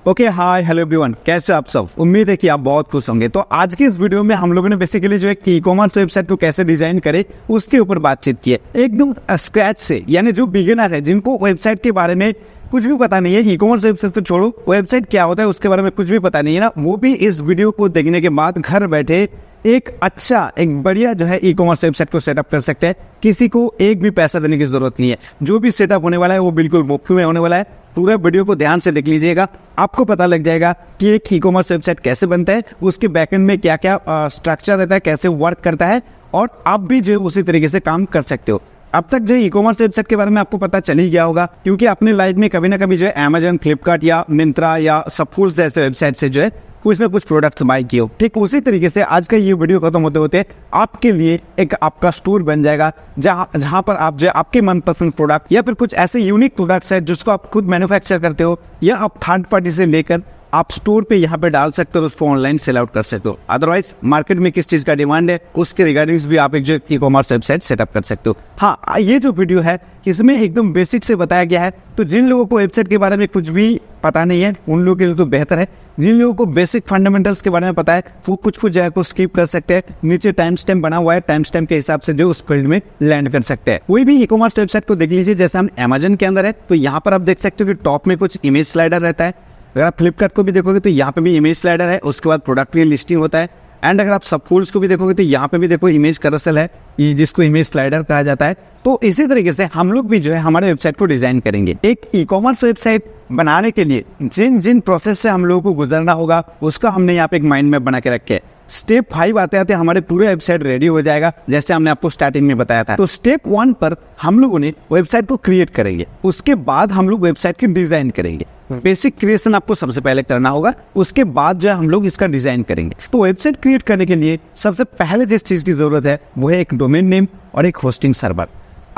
Okay hi hello everyone, कैसे आप सब। उम्मीद है कि आप बहुत खुश होंगे। तो आज की इस वीडियो में हम लोगों ने बेसिकली जो एक ई कॉमर्स वेबसाइट को कैसे डिजाइन करे उसके ऊपर बातचीत की है, एकदम स्क्रैच से। यानी जो बिगिनर है, जिनको वेबसाइट के बारे में कुछ भी पता नहीं है, ई कॉमर्स वेबसाइट तो छोड़ो, वेबसाइट क्या होता है उसके बारे में कुछ भी पता नहीं है ना, वो भी इस वीडियो को देखने के बाद घर बैठे एक बढ़िया जो है ई कॉमर्स वेबसाइट को सेटअप कर सकते हैं। किसी को एक भी पैसा देने की जरूरत नहीं है। जो भी सेटअप होने वाला है वो बिल्कुल मुफ्त में होने वाला है। पूरा वीडियो को ध्यान से देख लीजिएगा, आपको पता लग जाएगा कि एक ई कॉमर्स वेबसाइट कैसे बनता है, उसके बैकएंड में क्या क्या स्ट्रक्चर रहता है, कैसे वर्क करता है, और आप भी जो उसी तरीके से काम कर सकते हो। अब तक जो ई कॉमर्स वेबसाइट के बारे में आपको पता चल ही गया होगा, क्योंकि अपनी लाइफ में कभी ना कभी जो है अमेजन, फ्लिपकार्ट या मिंत्रा या सबफूल्स जैसे वेबसाइट से जो है कुछ ना कुछ प्रोडक्ट्स बाय किए हो। ठीक उसी तरीके से आज का ये वीडियो खत्म होते होते आपके लिए एक आपका स्टोर बन जाएगा, जहां पर आप जो आपके मनपसंद प्रोडक्ट या फिर कुछ ऐसे यूनिक प्रोडक्ट्स है जिसको आप खुद मैन्युफैक्चर करते हो या आप थर्ड पार्टी से लेकर आप स्टोर पे यहाँ पे डाल सकते हो, उसको ऑनलाइन सेल आउट कर सकते हो। अदरवाइज मार्केट में किस चीज का डिमांड है उसके रिगार्डिंग्स भी आप एक जो ई कॉमर्स वेबसाइट सेटअप कर सकते हो। हाँ, ये जो वीडियो है इसमें एकदम बेसिक से बताया गया है, तो जिन लोगों को वेबसाइट के बारे में कुछ भी पता नहीं है उन लोगों के लिए तो बेहतर है। जिन लोगों को बेसिक फंडामेंटल्स के बारे में पता है वो कुछ जगह को स्किप कर सकते हैं। नीचे टाइम स्टैम्प बना हुआ है, टाइम स्टैम्प के हिसाब से जो उस फील्ड में लैंड कर सकते हैं। कोई भी ई कॉमर्स वेबसाइट को देख लीजिए, जैसे हम अमेजन के अंदर है तो यहाँ पर आप देख सकते हो कि टॉप में कुछ इमेज स्लाइडर रहता है। अगर आप फ्लिपकार्ट को भी देखोगे तो यहाँ पे भी इमेज स्लाइडर है, उसके बाद प्रोडक्ट की लिस्टिंग होता है। एंड अगर आप सबफूल्स को भी देखोगे तो यहाँ पे भी देखो इमेज कैरोसेल है, ये जिसको इमेज स्लाइडर कहा जाता है। तो इसी तरीके से हम लोग भी जो है हमारे वेबसाइट को डिजाइन करेंगे। एक ई कॉमर्स वेबसाइट बनाने के लिए जिन जिन प्रोसेस से हम लोगों को गुजरना होगा उसका हमने यहाँ पे एक माइंड मैप बना के रखे है। स्टेप 5 आते आते हमारे पूरे वेबसाइट रेडी हो जाएगा, जैसे हमने आपको स्टार्टिंग में बताया था। तो स्टेप 1 पर हम लोगों ने वेबसाइट को क्रिएट करेंगे, उसके बाद हम लोग वेबसाइट की डिजाइन करेंगे। बेसिक क्रिएशन आपको सबसे पहले करना होगा, उसके बाद जो है हम लोग इसका डिजाइन करेंगे। तो वेबसाइट क्रिएट करने के लिए सबसे पहले जिस चीज की जरूरत है वो है एक डोमेन नेम और एक होस्टिंग सर्वर।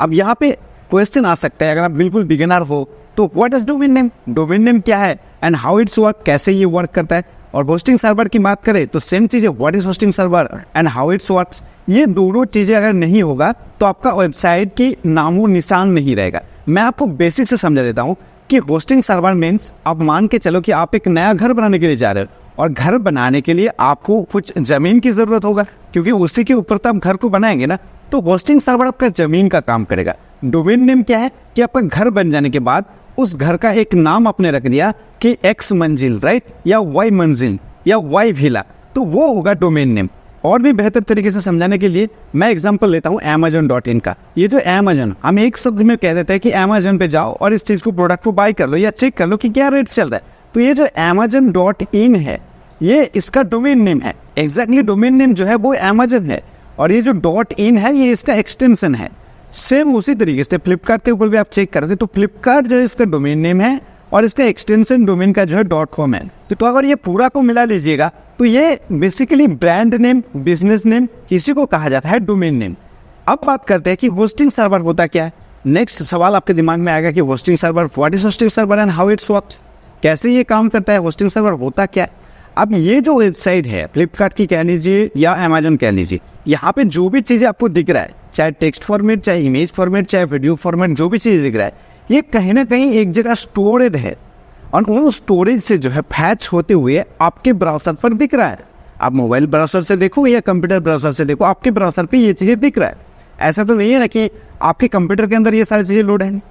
अब यहाँ पे क्वेश्चन आ सकता है, अगर आप बिल्कुल बिगिनर हो तो what is domain name, domain name क्या है एंड हाउ इट्स वर्क, कैसे ये वर्क करता है। और होस्टिंग सर्वर की बात करें तो सेम चीज है, what is hosting server and how it's works. ये दोनों चीजें अगर नहीं होगा तो आपका वेबसाइट की नामो निशान नहीं रहेगा। मैं आपको बेसिक से समझा देता हूँ कि होस्टिंग सर्वर मीन्स आप मान के चलो कि आप एक नया घर बनाने के लिए जा रहे हो, और घर बनाने के लिए आपको कुछ जमीन की जरूरत होगा, क्योंकि उसी के ऊपर तो आप घर को बनाएंगे ना। तो होस्टिंग सर्वर आपका जमीन का काम करेगा। डोमेन नेम क्या है कि आपका घर बन जाने के बाद उस घर का एक नाम आपने रख दिया कि एक्स मंजिल, राइट, या वाई मंजिल या वाई विला, तो वो होगा डोमेन नेम। और भी बेहतर तरीके से समझाने के लिए मैं एग्जांपल लेता हूँ amazon.in का। ये जो अमेजन, हम एक शब्द में कह देते हैं कि अमेजन पे जाओ और इस चीज को, प्रोडक्ट को बाय कर लो या चेक कर लो कि क्या रेट चल रहा है। तो ये जो amazon.in है ये इसका डोमेन नेम है। एग्जैक्टली डोमेन नेम जो है वो अमेजन है, और ये जो .in है ये इसका एक्सटेंशन है। सेम उसी तरीके से फ्लिपकार्ट के ऊपर भी आप चेक करोगे तो फ्लिपकार्ट जो है इसका डोमेन नेम है और इसका एक्सटेंशन डोमेन का जो है .com है। तो अगर ये पूरा को मिला लीजिएगा तो ये basically brand name, business name, किसी को कहा जाता है डोमेन नेम। अब बात करते हैं कि होस्टिंग सर्वर होता क्या है। नेक्स्ट सवाल आपके दिमाग में आएगा कि hosting server, what is hosting server and how it's works, कैसे ये काम करता है, होस्टिंग सर्वर होता क्या है। अब ये जो वेबसाइट है फ्लिपकार्ट की कह लीजिए या अमेजन कह लीजिए, यहाँ पे जो भी चीज़ें आपको दिख रहा है, चाहे टेक्स्ट फॉर्मेट, चाहे इमेज फॉर्मेट, चाहे वीडियो फॉर्मेट, जो भी चीज़ दिख रहा है ये कहीं ना कहीं एक जगह स्टोरेज है, और उन स्टोरेज से जो है फैच होते हुए आपके ब्राउजर पर दिख रहा है। आप मोबाइल ब्राउजर से देखो या कंप्यूटर ब्राउजर से देखो, आपके ब्राउजर पे ये चीज़ें दिख रहा है। ऐसा तो नहीं है ना कि आपके कंप्यूटर के अंदर ये सारी चीज़ें लोड है,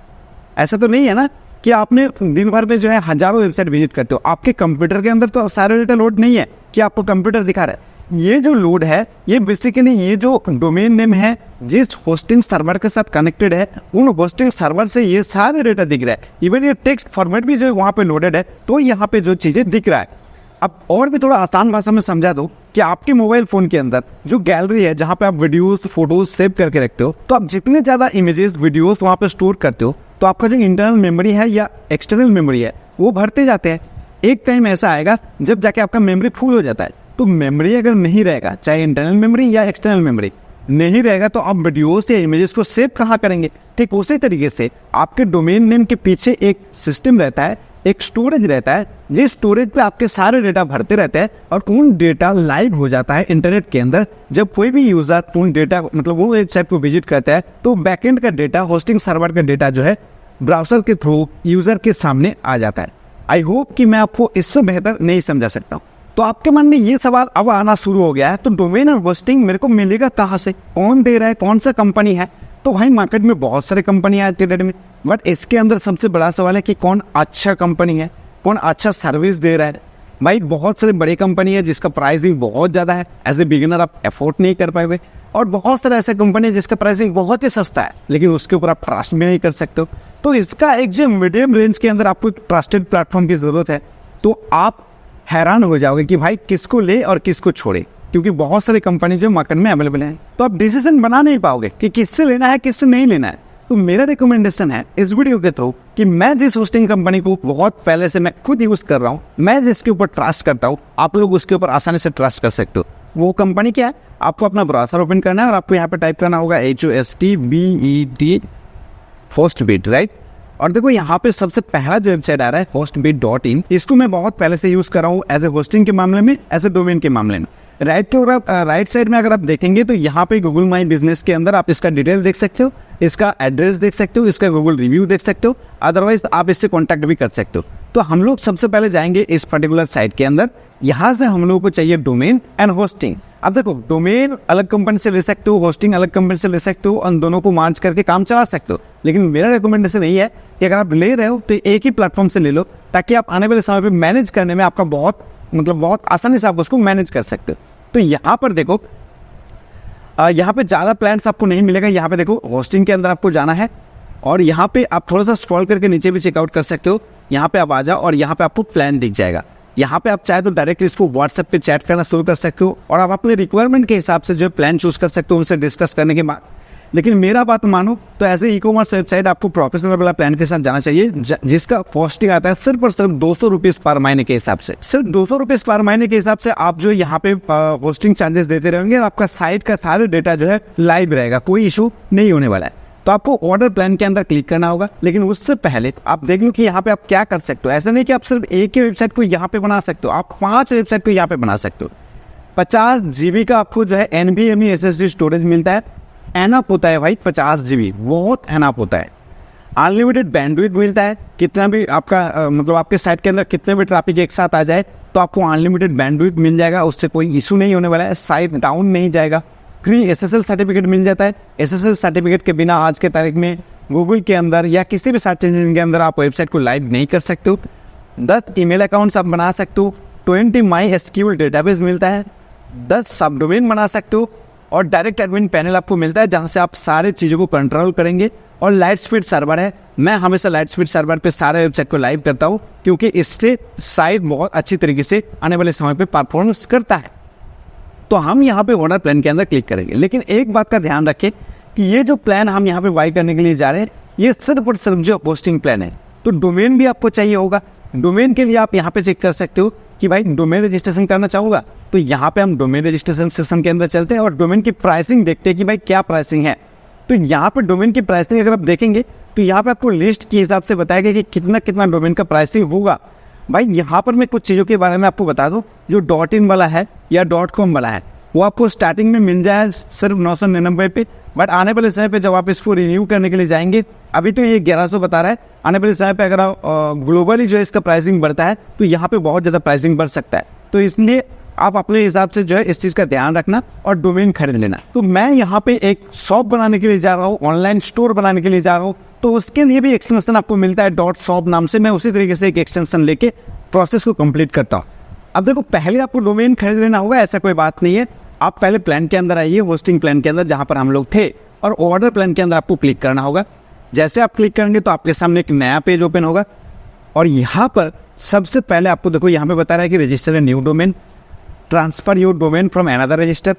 ऐसा तो नहीं है ना कि आपने दिन भर में जो है हजारों वेबसाइट विजिट करते हो, आपके कंप्यूटर के अंदर तो सारे डेटा लोड नहीं है कि आपको कंप्यूटर दिखा रहा है। ये जो लोड है ये बेसिकली ये जो डोमेन नेम है जिस होस्टिंग सर्वर के साथ कनेक्टेड है, उन होस्टिंग सर्वर से ये सारे डेटा दिख रहा है। इवन ये टेक्स्ट फॉर्मेट भी जो वहाँ पे लोडेड है, तो यहाँ पे जो चीज़ें दिख रहा है। अब और भी थोड़ा आसान भाषा में समझा दो कि आपके मोबाइल फोन के अंदर जो गैलरी है जहाँ पे आप वीडियोस, फोटोज सेव करके रखते हो, तो आप जितने ज़्यादा इमेजेस, वीडियोस वहाँ पे स्टोर करते हो तो आपका जो इंटरनल मेमोरी है या एक्सटर्नल मेमोरी है वो भरते जाते हैं। एक टाइम ऐसा आएगा जब जाके आपका मेमोरी फुल हो जाता है। तो मेमोरी अगर नहीं रहेगा, चाहे इंटरनल मेमोरी या एक्सटर्नल मेमोरी नहीं रहेगा, तो आप वीडियोस या इमेजेस को सेव कहाँ करेंगे। ठीक उसी तरीके से आपके डोमेन नेम के पीछे एक सिस्टम रहता है, एक स्टोरेज रहता है, जिस स्टोरेज पे आपके सारे डेटा भरते रहते हैं और उन डेटा लाइव हो जाता है इंटरनेट के अंदर। जब कोई भी यूजर उन डेटा मतलब वो वेबसाइट को विजिट करता है तो बैकएंड का डेटा, होस्टिंग सर्वर का डेटा जो है ब्राउजर के थ्रू यूजर के सामने आ जाता है। आई होप कि मैं आपको इससे बेहतर नहीं समझा सकता हूँ। तो आपके मन में ये सवाल अब आना शुरू हो गया है, तो डोमेन और होस्टिंग मेरे को मिलेगा कहाँ से, कौन दे रहा है, कौन सा कंपनी है। तो भाई मार्केट में बहुत सारे कंपनी है आज के डेट में, बट इसके अंदर सबसे बड़ा सवाल है कि कौन अच्छा कंपनी है, कौन अच्छा सर्विस दे रहा है। भाई बहुत सारे बड़े कंपनी है जिसका प्राइसिंग बहुत ज़्यादा है, एज ए बिगिनर आप अफोर्ड नहीं कर पाएंगे, और बहुत सारे ऐसे कंपनी है जिसका प्राइसिंग बहुत ही सस्ता है लेकिन उसके ऊपर आप ट्रस्ट भी नहीं कर सकते हो। तो इसका एक जो मीडियम रेंज के अंदर आपको एक ट्रस्टेड प्लेटफॉर्म की ज़रूरत है। तो आप हैरान हो जाओगे कि भाई किसको ले और किसको छोड़े, क्योंकि बहुत सारी कंपनी जो मार्केट में अवेलेबल है, तो आप डिसीजन बना नहीं पाओगे कि किससे लेना है किससे नहीं लेना है। तो मेरा रिकमेंडेशन है इस वीडियो के थ्रू कि मैं जिस होस्टिंग कंपनी को बहुत पहले से मैं खुद यूज कर रहा हूँ, मैं जिसके ऊपर ट्रस्ट करता हूँ, आप लोग उसके ऊपर आसानी से ट्रस्ट कर सकते हो। वो कंपनी क्या है, आपको अपना ब्राउज़र ओपन करना है और आपको यहाँ पे टाइप करना होगा HOSTBET होस्टबीट, राइट। और देखो यहाँ पे सबसे पहला जो वेबसाइट आ रहा है hostbit.in, इसको मैं बहुत पहले से यूज कर रहा हूँ एज ए होस्टिंग के मामले में, एज ए डोमेन के मामले में। राइट साइड में अगर आप देखेंगे तो यहाँ पे गूगल माई बिजनेस के अंदर आप इसका डिटेल देख सकते हो, इसका एड्रेस देख सकते हो, इसका गूगल रिव्यू देख सकते हो, अदरवाइज आप इससे कॉन्टैक्ट भी कर सकते हो। तो हम लोग सबसे पहले जाएंगे इस पर्टिकुलर साइट के अंदर। यहाँ से हम लोगों को चाहिए डोमेन एंड होस्टिंग। अब देखो डोमेन अलग कंपनी से ले सकते हो, होस्टिंग अलग कंपनी से ले सकते हो, और दोनों को मार्च करके काम चला सकते हो। लेकिन मेरा रिकमेंडेशन यही है कि अगर आप ले रहे हो तो एक ही प्लेटफॉर्म से ले लो, ताकि आप आने वाले समय पे मैनेज करने में आपका बहुत आसानी से आप उसको मैनेज कर सकते हो। तो यहाँ पर देखो, यहाँ पे ज़्यादा प्लान्स आपको नहीं मिलेगा। यहाँ पे देखो होस्टिंग के अंदर आपको जाना है और यहाँ पे आप थोड़ा सा स्क्रॉल करके नीचे भी चेकआउट कर सकते हो। यहाँ पे आप आ जाओ और यहाँ पे आपको प्लान दिख जाएगा। यहाँ पे आप चाहे तो डायरेक्ट इसको व्हाट्सएप पे चैट करना शुरू कर सकते हो और आप अपने रिक्वायरमेंट के हिसाब से जो प्लान चूज कर सकते हो उनसे डिस्कस करने के बाद। लेकिन मेरा बात मानो तो एज ए ई-कॉमर्स वेबसाइट आपको प्रोफेशनल वाला प्लान के साथ जाना चाहिए, जिसका कॉस्टिंग आता है सिर्फ और सिर्फ 200 रुपीज़ पर महीने के हिसाब से। सिर्फ 200 रुपीज़ पर महीने के हिसाब से आप जो यहाँ पे होस्टिंग चार्जेस देते रहेंगे और आपका साइट का सारे डेटा जो है लाइव रहेगा, कोई इशू नहीं होने वाला है। तो आपको ऑर्डर प्लान के अंदर क्लिक करना होगा, लेकिन उससे पहले आप देख लो कि यहाँ पे आप क्या कर सकते हो। ऐसा नहीं कि आप सिर्फ एक ही वेबसाइट को यहाँ पे बना सकते हो, आप 5 वेबसाइट को यहाँ पे बना सकते हो। 50 GB का आपको जो है NVMe SSD स्टोरेज मिलता है। एनअप होता है भाई 50 GB, बहुत एनअप होता है। अनलिमिटेड बैंडविड्थ मिलता है, कितना भी आपका मतलब आपके साइट के अंदर कितने भी ट्रैफिक एक साथ आ जाए तो आपको अनलिमिटेड बैंडविड्थ मिल जाएगा, उससे कोई इशू नहीं होने वाला है, साइट डाउन नहीं जाएगा। फ्री SSL सर्टिफिकेट मिल जाता है। SSL सर्टिफिकेट के बिना आज के तारीख में गूगल के अंदर या किसी भी सर्च इंजन के अंदर आप वेबसाइट को लाइव नहीं कर सकते हो। 10 ईमेल अकाउंट्स आप बना सकते हो। 20 MySQL डेटाबेस मिलता है। 10 सब डोमेन बना सकते हो और डायरेक्ट एडमिन पैनल आपको मिलता है, जहां से आप सारे चीज़ों को कंट्रोल करेंगे। और लाइट स्पीड सर्वर है। मैं हमेशा लाइट स्पीड सर्वर पे सारे वेबसाइट को लाइव करता हूँ, क्योंकि इससे साइट बहुत अच्छी तरीके से आने वाले समय पे परफॉर्मेंस करता है। तो हम यहाँ पे ऑर्डर प्लान के अंदर क्लिक करेंगे, लेकिन एक बात का ध्यान रखें कि ये जो प्लान हम यहाँ पे बाई करने के लिए जा रहे हैं, ये सिर्फ और सिर्फ जो होस्टिंग प्लान है। तो डोमेन भी आपको चाहिए होगा। डोमेन के लिए आप यहाँ पे चेक कर सकते हो कि भाई डोमेन रजिस्ट्रेशन करना चाहूँगा, तो यहाँ पे हम डोमेन रजिस्ट्रेशन सेक्शन के अंदर चलते हैं और डोमेन की प्राइसिंग देखते हैं कि भाई क्या प्राइसिंग है। तो यहाँ पे डोमेन की प्राइसिंग अगर आप देखेंगे तो यहाँ पे आपको लिस्ट के हिसाब से बताया गया कि कितना कितना डोमेन का प्राइसिंग होगा। भाई यहाँ पर मैं कुछ चीज़ों के बारे में आपको बता दूँ। जो .in वाला है या .com वाला है, वो आपको स्टार्टिंग में मिल जाए सिर्फ 999 पे, बट आने वाले समय पे जब आप इसको रिन्यू करने के लिए जाएंगे, अभी तो ये 1100 बता रहा है, आने वाले समय पे अगर ग्लोबली जो इसका प्राइसिंग बढ़ता है तो यहाँ पे बहुत ज़्यादा प्राइसिंग बढ़ सकता है। तो इसलिए आप अपने हिसाब से जो है इस चीज़ का ध्यान रखना और डोमेन खरीद लेना। तो मैं यहाँ पे एक शॉप बनाने के लिए जा रहा हूँ, ऑनलाइन स्टोर बनाने के लिए जा रहा हूँ, तो उसके लिए भी एक्सटेंशन आपको मिलता है .shop नाम से। मैं उसी तरीके से एक एक्सटेंशन लेके प्रोसेस को कंप्लीट करता हूँ। अब देखो पहले आपको डोमेन खरीद लेना होगा, ऐसा कोई बात नहीं है। आप पहले प्लान के अंदर आइए, होस्टिंग प्लान के अंदर जहाँ पर हम लोग थे, और ऑर्डर प्लान के अंदर आपको क्लिक करना होगा। जैसे आप क्लिक करेंगे तो आपके सामने एक नया पेज ओपन होगा और यहाँ पर सबसे पहले आपको देखो यहाँ पे बता रहा है कि register a new domain, transfer your domain from another register,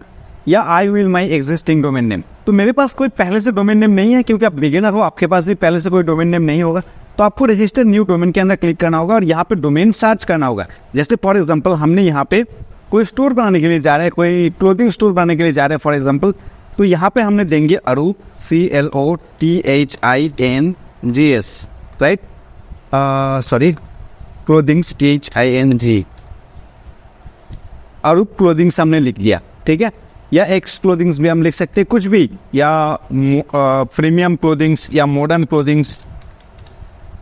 या I will my existing domain name. तो मेरे पास कोई पहले से डोमेन नेम नहीं है, क्योंकि आप बिगिनर हो, आपके पास भी पहले से कोई डोमेन नेम नहीं होगा। तो आपको रजिस्टर न्यू डोमेन के अंदर क्लिक करना होगा और यहाँ पे डोमेन सर्च करना होगा। जैसे फॉर एग्जाम्पल हमने यहाँ पे कोई स्टोर बनाने के लिए जा रहे हैं, कोई क्लोथिंग स्टोर बनाने के लिए जा रहे हैं फॉर एग्जाम्पल, तो यहाँ पे हमने देंगे अरूप CLOTHINGS, right, sorry clothings THING, अरूप क्लोथिंग्स हमने लिख दिया, ठीक है। या एक्स क्लोथिंग्स भी हम लिख सकते हैं, कुछ भी, या प्रीमियम क्लोथिंग्स या मॉडर्न क्लोथिंग्स,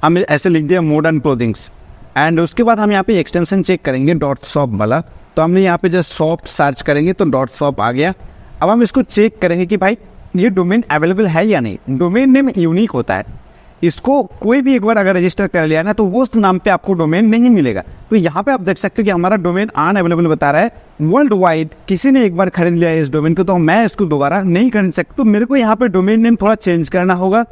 हम ऐसे लिख दिया मॉडर्न क्लोथिंग्स। एंड उसके बाद हम यहाँ पे एक्सटेंशन चेक करेंगे डॉट शॉप वाला। तो हमने यहाँ पे जस्ट शॉप सर्च करेंगे तो डॉट शॉप आ गया। अब हम इसको चेक करेंगे कि भाई ये डोमेन अवेलेबल है या नहीं। डोमेन नेम यूनिक होता है, इसको कोई भी एक बार अगर रजिस्टर कर लिया ना तो वो उस नाम पे आपको डोमेन नहीं मिलेगा। तो यहाँ पे आप देख सकते हो कि हमारा डोमेन अनअवेलेबल बता रहा है वर्ल्ड वाइड। किसी ने एक बार खरीद लिया है इस डोमेन को, तो मैं इसको दोबारा नहीं खरीद सकता। तो मेरे को यहाँ पे डोमेन नेम थोड़ा चेंज करना होगा।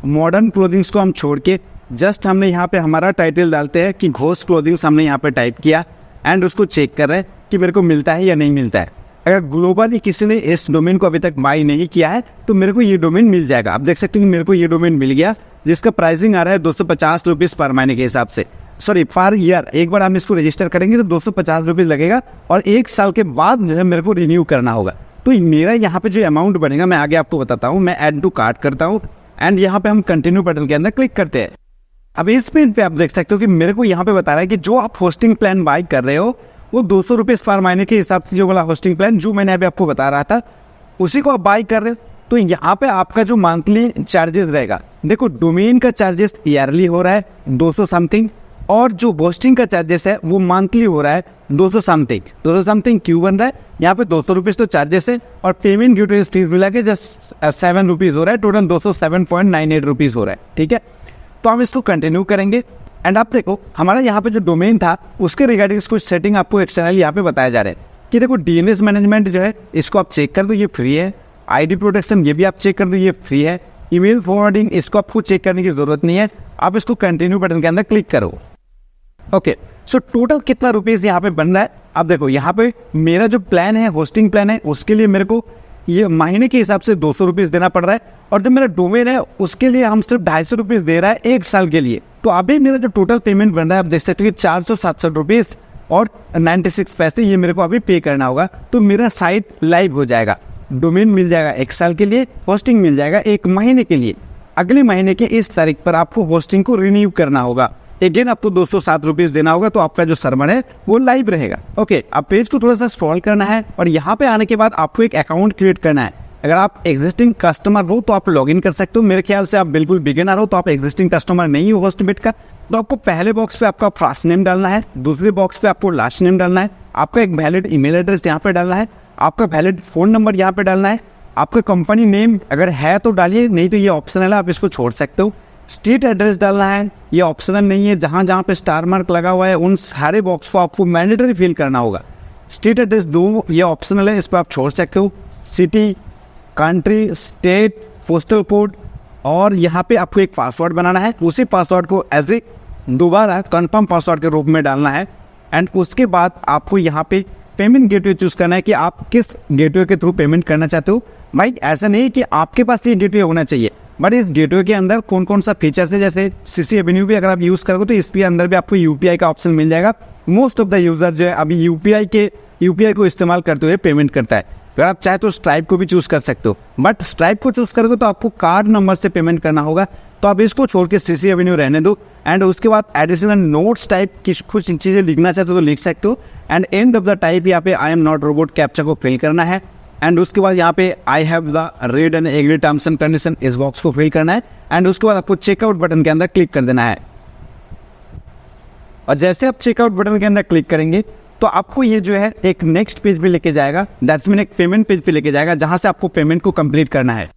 मॉडर्न क्लोथिंग्स को हम छोड़ के जस्ट हमने यहाँ पे हमारा टाइटल डालते हैं कि घोष क्लोथिंग्स हमने यहाँ पे टाइप किया एंड उसको चेक कर रहे हैं कि मेरे को मिलता है या नहीं मिलता है। अगर ग्लोबली किसी ने इस डोमेन को अभी तक बाई नहीं किया है तो मेरे को ये डोमेन मिल जाएगा। आप देख सकते हैं कि मेरे को ये डोमेन मिल गया, जिसका प्राइसिंग आ रहा है 250 रुपीज़ पर महीने के हिसाब से, सॉरी पर ईयर। एक बार हम इसको रजिस्टर करेंगे तो 250 रुपीज़ लगेगा और 1 साल के बाद जो है मेरे को रिन्यू करना होगा। तो मेरा यहाँ पे जो अमाउंट बनेगा मैं आगे आपको बताता हूँ। मैं ऐड टू कार्ट करता हूँ एंड यहाँ पे हम कंटिन्यू बटन के अंदर क्लिक करते हैं। अब इस पेज पे आप देख सकते हो कि मेरे को यहाँ पे बता रहा है कि जो आप होस्टिंग प्लान बाय कर रहे हो वो 200 रुपीज़ पर महीने के हिसाब से जो वाला होस्टिंग प्लान जो मैंने अभी आपको बता रहा था उसी को आप बाय कर रहे हो। तो यहाँ पे आपका जो मंथली चार्जेस रहेगा, देखो डोमेन का चार्जेस ईयरली हो रहा है 200 समथिंग और जो होस्टिंग का चार्जेस है वो मंथली हो रहा है 200 समथिंग क्यों बन रहा है। यहाँ पे 200 रुपीज़ तो चार्जेस है और पेमेंट ड्यू टू फीस मिला के जस्ट 7 रुपीज़ हो रहा है। टोटल 207.98 रुपीज़ हो रहा है। ठीक है, तो हम इसको कंटिन्यू करेंगे एंड आप देखो हमारा यहाँ पे जो डोमेन था उसके रिगार्डिंग कुछ सेटिंग आपको एक्सटर्नल यहाँ पे बताया जा रहा है कि देखो डीएनएस मैनेजमेंट जो है इसको आप चेक कर दो, ये फ्री है। आईडी प्रोटेक्शन ये भी आप चेक कर दो, ये फ्री है। ईमेल फॉरवर्डिंग इसको आपको चेक करने की जरूरत नहीं है, आप इसको कंटिन्यू बटन के अंदर क्लिक करो। ओके, सो टोटल कितना रुपीज़ यहाँ पे बन रहा है। अब देखो यहाँ पे मेरा जो प्लान है होस्टिंग प्लान है उसके लिए मेरे को ये महीने के हिसाब से 200 रुपीज़ देना पड़ रहा है और जो मेरा डोमेन है उसके लिए हम सिर्फ 250 रुपीज़ दे रहा है 1 साल के लिए। तो अभी मेरा जो टोटल पेमेंट बन रहा है आप देख सकते हो कि 467 रुपीज़ और 96 पैसे ये मेरे को अभी पे करना होगा। तो मेरा साइट लाइव हो जाएगा, डोमेन मिल जाएगा 1 साल के लिए, होस्टिंग मिल जाएगा 1 महीने के लिए। अगले महीने के इस तारीख पर आपको होस्टिंग को रिन्यू करना होगा। अगेन आपको 207 रुपीज़ देना होगा तो आपका जो सर्वर है वो लाइव रहेगा। ओके, अब पेज को थोड़ा सा स्क्रॉल करना है और यहाँ पे आने के बाद आपको एक अकाउंट क्रिएट करना है। अगर आप एग्जिस्टिंग कस्टमर हो तो आप लॉगिन कर सकते हो। मेरे ख्याल से आप बिल्कुल बिगिनर हो तो आप एग्जिस्टिंग कस्टमर नहीं हो होस्टबिट का, तो आपको पहले बॉक्स पे आपका फर्स्ट नेम डालना है, दूसरे बॉक्स पे आपको लास्ट नेम डालना है, आपका एक वैलिड ईमेल एड्रेस यहाँ पे डालना है, आपका वैलिड फ़ोन नंबर यहाँ पे डालना है, आपका कंपनी नेम अगर है तो डालिए, नहीं तो ये ऑप्शनल है, आप इसको छोड़ सकते हो। स्ट्रीट एड्रेस डालना है, ये ऑप्शनल नहीं है। जहाँ जहाँ पे स्टार मार्क लगा हुआ है उन सारे बॉक्स को आपको मैंडेटरी फिल करना होगा। स्ट्रीट एड्रेस दो, ये ऑप्शनल है, इस पर आप छोड़ सकते हो। City, country, state, postal code और यहाँ पे आपको एक पासवर्ड बनाना है। उसी पासवर्ड को एज ए दोबारा कंफर्म पासवर्ड के रूप में डालना है एंड उसके बाद आपको यहाँ पे पेमेंट गेटवे चूज़ करना है कि आप किस गेटवे के थ्रू पेमेंट करना चाहते हो। भाई ऐसा नहीं कि आपके पास ये गेटवे होना चाहिए, बट इस गेटवे के अंदर कौन कौन सा फीचर्स है, जैसे सीसी एवेन्यू भी अगर आप यूज़ करोगे तो इसके अंदर भी आपको यूपीआई का ऑप्शन मिल जाएगा। मोस्ट ऑफ द यूज़र जो है अभी यूपीआई को इस्तेमाल करते हुए पेमेंट करता है। अगर आप चाहे तो स्ट्राइप को भी चूज़ कर सकते हो, बट स्ट्राइप को चूज़ करोगे तो आपको कार्ड नंबर से पेमेंट करना होगा। तो आप इसको छोड़ के सीसी एवेन्यू रहने दो एंड उसके बाद एडिशनल नोट्स टाइप की कुछ चीज़ें लिखना चाहते हो तो लिख सकते हो and end of the type यहाँ पे I am not robot captcha को फिल करना है एंड उसके बाद यहाँ पे I have the read and agree terms and condition इस बॉक्स को फिल करना है एंड उसके बाद आपको चेकआउट बटन के अंदर क्लिक कर देना है। और जैसे आप चेकआउट बटन के अंदर क्लिक करेंगे तो आपको ये जो है एक नेक्स्ट पेज पे लेके जाएगा, दैट्स मीन एक पेमेंट पेज पे लेके जाएगा जहां से आपको पेमेंट को कंप्लीट करना है।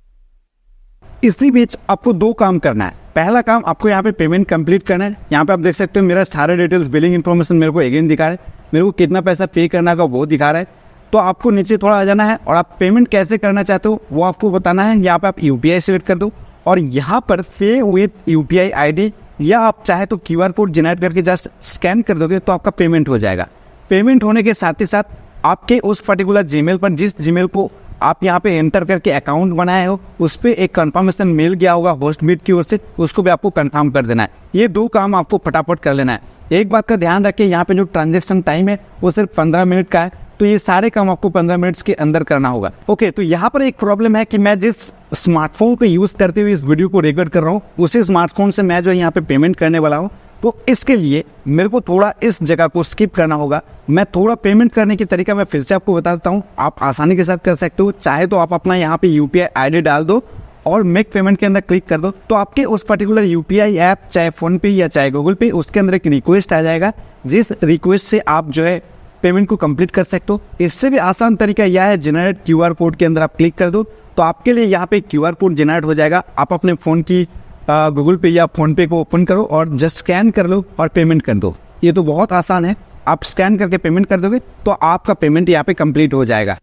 इसी बीच आपको 2 काम करना है। पहला काम आपको यहाँ पे पेमेंट कंप्लीट करना है। यहाँ पे आप देख सकते हो मेरा सारे डिटेल्स बिलिंग इन्फॉर्मेशन मेरे को अगेन दिखा रहा है, मेरे को कितना पैसा पे करना होगा वो दिखा रहा है। तो आपको नीचे थोड़ा आ जाना है और आप पेमेंट कैसे करना चाहते हो वो आपको बताना है। यहाँ पे आप यूपीआई सेलेक्ट कर दो और यहाँ पर पे विथ यूपीआई आईडी या आप चाहे तो क्यूआर कोड जनरेट करके जस्ट स्कैन कर दोगे तो आपका पेमेंट हो जाएगा। पेमेंट होने के साथ ही साथ आपके उस पर्टिकुलर जीमेल पर जिस जीमेल को आप यहाँ पे एंटर करके अकाउंट बनाए हो उस पर एक कंफर्मेशन मेल गया होगा होस्टबिट की ओर से, उसको भी आपको कंफर्म कर देना है। ये 2 काम आपको फटाफट कर लेना है। एक बात का ध्यान रखिए, यहाँ पे जो ट्रांजेक्शन टाइम है वो सिर्फ 15 मिनट का है, तो ये सारे काम आपको 15 मिनट्स के अंदर करना होगा। ओके, तो यहाँ पर एक प्रॉब्लम है कि मैं जिस स्मार्टफोन को यूज़ करते हुए इस वीडियो को रिकॉर्ड कर रहा हूँ उसी स्मार्टफोन से मैं जो यहाँ पे पेमेंट करने वाला हूँ, तो इसके लिए मेरे को थोड़ा इस जगह को स्किप करना होगा। मैं थोड़ा पेमेंट करने की तरीका मैं फिर से आपको बता देता हूँ, आप आसानी के साथ कर सकते हो। चाहे तो आप अपना यहाँ पे यूपीआई आईडी डाल दो और मेक पेमेंट के अंदर क्लिक कर दो तो आपके उस पर्टिकुलर यूपीआई ऐप, चाहे फोन पे या चाहे गूगल पे, उसके अंदर एक रिक्वेस्ट आ जाएगा, जिस रिक्वेस्ट से आप जो है पेमेंट को कंप्लीट कर सकते हो। इससे भी आसान तरीका यह है, जनरेट क्यूआर कोड के अंदर आप क्लिक कर दो तो आपके लिए यहाँ पे क्यूआर कोड जनरेट हो जाएगा। आप अपने फ़ोन की गूगल पे या फ़ोन पे को ओपन करो और जस्ट स्कैन कर लो और पेमेंट कर दो। ये तो बहुत आसान है, आप स्कैन करके पेमेंट कर दोगे तो आपका पेमेंट यहाँ पे कंप्लीट हो जाएगा।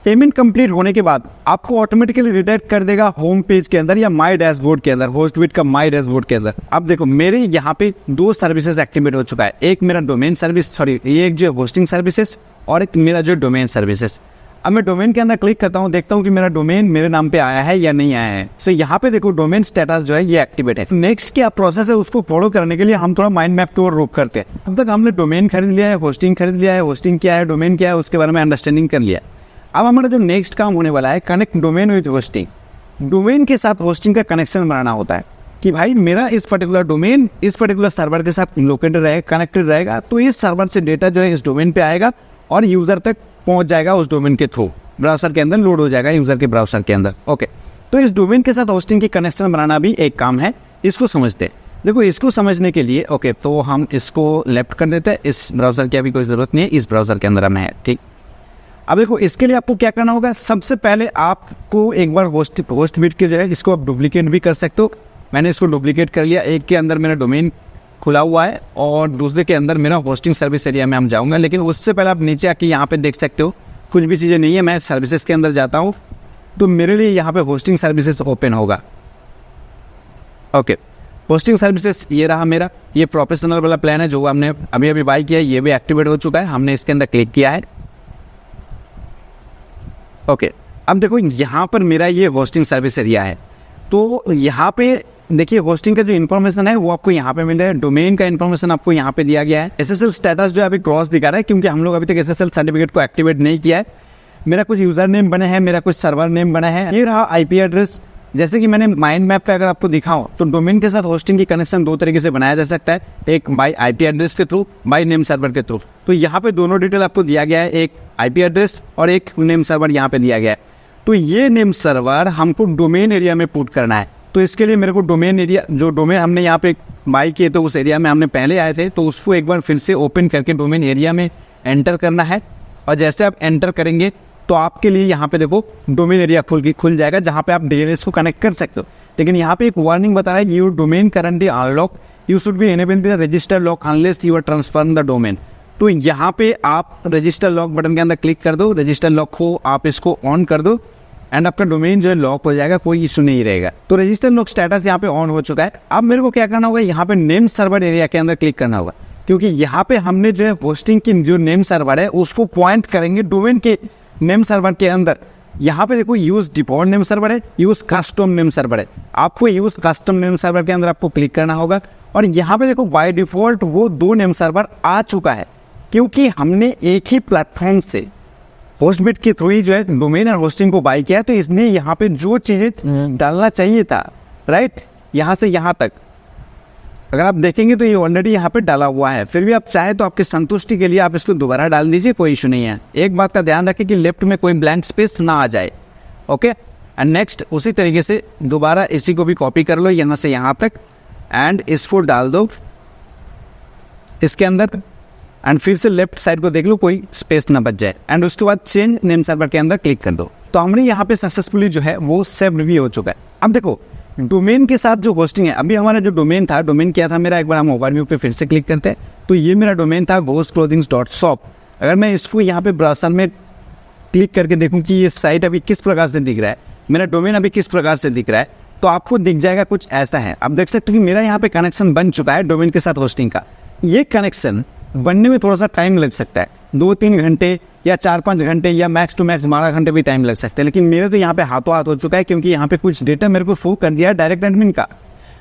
पेमेंट कंप्लीट होने के बाद आपको ऑटोमेटिकली रिडायरेक्ट कर देगा होम पेज के अंदर या माई डैशबोर्ड के अंदर, होस्टबिट का माई डैशबोर्ड के अंदर। अब देखो मेरे यहाँ पे 2 सर्विसेज एक्टिवेट हो चुका है, एक मेरा डोमेन सर्विस, सॉरी ये एक जो होस्टिंग सर्विसेज और एक मेरा जो डोमेन सर्विसेज। अब मैं डोमेन के अंदर क्लिक करता हूँ, देखता हूँ कि मेरा डोमेन मेरे नाम पे आया है या नहीं आया है। सो यहाँ पे देखो डोमेन स्टेटस जो है ये एक्टिवेट है। नेक्स्ट क्या प्रोसेस है उसको फॉलो करने के लिए हम थोड़ा माइंड मैप की ओर रुक करते हैं। अब तक हमने डोमेन खरीद लिया है, होस्टिंग खरीद लिया है, होस्टिंग क्या है, डोमेन क्या है, उसके बारे में अंडरस्टैंडिंग कर लिया। अब हमारा जो नेक्स्ट काम होने वाला है, connect domain with hosting. Domain के साथ होस्टिंग का कनेक्शन बनाना होता है कि भाई मेरा इस पर्टिकुलर डोमेन इस पर्टिकुलर सर्वर के साथ लोकेटेड रहेगा, कनेक्टेड रहेगा, तो इस सर्वर से डेटा जो है इस डोमेन पे आएगा और यूज़र तक पहुंच जाएगा उस डोमेन के थ्रू, ब्राउज़र के अंदर लोड हो जाएगा यूज़र के ब्राउज़र के अंदर। ओके, तो इस डोमेन के साथ होस्टिंग की कनेक्शन बनाना भी एक काम है, इसको समझते हैं। देखो इसको समझने के लिए ओके तो हम इसको लेफ्ट कर देते हैं, इस ब्राउज़र की अभी कोई ज़रूरत नहीं है, इस ब्राउज़र के अंदर हमें है। ठीक, अब देखो इसके लिए आपको क्या करना होगा, सबसे पहले आपको एक बार होस्टबिट के जो है इसको आप डुप्लीकेट भी कर सकते हो। मैंने इसको डुप्लीकेट कर लिया, एक के अंदर मेरा डोमेन खुला हुआ है और दूसरे के अंदर मेरा होस्टिंग सर्विस एरिया में हम जाऊंगा। लेकिन उससे पहले आप नीचे आके यहाँ पे देख सकते हो कुछ भी चीज़ें नहीं है। मैं सर्विसेज के अंदर जाता हूँ तो मेरे लिए यहाँ पे होस्टिंग सर्विसेज ओपन होगा। ओके, होस्टिंग सर्विसेज ये रहा मेरा, ये प्रोफेशनल वाला प्लान है जो हमने अभी अभी बाई किया है, ये भी एक्टिवेट हो चुका है, हमने इसके अंदर क्लिक किया है। ओके, अब देखो यहाँ पर मेरा ये होस्टिंग सर्विस एरिया है, तो यहाँ पे देखिए होस्टिंग का जो इन्फॉर्मेशन है वो आपको यहाँ पे मिल रहा है, डोमेन का इन्फॉर्मेशन आपको यहाँ पे दिया गया है। एसएसएल स्टेटस जो अभी क्रॉस दिखा रहा है क्योंकि हम लोग अभी तक एसएसएल सर्टिफिकेट को एक्टिवेट नहीं किया है। मेरा कुछ यूज़र नेम बने हैं, मेरा कुछ सर्वर नेम बना है, ये रहा आईपी एड्रेस। जैसे कि मैंने माइंड मैप पे अगर आपको दिखाऊं तो डोमेन के साथ होस्टिंग की कनेक्शन 2 तरीके से बनाया जा सकता है, एक बाय आईपी एड्रेस के थ्रू, बाय नेम सर्वर के थ्रू। तो यहाँ पे दोनों डिटेल आपको दिया गया है, एक आईपी एड्रेस और एक नेम सर्वर यहाँ पे दिया गया है। तो ये नेम सर्वर हमको डोमेन एरिया में पुट करना है। तो इसके लिए मेरे को डोमेन एरिया, जो डोमेन हमने यहाँ पे बाई किए तो उस एरिया में हमने पहले आए थे, तो उसको एक बार फिर से ओपन करके डोमेन एरिया में एंटर करना है। और जैसे आप एंटर करेंगे तो आपके लिए यहाँ पे देखो डोमेन एरिया खुल जाएगा जहाँ पे आप डीएनएस को कनेक्ट कर सकते हो। लेकिन यहाँ पे एक वार्निंग बता रहा है, your domain currently unlock, you should be enable the register lock unless you are transfer the domain. तो यहाँ पे आप रजिस्टर लॉक बटन के अंदर क्लिक कर दो, रजिस्टर लॉक को आप इसको ऑन कर दो एंड आपका डोमेन जो है लॉक हो जाएगा, कोई इशू नहीं रहेगा। तो रजिस्टर लॉक स्टेटस यहाँ पे ऑन हो चुका है। अब मेरे को क्या करना होगा, यहाँ पे नेम सर्वर एरिया के अंदर क्लिक करना होगा, क्योंकि यहाँ पे हमने जो है होस्टिंग की जो नेम सर्वर है उसको पॉइंट करेंगे डोमेन के नेम सर्वर के अंदर। यहाँ पे देखो यूज डिफॉल्ट नेम सर्वर है, यूज कस्टम नेम सर्वर है, आपको यूज कस्टम नेम सर्वर के अंदर आपको क्लिक करना होगा। और यहाँ पे देखो बाय डिफॉल्ट वो 2 नेम सर्वर आ चुका है, क्योंकि हमने एक ही प्लेटफॉर्म से होस्टबिट के थ्रू ही जो है डोमेन और होस्टिंग को बाय किया, तो इसने यहाँ पे जो चीज़ें डालना चाहिए था, राइट, यहाँ से यहाँ तक अगर आप देखेंगे तो ये ऑलरेडी यहाँ पे डाला हुआ है। फिर भी आप चाहे तो आपकी संतुष्टि के लिए आप इसको दोबारा डाल दीजिए, कोई इशू नहीं है। एक बात का ध्यान रखें कि लेफ्ट में कोई ब्लैंक स्पेस ना आ जाए। ओके, एंड नेक्स्ट उसी तरीके से दोबारा इसी को भी कॉपी कर लो यहाँ से यहाँ तक एंड इसको डाल दो इसके अंदर एंड फिर से लेफ्ट साइड को देख लो कोई स्पेस ना बच जाए एंड उसके बाद चेंज नेम सर्वर के अंदर क्लिक कर दो। तो हमने यहाँ पे सक्सेसफुली जो है वो सेव्ड भी हो चुका है। अब देखो डोमेन के साथ जो होस्टिंग है, अभी हमारा जो डोमेन था, डोमेन क्या था मेरा, एक बार हम ओवरव्यू पे फिर से क्लिक करते हैं तो ये मेरा डोमेन था ghostclothings.shop। अगर मैं इसको यहाँ पे ब्राउज़र में क्लिक करके देखूँ कि ये साइट अभी किस प्रकार से दिख रहा है, मेरा डोमेन अभी किस प्रकार से दिख रहा है, तो आपको दिख जाएगा कुछ ऐसा है। आप देख सकते हो कि मेरा यहाँ पे कनेक्शन बन चुका है डोमेन के साथ होस्टिंग का। ये कनेक्शन बनने में थोड़ा सा टाइम लग सकता है, 2-3 घंटे या 4-5 घंटे या मैक्स टू मैक्स 12 घंटे भी टाइम लग सकता है, लेकिन मेरे तो यहाँ पे हाथों हाथ हो चुका है, क्योंकि यहाँ पे कुछ डेटा मेरे को शो कर दिया है डायरेक्ट एडमिन का।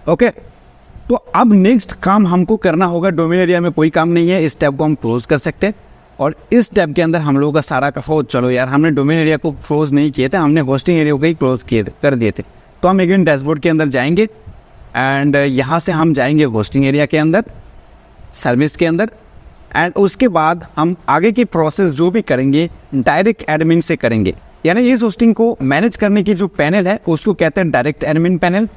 ओके, तो अब नेक्स्ट काम हमको करना होगा, डोमेन एरिया में कोई काम नहीं है, इस टैब को हम क्लोज कर सकते हैं और इस टैब के अंदर हम लोगों का सारा का चलो यार हमने डोमेन एरिया को क्लोज नहीं किए थे, हमने होस्टिंग एरिया को ही क्लोज कर दिए थे। तो हम अगेन डैशबोर्ड के अंदर जाएंगे एंड यहाँ से हम जाएंगे होस्टिंग एरिया के अंदर, सर्विस के अंदर एंड उसके बाद हम आगे की प्रोसेस जो भी करेंगे डायरेक्ट एडमिन से करेंगे। यानी इस होस्टिंग को मैनेज करने की जो पैनल है उसको कहते हैं डायरेक्ट एडमिन पैनल।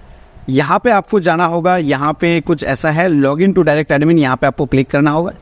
यहाँ पे आपको जाना होगा, यहाँ पे कुछ ऐसा है लॉगिन टू डायरेक्ट एडमिन, यहाँ पे आपको क्लिक करना होगा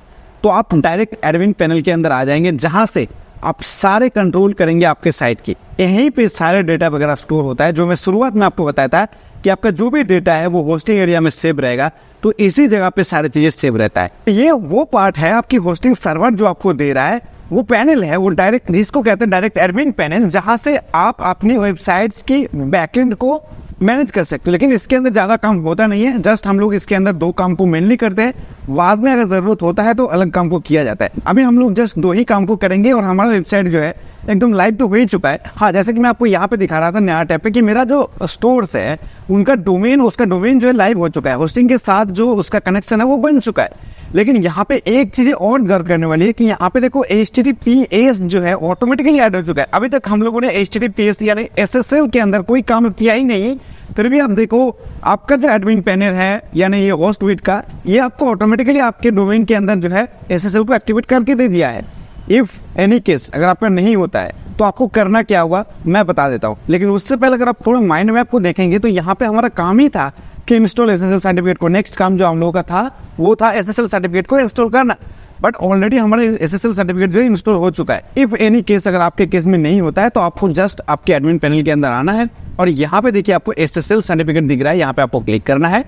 तो आप डायरेक्ट एडमिन पैनल के अंदर आ जाएंगे, जहाँ से आप सारे कंट्रोल करेंगे आपके साइट की। यहीं पे सारे डेटा वगैरह स्टोर होता है, जो मैं शुरुआत में आपको बताया था कि आपका जो भी डेटा है वो होस्टिंग एरिया में सेव रहेगा, तो इसी जगह पे सारी चीज़ें सेव रहता है। ये वो पार्ट है आपकी होस्टिंग सर्वर जो आपको दे रहा है, वो पैनल है, वो डायरेक्ट, जिसको कहते हैं डायरेक्ट एडमिन पैनल, जहाँ से आप अपनी वेबसाइट्स की बैकएंड को मैनेज कर सकते हो। लेकिन इसके अंदर ज़्यादा काम होता नहीं है, जस्ट हम लोग इसके अंदर 2 काम को मेनली करते हैं, बाद में अगर ज़रूरत होता है तो अलग काम को किया जाता है। अभी हम लोग जस्ट 2 ही काम को करेंगे और हमारा वेबसाइट जो है एकदम लाइव तो हो ही चुका है। हाँ, जैसे कि मैं आपको यहाँ पे दिखा रहा था नया टैब पे कि मेरा जो स्टोर्स है उनका डोमेन, उसका डोमेन जो है लाइव हो चुका है, होस्टिंग के साथ जो उसका कनेक्शन है वो बन चुका है। लेकिन यहाँ पे एक चीज़ और गौर करने वाली है कि यहाँ पे देखो HTTPS जो है ऑटोमेटिकली ऐड हो चुका है। अभी तक हम लोगों ने HTTPS यानी SSL के अंदर कोई काम किया ही नहीं, फिर भी आप देखो आपका जो एडमिन पैनल है यानी ये होस्टविट का, ये आपको ऑटोमेटिकली आपके डोमेन के अंदर जो है SSL को एक्टिवेट करके दे दिया है। इफ एनी केस अगर आपका नहीं होता है तो आपको करना क्या होगा मैं बता देता हूँ, लेकिन उससे पहले अगर आप थोड़ा माइंड मैप को देखेंगे तो यहाँ पे हमारा काम ही था कि इंस्टॉल SSL सर्टिफिकेट को। नेक्स्ट काम जो हम लोगों का था वो था SSL सर्टिफिकेट को इंस्टॉल करना, बट ऑलरेडी हमारा SSL सर्टिफिकेट जो है इंस्टॉल हो चुका है। इफ एनी केस अगर आपके केस में नहीं होता है तो आपको जस्ट आपके एडमिन पैनल के अंदर आना है और यहाँ पे देखिए आपको SSL सर्टिफिकेट दिख रहा है, यहाँ पे आपको क्लिक करना है।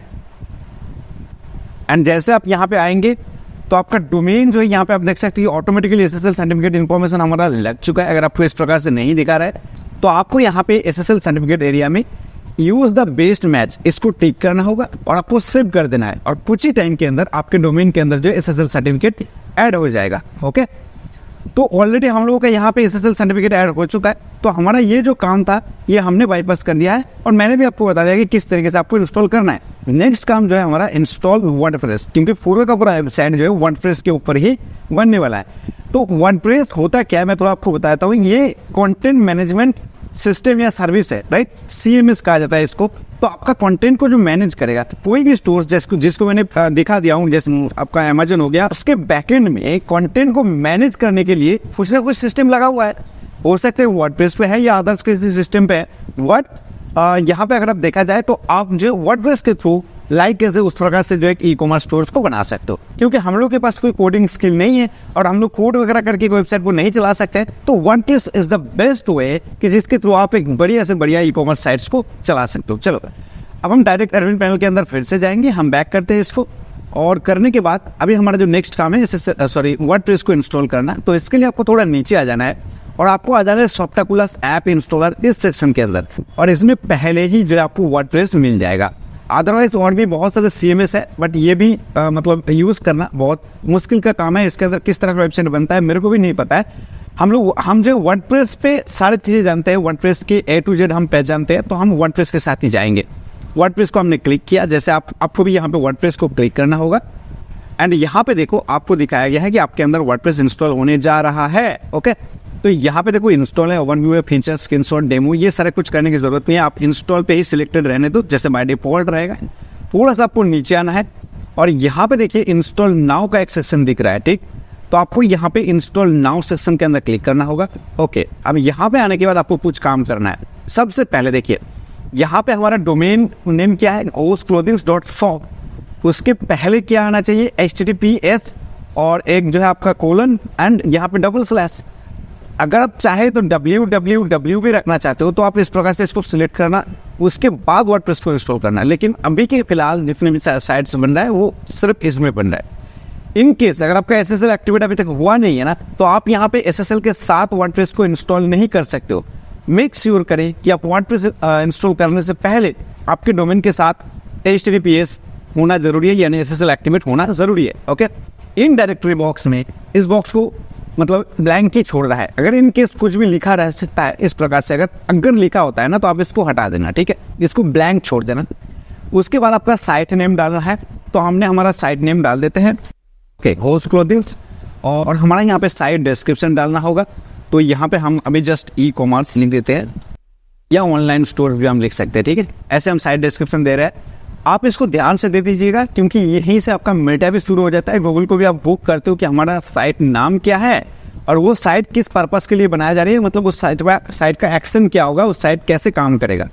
एंड जैसे आप यहाँ पे आएंगे तो आपका डोमेन जो है यहाँ पे आप देख सकते हैं ऑटोमेटिकली SSL सर्टिफिकेट इन्फॉर्मेशन हमारा लग चुका है। अगर आपको इस प्रकार से नहीं दिखा रहा है तो आपको यहाँ पे SSL सर्टिफिकेट एरिया में यूज द बेस्ट मैच इसको टिक करना होगा और आपको सेव कर देना है, और कुछ ही टाइम के अंदर आपके डोमेन के अंदर जो SSL सर्टिफिकेट ऐड हो जाएगा। ओके, तो ऑलरेडी हम लोगों का यहाँ पे SSL सर्टिफिकेट ऐड हो चुका है, तो हमारा ये जो काम था ये हमने बाईपास कर दिया है और मैंने भी आपको बता दिया कि किस तरीके से आपको इंस्टॉल करना है। नेक्स्ट काम जो है हमारा इंस्टॉल वर्डप्रेस, क्योंकि पूरा का पूरा वेबसाइट जो है वर्डप्रेस के ऊपर ही बनने वाला है। तो वर्डप्रेस होता क्या है मैं थोड़ा आपको बताता हूँ। ये कंटेंट मैनेजमेंट सिस्टम या सर्विस है, राइट, CMS कहा जाता है इसको। तो आपका कंटेंट को जो मैनेज करेगा कोई भी स्टोर जिसको मैंने दिखा दिया हूँ, जैसे आपका अमेजन हो गया, उसके बैकएंड में कंटेंट को मैनेज करने के लिए कुछ ना कुछ सिस्टम लगा हुआ है। हो सकता है वर्डप्रेस पे है या अदर्स के सिस्टम पे है। यहाँ पे अगर आप देखा जाए तो आप जो वर्डप्रेस के थ्रू लाइक कैसे उस प्रकार से जो एक ई-कॉमर्स स्टोर्स को बना सकते हो, क्योंकि हम लोग के पास कोई कोडिंग स्किल नहीं है और हम लोग कोड वगैरह करके वेबसाइट को नहीं चला सकते। तो WordPress is the best way कि जिसके थ्रू आप एक बढ़िया से बढ़िया ई-कॉमर्स साइट्स को चला सकते हो। चलो अब हम डायरेक्ट एडमिन पैनल के अंदर फिर से जाएंगे, हम बैक करते हैं इसको, और करने के बाद अभी हमारा जो नेक्स्ट काम है वर्डप्रेस को इंस्टॉल करना। तो इसके लिए आपको थोड़ा नीचे आ जाना है और आपको आ जाना है सॉफ्टकुलस ऐप इंस्टॉलर इस सेक्शन के अंदर, और इसमें पहले ही जो आपको वर्डप्रेस मिल जाएगा। अदरवाइज और भी बहुत सारे CMS है, बट ये भी मतलब यूज़ करना बहुत मुश्किल का काम है। इसके अंदर किस तरह का वेबसाइट बनता है मेरे को भी नहीं पता है। हम जो वर्डप्रेस पे सारी चीज़ें जानते हैं, वर्डप्रेस के A to Z हम पहचानते हैं, तो हम वर्डप्रेस के साथ ही जाएंगे। वर्डप्रेस को हमने क्लिक किया, जैसे आपको भी यहाँ पे वर्डप्रेस को क्लिक करना होगा एंड यहाँ पे देखो आपको दिखाया गया है कि आपके अंदर वर्डप्रेस इंस्टॉल होने जा रहा है। ओके, तो यहाँ पे देखो इंस्टॉल है, ओवरव्यू है, फीचर, स्क्रीनशॉट, डेमो, ये सारे कुछ करने की जरूरत नहीं है। आप इंस्टॉल पे ही सिलेक्टेड रहने दो, जैसे बाय डिफॉल्ट रहेगा। थोड़ा सा आपको नीचे आना है और यहाँ पे देखिए इंस्टॉल नाउ का एक सेक्शन दिख रहा है, ठीक, तो आपको यहाँ पे इंस्टॉल नाउ सेक्शन के अंदर क्लिक करना होगा। ओके, अब यहाँ पे आने के बाद आपको कुछ काम करना है। सबसे पहले देखिए यहाँ पे हमारा डोमेन नेम क्या है, hostclothings.shop, उसके पहले क्या आना चाहिए, HTTPS और एक जो है आपका कोलन एंड यहाँ पे डबल/। अगर आप चाहे तो www भी रखना चाहते हो तो आप इस प्रकार से इसको सिलेक्ट करना, उसके बाद वर्डप्रेस को इंस्टॉल करना। लेकिन अभी के फिलहाल जितने भी साइट्स बन रहा है वो सिर्फ इसमें बन रहा है। इन केस अगर आपका SSL एक्टिवेट अभी तक हुआ नहीं है ना, तो आप यहाँ पे SSL के साथ वर्डप्रेस को इंस्टॉल नहीं कर सकते हो। मेक श्योर करें कि आप वर्डप्रेस इंस्टॉल करने से पहले आपके डोमेन के साथ HTTPS होना जरूरी है, यानी SSL एक्टिवेट होना जरूरी है। ओके, इन डायरेक्टरी बॉक्स में इस बॉक्स को मतलब ब्लैंक ही छोड़ रहा है। अगर इन केस कुछ भी लिखा रह सकता है इस प्रकार से, अगर लिखा होता है ना तो आप इसको हटा देना, ठीक है, इसको ब्लैंक छोड़ देना। उसके बाद आपका साइट नेम डालना है, तो हमने हमारा साइट नेम डाल देते हैं, ओके, होस्ट क्लोथिंग्स, और हमारा यहाँ पे साइट डिस्क्रिप्शन डालना होगा। तो यहाँ पे हम अभी जस्ट ई-कॉमर्स लिख देते हैं, या ऑनलाइन स्टोर भी हम लिख सकते हैं, ठीक है। ऐसे हम साइट डिस्क्रिप्शन दे रहे हैं। आप इसको ध्यान से दे दीजिएगा, क्योंकि यहीं से आपका मेटा भी शुरू हो जाता है। गूगल को भी आप बुक करते हो कि हमारा साइट नाम क्या है और वो साइट किस पर्पस के लिए बनाया जा रही है, मतलब उस साइट का एक्शन क्या होगा, उस साइट कैसे काम करेगा।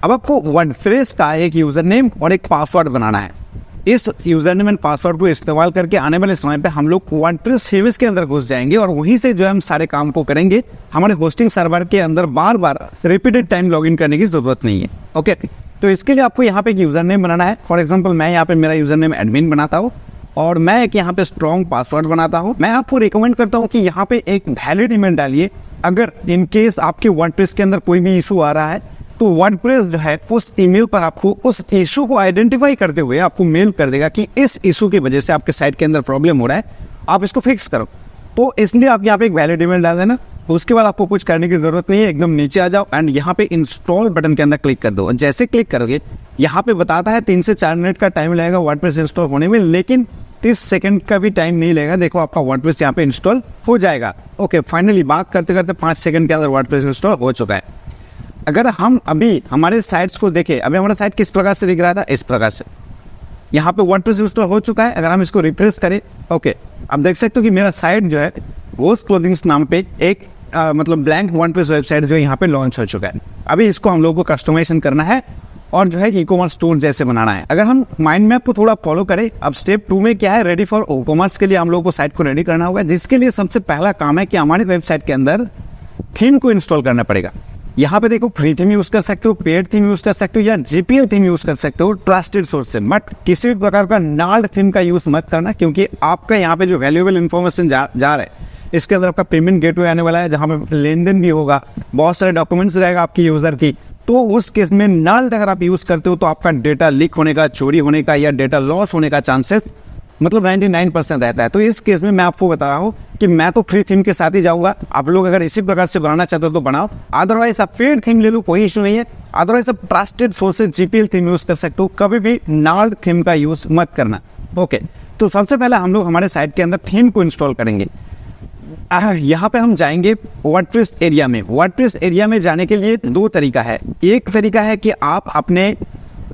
अब आपको वर्डप्रेस का एक यूज़र नेम और एक पासवर्ड बनाना है। इस यूज़र नेम एंड पासवर्ड को इस्तेमाल करके आने वाले समय पे हम लोग वर्डप्रेस सर्विस के अंदर घुस जाएंगे और वहीं से जो है हम सारे काम को करेंगे। हमारे होस्टिंग सर्वर के अंदर बार बार रिपीटेड टाइम लॉगिन करने की ज़रूरत नहीं है। ओके, तो इसके लिए आपको यहाँ पे एक यूज़र नेम बनाना है। फॉर एग्जाम्पल मैं यहाँ पे मेरा यूज़र नेम एडमिन बनाता हूँ और मैं एक यहाँ पे स्ट्रॉन्ग पासवर्ड बनाता हूँ। मैं आपको रिकमेंड करता हूँ कि यहाँ पे एक वैलिड ईमेल डालिए। अगर इन केस आपके वर्डप्रेस के अंदर कोई भी इशू आ रहा है तो वर्डप्रेस जो है उस ईमेल पर आपको उस इशू को आइडेंटिफाई करते हुए आपको मेल कर देगा कि इस इशू की वजह से आपके साइट के अंदर प्रॉब्लम हो रहा है, आप इसको फिक्स करो। तो इसलिए आप यहाँ पे एक वैलिड ईमेल डाल देना। उसके बाद आपको कुछ करने की जरूरत नहीं है, एकदम नीचे आ जाओ एंड यहाँ पे इंस्टॉल बटन के अंदर क्लिक कर दो। जैसे क्लिक करोगे यहाँ पे बताता है 3 से 4 मिनट का टाइम लगेगा वर्डप्रेस इंस्टॉल होने में, लेकिन 30 सेकंड का भी टाइम नहीं लगेगा। देखो आपका वर्डप्रेस यहाँ पे इंस्टॉल हो जाएगा। ओके, फाइनली बात करते करते 5 सेकंड के अंदर वर्डप्रेस इंस्टॉल हो चुका है। अगर हम अभी हमारे साइट्स को देखें, अभी हमारा साइट किस प्रकार से दिख रहा था, इस प्रकार से यहाँ पे वर्डप्रेस इंस्टॉल हो चुका है। अगर हम इसको रिफ्रेश करें, ओके, अब देख सकते हो कि मेरा साइट जो है घोस्ट क्लोथिंग्स नाम पे एक मतलब ब्लैंक वर्डप्रेस वेबसाइट जो यहाँ पे लॉन्च हो चुका है। अभी इसको हम लोगों को कस्टमाइजेशन करना है और जो है ई कॉमर्स स्टोर जैसे बनाना है। अगर हम माइंड मैप को थोड़ा फॉलो करें, अब स्टेप 2 में क्या है, रेडी फॉर ई कॉमर्स के लिए हम लोगों को साइट को रेडी करना होगा, जिसके लिए सबसे पहला काम है कि हमारी वेबसाइट के अंदर थीम को इंस्टॉल करना पड़ेगा। यहाँ पे देखो फ्री थीम यूज कर सकते हो, पेड थीम यूज कर सकते हो या जीपीएल थीम यूज कर सकते हो ट्रस्टेड सोर्स से, बट किसी भी प्रकार का नाल्ड थीम का यूज मत करना, क्योंकि आपका यहाँ पे जो वैल्यूएबल इन्फॉर्मेशन जा रहा है इसके अंदर आपका पेमेंट गेटवे आने वाला है, जहाँ पे लेन देन भी होगा, बहुत सारे डॉक्यूमेंट्स रहेगा आपकी यूजर की। तो उस केस में नाल्ड अगर आप यूज करते हो तो आपका डेटा लीक होने का, चोरी होने का या डेटा लॉस होने का चांसेस मतलब 99% रहता है। तो इस केस में मैं आपको बता रहा हूँ कि मैं तो फ्री थीम के साथ ही जाऊंगा। आप लोग अगर इसी प्रकार से बनाना चाहते हो तो बनाओ, अदरवाइज आप पेड थीम ले लो, कोई इशू नहीं है। अदरवाइज आप trusted sources GPL theme use कर सकते हो, कभी भी नाल्ड थीम का यूज मत करना। ओके, तो सबसे पहले हम लोग हमारे साइट के अंदर थीम को इंस्टॉल करेंगे। यहाँ पे हम जाएंगे वर्डप्रेस एरिया में। वर्डप्रेस एरिया में जाने के लिए 2 तरीका है। एक तरीका है कि आप अपने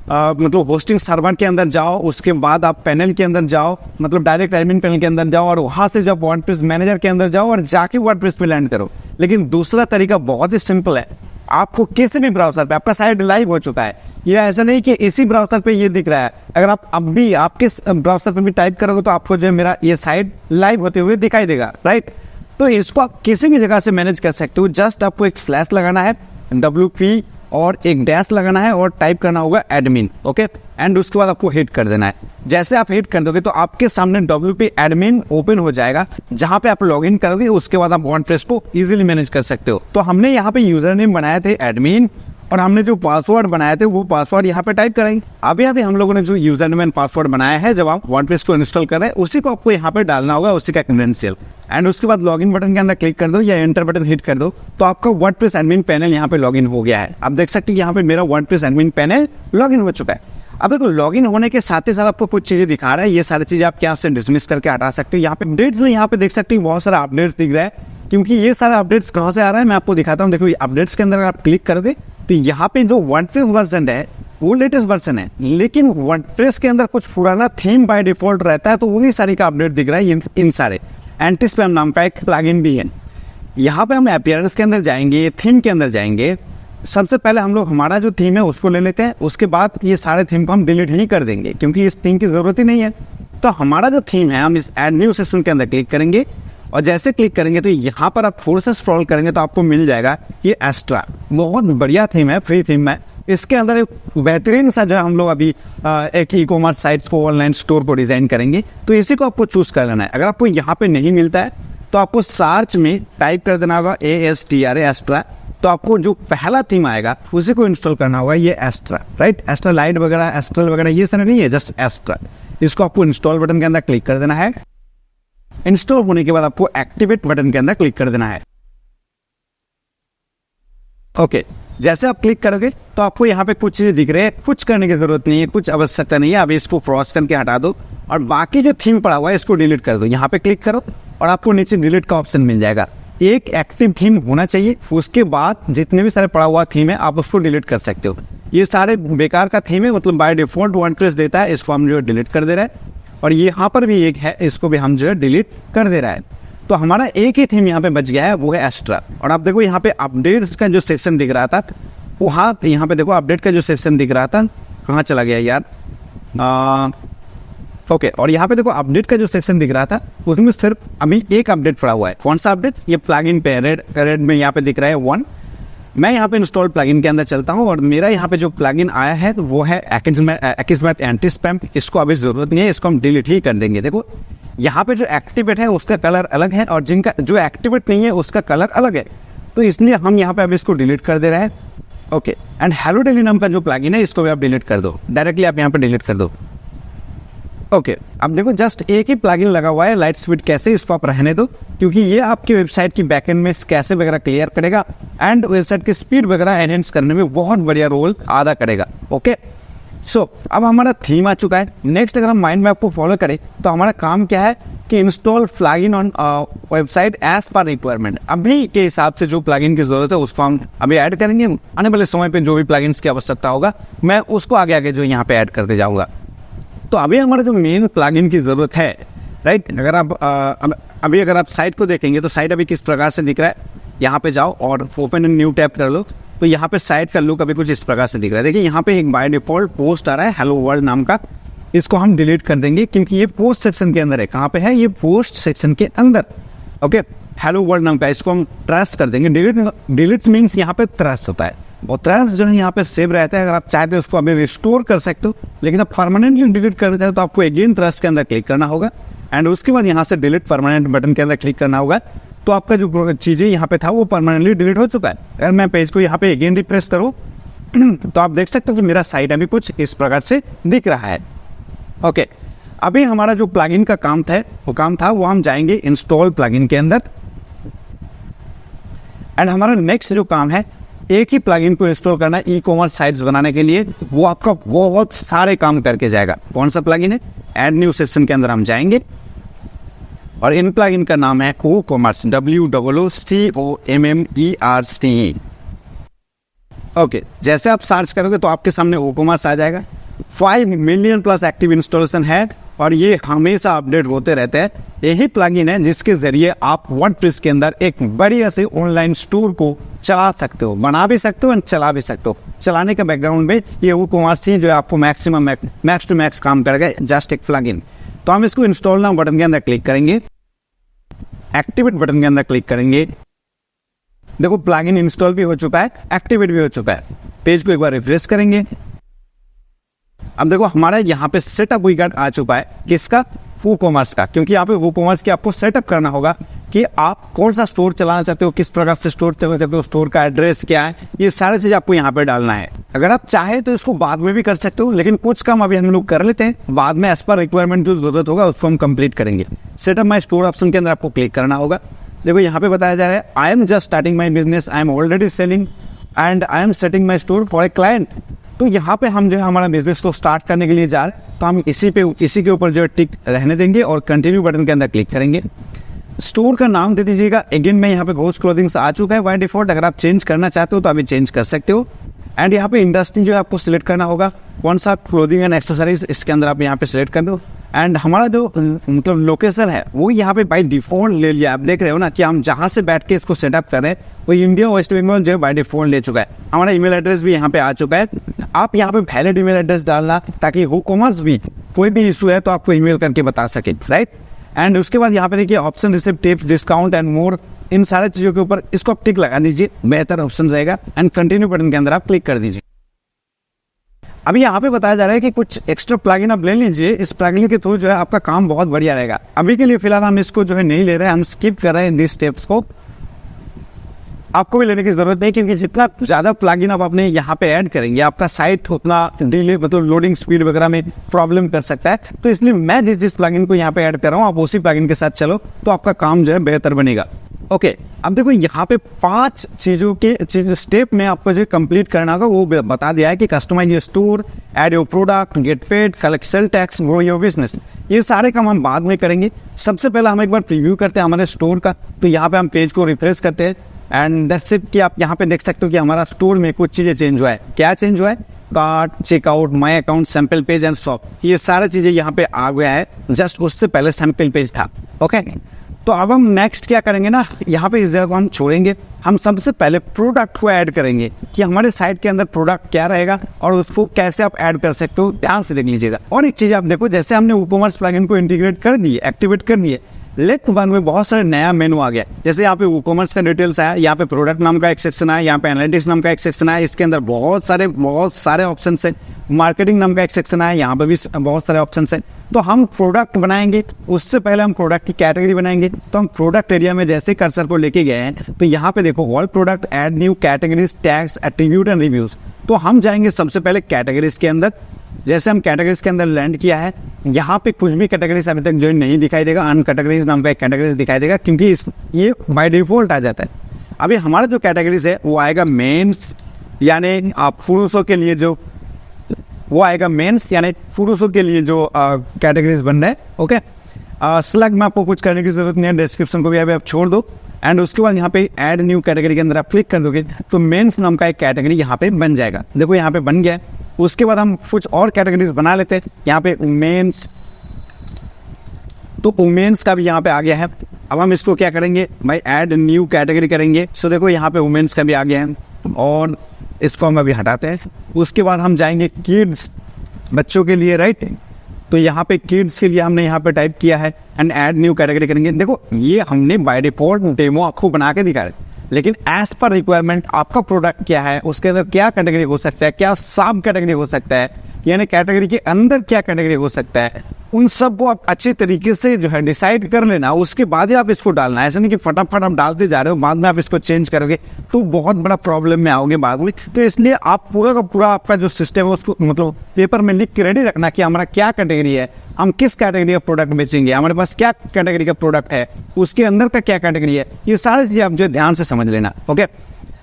मतलब होस्टिंग सर्वर के अंदर जाओ, उसके बाद आप पैनल के अंदर जाओ, मतलब डायरेक्ट एडमिन पैनल के अंदर जाओ और वहाँ से जब वर्डप्रेस मैनेजर के अंदर जाओ और जाके वर्डप्रेस पे लैंड करो। लेकिन दूसरा तरीका बहुत ही सिंपल है, आपको किसी भी ब्राउजर पे, आपका साइट लाइव हो चुका है, ये ऐसा नहीं कि इसी ब्राउजर पे ये दिख रहा है, अगर आप अब भी आपके ब्राउजर पे भी टाइप करोगे तो आपको जो है मेरा ये साइट लाइव होते हुए दिखाई देगा, राइट। तो इसको आप किसी भी जगह से मैनेज कर सकते हो। जस्ट आपको एक स्लैश लगाना है, WP और एक डैश लगाना है और टाइप करना होगा एडमिन, ओके, एंड उसके बाद आपको हिट कर देना है। जैसे आप हिट कर दोगे तो आपके सामने WP एडमिन ओपन हो जाएगा, जहां पे आप लॉगिन करोगे उसके बाद आप वर्डप्रेस को इजीली मैनेज कर सकते हो। तो हमने यहाँ पे यूजर नेम बनाए थे एडमिन और हमने जो पासवर्ड बनाए थे वो पासवर्ड यहाँ पे टाइप करेंगे। अभी हम लोगों ने जो यूजर नेम एंड पासवर्ड बनाया है जब आप वर्डप्रेस को इंस्टॉल कर रहे हैं, उसी को आपको यहाँ पे डालना होगा, उसी का क्रेडेंशियल, एंड उसके बाद लॉगिन बटन के अंदर क्लिक कर दो या एंटर बटन हिट कर दो तो आपका वर्डप्रेस एडमिन पैनल यहाँ पे लॉगिन हो गया है। आप देख सकते हैं यहाँ पे मेरा वर्डप्रेस एडमिन पैनल लॉगिन हो चुका है। अब देखो लॉगिन होने के साथ ही साथ आपको कुछ चीजें दिखा रहा है, ये सारी चीजें आप क्या से डिसमिस करके हटा सकते हो। यहाँ पे अपडेट्स में यहाँ पे देख सकते हो बहुत सारा अपडेट्स दिख रहा है, क्योंकि ये सारा अपडेट्स कहाँ से आ रहा है मैं आपको दिखाता हूँ। देखो अपडेट्स के अंदर आप क्लिक करोगे तो यहाँ पे जो वर्डप्रेस वर्जन है वो लेटेस्ट वर्जन है, लेकिन वर्डप्रेस के अंदर कुछ पुराना थीम बाय डिफॉल्ट रहता है, तो उन्हीं सारी का अपडेट दिख रहा है इन सारे। एंटी स्पैम नाम का एक प्लगइन भी है। यहाँ पे हम अपीयरेंस के अंदर जाएंगे, थीम के अंदर जाएंगे। सबसे पहले हम लोग हमारा जो थीम है उसको ले लेते हैं, उसके बाद ये सारे थीम को हम डिलीट ही कर देंगे क्योंकि इस थीम की जरूरत ही नहीं है। तो हमारा जो थीम है हम इस ऐड न्यू सेशन के अंदर क्लिक करेंगे और जैसे क्लिक करेंगे तो यहाँ पर आप थोड़ा सा स्क्रॉल करेंगे तो आपको मिल जाएगा ये एस्ट्रा। बहुत बढ़िया थीम है, फ्री थीम है। इसके अंदर एक बेहतरीन सा जो है हम लोग अभी एक ई कॉमर्स साइट्स को, ऑनलाइन स्टोर को डिजाइन करेंगे, तो इसी को आपको चूज कर लेना है। अगर आपको यहाँ पे नहीं मिलता है तो आपको सर्च में टाइप कर देना होगा ASTRA एस्ट्रा, तो आपको जो पहला थीम आएगा उसी को इंस्टॉल करना होगा, ये एस्ट्रा, राइट। एस्ट्रा लाइट वगैरह, एस्ट्रल वगैरह ये सारे नहीं है, जस्ट एस्ट्रा। इसको आपको इंस्टॉल बटन के अंदर क्लिक कर देना है। इंस्टॉल होने के बाद आपको एक्टिवेट बटन के अंदर क्लिक कर देना है। ओके, जैसे आप क्लिक करोगे तो आपको यहाँ पे कुछ चीजें दिख रहे हैं, कुछ करने की जरूरत नहीं है, कुछ आवश्यकता नहीं है। अभी इसको क्रॉस करके हटा दो और बाकी जो थीम पड़ा हुआ है इसको डिलीट कर दो। यहाँ पे क्लिक करो और आपको नीचे डिलीट का ऑप्शन मिल जाएगा। एक एक्टिव थीम होना चाहिए, उसके बाद जितने भी सारे पड़ा हुआ थीम है आप उसको डिलीट कर सकते हो। ये सारे बेकार का थीम है, मतलब बाय डिफॉल्ट वर्डप्रेस देता है, इसको हम जो है डिलीट कर दे रहा है। और ये यहाँ पर भी एक है, इसको भी हम जो है डिलीट कर दे रहा है। तो हमारा एक ही थीम यहाँ पे बच गया है, वो है एक्स्ट्रा। और आप देखो यहाँ पे अपडेट्स का जो सेक्शन दिख रहा था, वो हाँ यहाँ पे देखो अपडेट का जो सेक्शन दिख रहा था कहाँ चला गया यार, ओके। और यहाँ पे देखो अपडेट का जो सेक्शन दिख रहा था उसमें सिर्फ अभी एक अपडेट पड़ा हुआ है। कौन सा अपडेट? ये प्लगइन पे रेड में यहाँ पे दिख रहा है 1। मैं यहाँ पे इंस्टॉल प्लगइन के अंदर चलता हूँ और मेरा यहाँ पे जो प्लगइन आया है तो वो है Akismet एंटी स्पैम। इसको अभी जरूरत नहीं है, इसको हम डिलीट ही कर देंगे। देखो यहाँ पे जो एक्टिवेट है उसका कलर अलग है और जिनका जो एक्टिवेट नहीं है उसका कलर अलग है, तो इसलिए हम यहाँ पे अभी इसको डिलीट कर दे रहे हैं। ओके, एंड हेलो डेली नाम का जो प्लगइन है इसको भी आप डिलीट कर दो, डायरेक्टली आप यहाँ पे डिलीट कर दो। ओके, अब देखो जस्ट एक ही प्लगइन लगा हुआ है लाइट स्पीड कैसे, इसको आप रहने दो क्योंकि ये आपकी वेबसाइट की बैकएंड में कैसे वगैरह क्लियर करेगा एंड वेबसाइट की स्पीड वगैरह एनहेंस करने में बहुत बढ़िया रोल अदा करेगा। ओके, सो अब हमारा थीम आ चुका है। नेक्स्ट अगर हम माइंड मैप को फॉलो करें तो हमारा काम क्या है कि install plugin on website as per requirement. अभी के हिसाब से जो प्लगइन की जरूरत है उसको हम अभी ऐड करेंगे। आने वाले समय पे जो भी प्लगइन्स की आवश्यकता होगा मैं उसको आगे आगे जो यहाँ पे ऐड करते जाऊँगा। तो अभी हमारा जो मेन प्लगइन की ज़रूरत है, राइट, अगर आप अभी अगर आप साइट को देखेंगे तो साइट अभी किस प्रकार से दिख रहा है, यहाँ पे जाओ और ओपन इन न्यू टैब कर लो तो यहाँ पे साइट का लुक अभी कुछ इस प्रकार से दिख रहा है। देखिए यहाँ पे एक बाय डिफॉल्ट पोस्ट आ रहा है हेलो वर्ल्ड नाम का, इसको हम डिलीट कर देंगे क्योंकि ये पोस्ट सेक्शन के अंदर है। कहाँ पे है? ये पोस्ट सेक्शन के अंदर। ओके, हेलो वर्ल्ड नाम का, इसको हम ट्रस्ट कर देंगे। डिलीट मीन्स यहाँ पे ट्रस्ट होता है और ट्रस्ट जो है यहाँ पे सेव रहता है। अगर आप चाहते हो उसको अभी रिस्टोर कर सकते हो, लेकिन आप परमानेंटली डिलीट करना चाहते हो तो आपको अगेन ट्रस्ट के अंदर क्लिक करना होगा एंड उसके बाद यहाँ से डिलीट परमानेंट बटन के अंदर क्लिक करना होगा। तो आपका जो चीज़ें यहाँ पे था वो परमानेंटली डिलीट हो चुका है। अगर मैं पेज को यहाँ पे अगेन रिफ्रेश करूँ तो आप देख सकते हो कि मेरा साइट अभी कुछ इस प्रकार से दिख रहा है। ओके, अभी हमारा जो प्लगइन का काम था वो हम जाएंगे इंस्टॉल प्लगइन के अंदर एंड हमारा नेक्स्ट जो काम है एक ही प्लगइन को इंस्टॉल करना है ई-कॉमर्स साइट्स बनाने के लिए। वो आपका बहुत सारे काम करके जाएगा। कौन सा प्लगइन है? ऐड न्यू सेक्शन के अंदर हम जाएंगे और इन प्लगइन का नाम है WooCommerce, WOOCOMMERC। ओके, जैसे आप सर्च करोगे तो आपके सामने WooCommerce आ जाएगा। 5 मिलियन प्लस एक्टिव इंस्टॉलेशन है और ये हमेशा अपडेट होते रहते हैं। यही प्लगइन है जिसके जरिए आप वर्डप्रेस के अंदर एक बढ़िया से ऑनलाइन स्टोर को चला सकते हो, बना भी सकते हो और चला भी सकते हो। चलाने का बैकग्राउंड में ये WooCommerce जो है आपको मैक्सिमम मैक्स टू मैक्स काम करेगा, जस्ट एक प्लगइन। तो हम इसको इंस्टॉल नाउ बटन के अंदर क्लिक करेंगे, एक्टिवेट बटन के अंदर क्लिक करेंगे। देखो प्लगइन इंस्टॉल भी हो चुका है, एक्टिवेट भी हो चुका है। पेज को एक बार रिफ्रेश करेंगे। अब देखो हमारा यहाँ पे सेटअप विजार्ड आ चुका है, किसका? WooCommerce का, क्योंकि यहाँ पे WooCommerce की आपको सेटअप करना होगा कि आप कौन सा स्टोर चलाना चाहते हो, किस प्रकार से स्टोर चलाना चाहते हो, स्टोर का एड्रेस क्या है, ये सारी चीज़ आपको यहाँ पे डालना है। अगर आप चाहे तो इसको बाद में भी कर सकते हो, लेकिन कुछ काम अभी हम लोग कर लेते हैं, बाद में एज पर रिक्वायरमेंट जो जरूरत होगा उसको हम कंप्लीट करेंगे। सेटअप माई स्टोर ऑप्शन के अंदर आपको क्लिक करना होगा। देखो यहाँ पे बताया जा रहा है I am just starting my business, I am already selling and I am setting my store for a client. तो यहाँ पे हम जो है हमारा बिजनेस को स्टार्ट करने के लिए जा रहे हैं, तो हम इसी के ऊपर जो है टिक रहने देंगे और कंटिन्यू बटन के अंदर क्लिक करेंगे। स्टोर का नाम दे दीजिएगा। अगेन में यहाँ पे घोस्ट क्लोथिंग्स आ चुका है बाय डिफॉल्ट, अगर आप चेंज करना चाहते हो तो अभी चेंज कर सकते हो। एंड यहाँ पे इंडस्ट्री जो है आपको सिलेक्ट करना होगा, कौन सा क्लोथिंग एंड एक्सेसरीज, इसके अंदर आप यहाँ पे सिलेक्ट कर दो। एंड हमारा जो मतलब लोकेशन है वो यहाँ पे बाय डिफॉल्ट ले लिया। आप देख रहे हो ना कि हम जहाँ से बैठ के इसको सेटअप कर रहे हैं वो इंडिया वेस्ट बंगाल जो है बाय डिफॉल्ट ले चुका है। हमारा ईमेल एड्रेस भी यहाँ पे आ चुका है। आप यहाँ पे वैलिड ईमेल एड्रेस डालना ताकि WooCommerce भी कोई भी इशू है तो आपको ईमेल करके बता सके, राइट। एंड उसके बाद यहाँ पे देखिए option receipt tips discount and more, इन सारे चीज़ों के ऊपर इसको आप टिक लगा दीजिए, बेहतर ऑप्शन रहेगा। एंड कंटिन्यू बटन के अंदर आप क्लिक कर दीजिए। अभी यहाँ पे बताया जा रहा है कि कुछ एक्स्ट्रा प्लगइन आप ले लीजिए, इस प्लगइन के थ्रू जो है आपका काम बहुत बढ़िया रहेगा। अभी के लिए फिलहाल हम इसको जो है नहीं ले रहे हैं, हम स्किप कर रहे हैं इन स्टेप्स को। आपको भी लेने की जरूरत नहीं, क्योंकि जितना ज़्यादा प्लगइन आप अपने यहाँ पे ऐड करेंगे आपका साइट उतना डिले मतलब लोडिंग स्पीड वगैरह में प्रॉब्लम कर सकता है। तो इसलिए मैं जिस प्लगइन को यहाँ पे ऐड कर रहा हूँ आप उसी प्लगइन के साथ चलो तो आपका काम जो है बेहतर बनेगा। ओके, अब देखो यहाँ पे 5 चीज़ों के स्टेप में आपको जो कंप्लीट करना होगा वो बता दिया है कि customize your store, add your product, get paid, collect sale tax, grow your business. ये सारे काम हम बाद में करेंगे। सबसे पहले हम एक बार प्रीव्यू करते हैं हमारे स्टोर का। तो यहाँ पे हम पेज को रिफ्रेश करते हैं एंड दैट्स इट कि आप यहाँ पे देख सकते हो कि हमारा स्टोर में कुछ चीज़ें चेंज हुआ है। क्या चेंज हुआ है? Cart, checkout, my account, sample page and shop, ये सारी चीज़ें यहाँ पे आ गया है। जस्ट उससे पहले सैम्पल पेज था। ओके, तो अब हम नेक्स्ट क्या करेंगे ना, यहाँ पे इस जगह को हम छोड़ेंगे। हम सबसे पहले प्रोडक्ट को ऐड करेंगे कि हमारे साइट के अंदर प्रोडक्ट क्या रहेगा और उसको कैसे आप ऐड कर सकते हो, ध्यान से देख लीजिएगा। और एक चीज़ आप देखो, जैसे हमने वूकॉमर्स प्लगइन को इंटीग्रेट कर दिए, एक्टिवेट कर दिए, लेफ्ट वन में बहुत सारे नया मेनू आ गया। जैसे यहाँ पे वूकॉमर्स का डिटेल्स आया, यहाँ पे प्रोडक्ट नाम का एक सेक्शन आया, यहाँ पे एनालिटिक्स नाम का एक सेक्शन आया, इसके अंदर बहुत सारे ऑप्शन है। मार्केटिंग नाम का एक सेक्शन आया, यहाँ पे भी बहुत सारे ऑप्शन है। तो हम प्रोडक्ट बनाएंगे, उससे पहले हम प्रोडक्ट की कैटेगरी बनाएंगे। तो हम प्रोडक्ट एरिया में जैसे कर्सर को लेके गए हैं तो यहाँ पे देखो all product, add new categories, tags, attribute and reviews. तो हम जाएंगे सबसे पहले कैटेगरीज के अंदर। जैसे हम कैटेगरीज के अंदर लैंड किया है, यहाँ पे कुछ भी कैटेगरीज अभी तक जो नहीं दिखाई देगा, अन कैटेगरीज नाम का एक कैटेगरीज दिखाई देगा, क्योंकि ये बाय डिफॉल्ट आ जाता है। अभी हमारा जो कैटेगरीज है वो आएगा मेंस, यानी आप पुरुषों के लिए जो वो आएगा मेंस, यानी पुरुषों के लिए जो कैटेगरीज बन रहे हैं। ओके, स्लैग में आपको कुछ करने की जरूरत नहीं है, डिस्क्रिप्शन को भी अभी आप छोड़ दो। एंड उसके बाद यहाँ पे ऐड न्यू कैटेगरी के अंदर आप क्लिक कर दोगे तो मेंस नाम का एक कैटेगरी यहाँ पे बन जाएगा। देखो यहाँ पे बन गया है। उसके बाद हम कुछ और कैटेगरीज बना लेते हैं। यहाँ पे वुमेन्स, तो वुमेन्स का भी यहाँ पे आ गया है। अब हम इसको क्या करेंगे भाई, ऐड न्यू कैटेगरी करेंगे। सो देखो यहाँ पे वुमेन्स का भी आ गया है और इसको हम अभी हटाते हैं। उसके बाद हम जाएंगे किड्स, बच्चों के लिए, राइट। तो यहाँ पे किड्स के लिए हमने यहाँ पे टाइप किया है एंड ऐड न्यू कैटेगरी करेंगे। देखो ये हमने बाय डिफॉल्ट डेमो आपको बना के दिखा रहे, लेकिन एज पर रिक्वायरमेंट आपका प्रोडक्ट क्या है, उसके अंदर क्या कैटेगरी हो सकता है, क्या सब कैटेगरी हो सकता है, यानी कैटेगरी के अंदर क्या कैटेगरी हो सकता है, उन सब को आप अच्छे तरीके से जो है डिसाइड कर लेना। उसके बाद ही आप इसको डालना। ऐसा नहीं कि फटाफट आप डालते जा रहे हो, बाद में आप इसको चेंज करोगे तो बहुत बड़ा प्रॉब्लम में आओगे बाद में। तो इसलिए आप पूरा का पूरा आपका जो सिस्टम है उसको मतलब पेपर में लिख के रेडी रखना कि हमारा क्या कैटेगरी है, हम किस कैटेगरी का प्रोडक्ट बेचेंगे, हमारे पास क्या कैटेगरी का प्रोडक्ट है, उसके अंदर का क्या कैटेगरी है, ये सारी चीज़ें आप जो ध्यान से समझ लेना। ओके,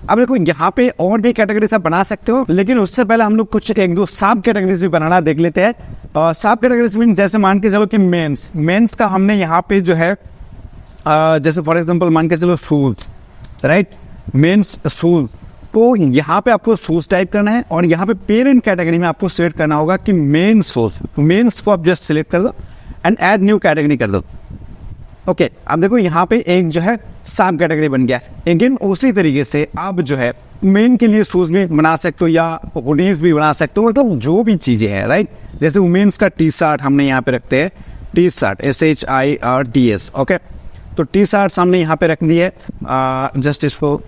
अब देखो यहाँ पे और भी कैटेगरीज आप बना सकते हो, लेकिन उससे पहले हम लोग कुछ एक दो सब कैटेगरीज भी बनाना देख लेते हैं। सब कैटेगरीज मीन जैसे मान के चलो कि मेंस का हमने यहाँ पे जो है जैसे फॉर एग्जांपल मान के चलो शूज, राइट, मेंस शूज। तो यहाँ पे आपको शूज टाइप करना है और यहाँ पे पेरेंट कैटेगरी में आपको सिलेक्ट करना होगा कि मेंस शूज। मेंस को आप जस्ट सिलेक्ट कर दो एंड ऐड न्यू कैटेगरी कर दो। ओके, अब देखो यहाँ पे एक जो है सब कैटेगरी बन गया। अगेन उसी तरीके से आप जो है मेन के लिए शूज भी बना सकते हो या हुडीज भी बना सकते हो, मतलब जो भी चीज़ें हैं, राइट। जैसे वुमेन्स का टी शर्ट हमने यहाँ पे रखते हैं, टी शर्ट SHIRTS। ओके, तो टी शर्ट हमने यहाँ पे रख दी है। जस्ट इसको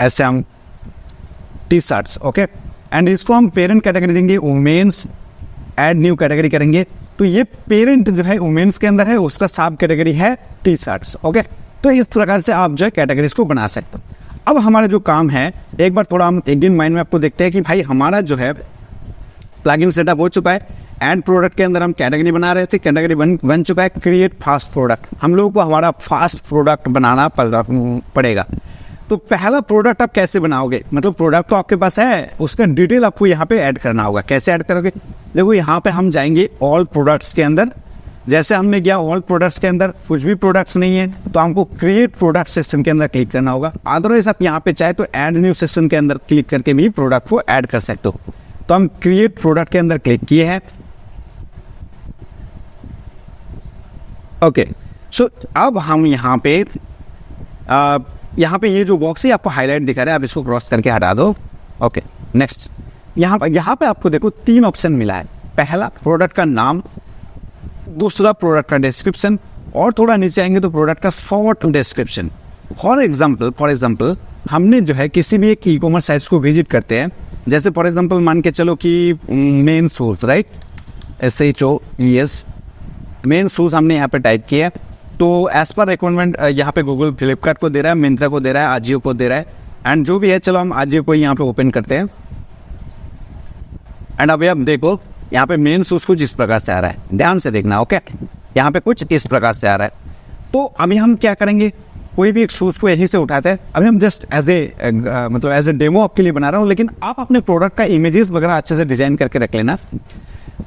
ऐसे हम टी शर्ट्स, ओके, एंड इसको हम पेरेंट कैटेगरी देंगे वुमेन्स, ऐड न्यू कैटेगरी करेंगे। तो ये पेरेंट जो है वुमेन्स के अंदर है, उसका सब कैटेगरी है टी शर्ट्स। ओके, तो इस प्रकार से आप जो है कैटेगरीज को बना सकते हो। अब हमारा जो काम है, एक बार थोड़ा हम एक दिन माइंड में आपको देखते हैं कि भाई हमारा जो है प्लगइन सेटअप हो चुका है। ऐड प्रोडक्ट के अंदर हम कैटेगरी बना रहे थे, कैटेगरी बन चुका है। क्रिएट फास्ट प्रोडक्ट, हम लोगों को हमारा फास्ट प्रोडक्ट बनाना पड़ेगा। तो पहला प्रोडक्ट आप कैसे बनाओगे, मतलब प्रोडक्ट तो आपके पास है, उसका डिटेल आपको यहाँ पे ऐड करना होगा। कैसे ऐड करोगे, देखो यहाँ पे हम जाएंगे ऑल प्रोडक्ट्स के अंदर। जैसे हमने गया ऑल प्रोडक्ट्स के अंदर, कुछ भी प्रोडक्ट्स नहीं है तो हमको क्रिएट प्रोडक्ट सेक्शन के अंदर क्लिक करना होगा। अदरवाइज आप यहाँ पे चाहे तो ऐड न्यू सेक्शन के अंदर क्लिक करके भी प्रोडक्ट को ऐड कर सकते हो। तो हम क्रिएट प्रोडक्ट के अंदर क्लिक किए हैं। ओके, सो अब हम यहाँ पे ये जो बॉक्स है आपको हाईलाइट दिखा रहा है, आप इसको क्रॉस करके हटा दो। Okay, next. यहाँ पे आपको देखो 3 ऑप्शन मिला है। पहला प्रोडक्ट का नाम, दूसरा प्रोडक्ट का डिस्क्रिप्शन, और थोड़ा नीचे आएंगे तो प्रोडक्ट का शॉर्ट डिस्क्रिप्शन। फॉर एग्जांपल हमने जो है किसी भी एक ई-कॉमर्स साइट्स को विजिट करते हैं, जैसे फॉर एग्जांपल मान के चलो कि main shoes, right, SHOES, main shoes हमने यहाँ पे टाइप किया है। तो एज पर रिक्वायरमेंट यहाँ पे गूगल फ्लिपकार्ट को दे रहा है, मिंत्रा को दे रहा है, आजियो को दे रहा है, एंड जो भी है, चलो हम आजियो को यहाँ पे ओपन करते हैं। एंड अभी आप देखो यहाँ पे मेन शूज कुछ इस प्रकार से आ रहा है, ध्यान से देखना। ओके, यहाँ पे कुछ इस प्रकार से आ रहा है। तो अभी हम क्या करेंगे, कोई भी एक शूज़ को यहीं से उठाते हैं। अभी हम जस्ट एज ए डेमो आपके लिए बना रहा हूँ, लेकिन आप अपने प्रोडक्ट का इमेजेस वगैरह अच्छे से डिजाइन करके रख लेना।